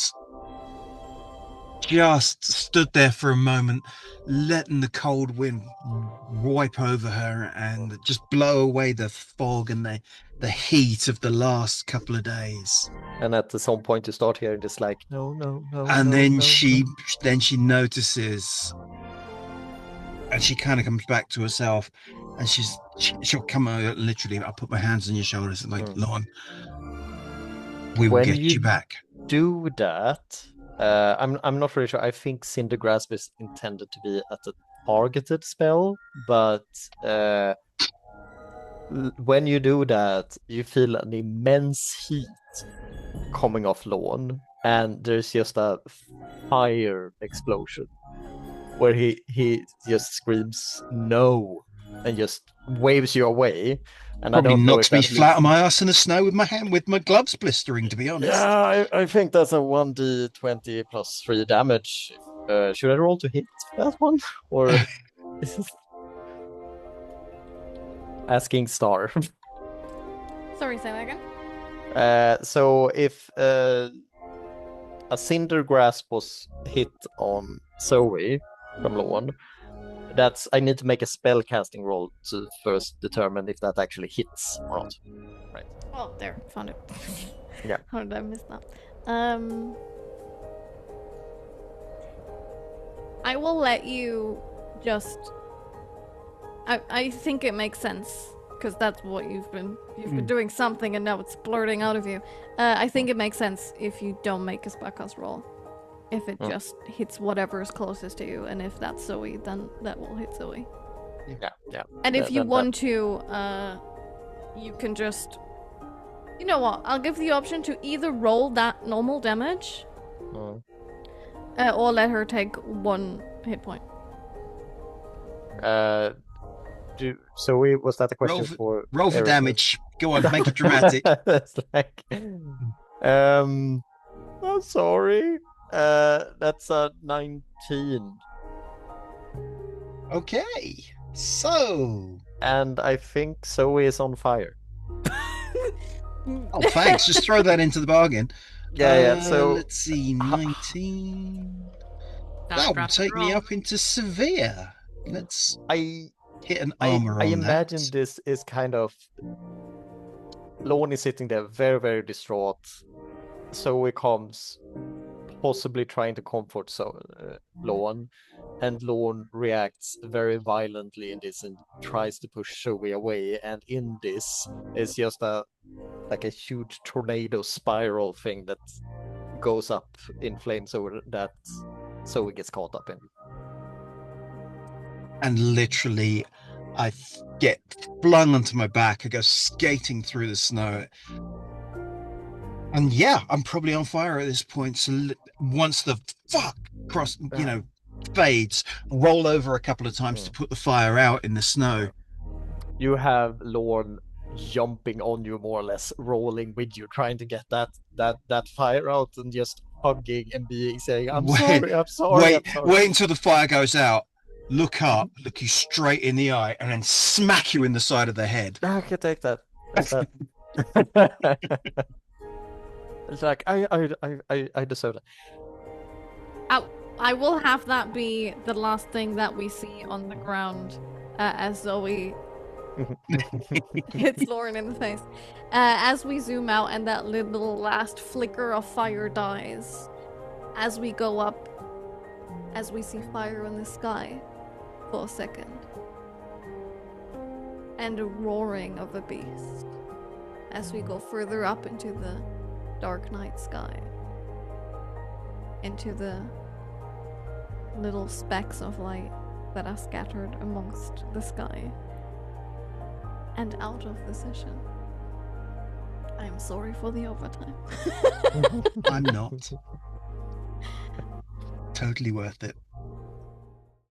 just stood there for a moment, letting the cold wind wipe over her and just blow away the fog and the heat of the last couple of days. And at some point you start hearing this like, no, And no, then no, she no. notices, and she kind of comes back to herself, and she'll come out literally. I'll put my hands on your shoulders and like, Lorn, we will When get you you back. do that, I'm not really sure. I think Cinder Grasp is intended to be at a targeted spell, but when you do that, you feel an immense heat coming off Lorn, and there's just a fire explosion where he just screams no and just waves you away. And Probably I don't know knocks if me that flat leads... on my ass in the snow with my gloves blistering, to be honest. Yeah, I think that's a 1d20 plus 3 damage. Should I roll to hit that one? Or asking Star? Sorry, say that again. So if a Cinder Grasp was hit on Zoey from Lorn, I need to make a spell casting roll to first determine if that actually hits or not. Right. Oh, there, found it. Yeah. How did I miss that? I will let you just. I think it makes sense because that's what you've been doing something and now it's blurting out of you. I think it makes sense if you don't make a spellcast roll. If it just hits whatever is closest to you, and if that's Zoey, then that will hit Zoey. Yeah. And if you want to, you can just... You know what? I'll give the option to either roll that normal damage, or let her take 1 hit point. Zoey, was that a question for... Roll for Erin? damage. Go on, make it dramatic. It's like... I'm sorry. That's a 19. Okay, so... And I think Zoey is on fire. Oh, thanks. Just throw that into the bargain. Yeah. So let's see, 19. That will take me up into severe. Let's hit an armor I on imagine that. this is kind of... Lorn is sitting there very, very distraught. Zoey comes, possibly trying to comfort Lorn, and Lorn reacts very violently in this and tries to push Zoey away, and in this is just a huge tornado spiral thing that goes up in flames over that Zoey gets caught up in. And literally, I get flung onto my back. I go skating through the snow. And yeah, I'm probably on fire at this point. So once the fades, roll over a couple of times to put the fire out in the snow. You have Lorn jumping on you, more or less, rolling with you, trying to get that fire out, and just hugging and saying, I'm sorry. Wait until the fire goes out. Look up, look you straight in the eye, and then smack you in the side of the head. I can take that. It's like I deserve it. I will have that be the last thing that we see on the ground as Zoey hits Lorn in the face. As we zoom out and that little last flicker of fire dies, as we go up, as we see fire in the sky for a second, and a roaring of a beast as we go further up into the dark night sky, into the little specks of light that are scattered amongst the sky, and out of the session. I'm sorry for the overtime. I'm not. Totally worth it.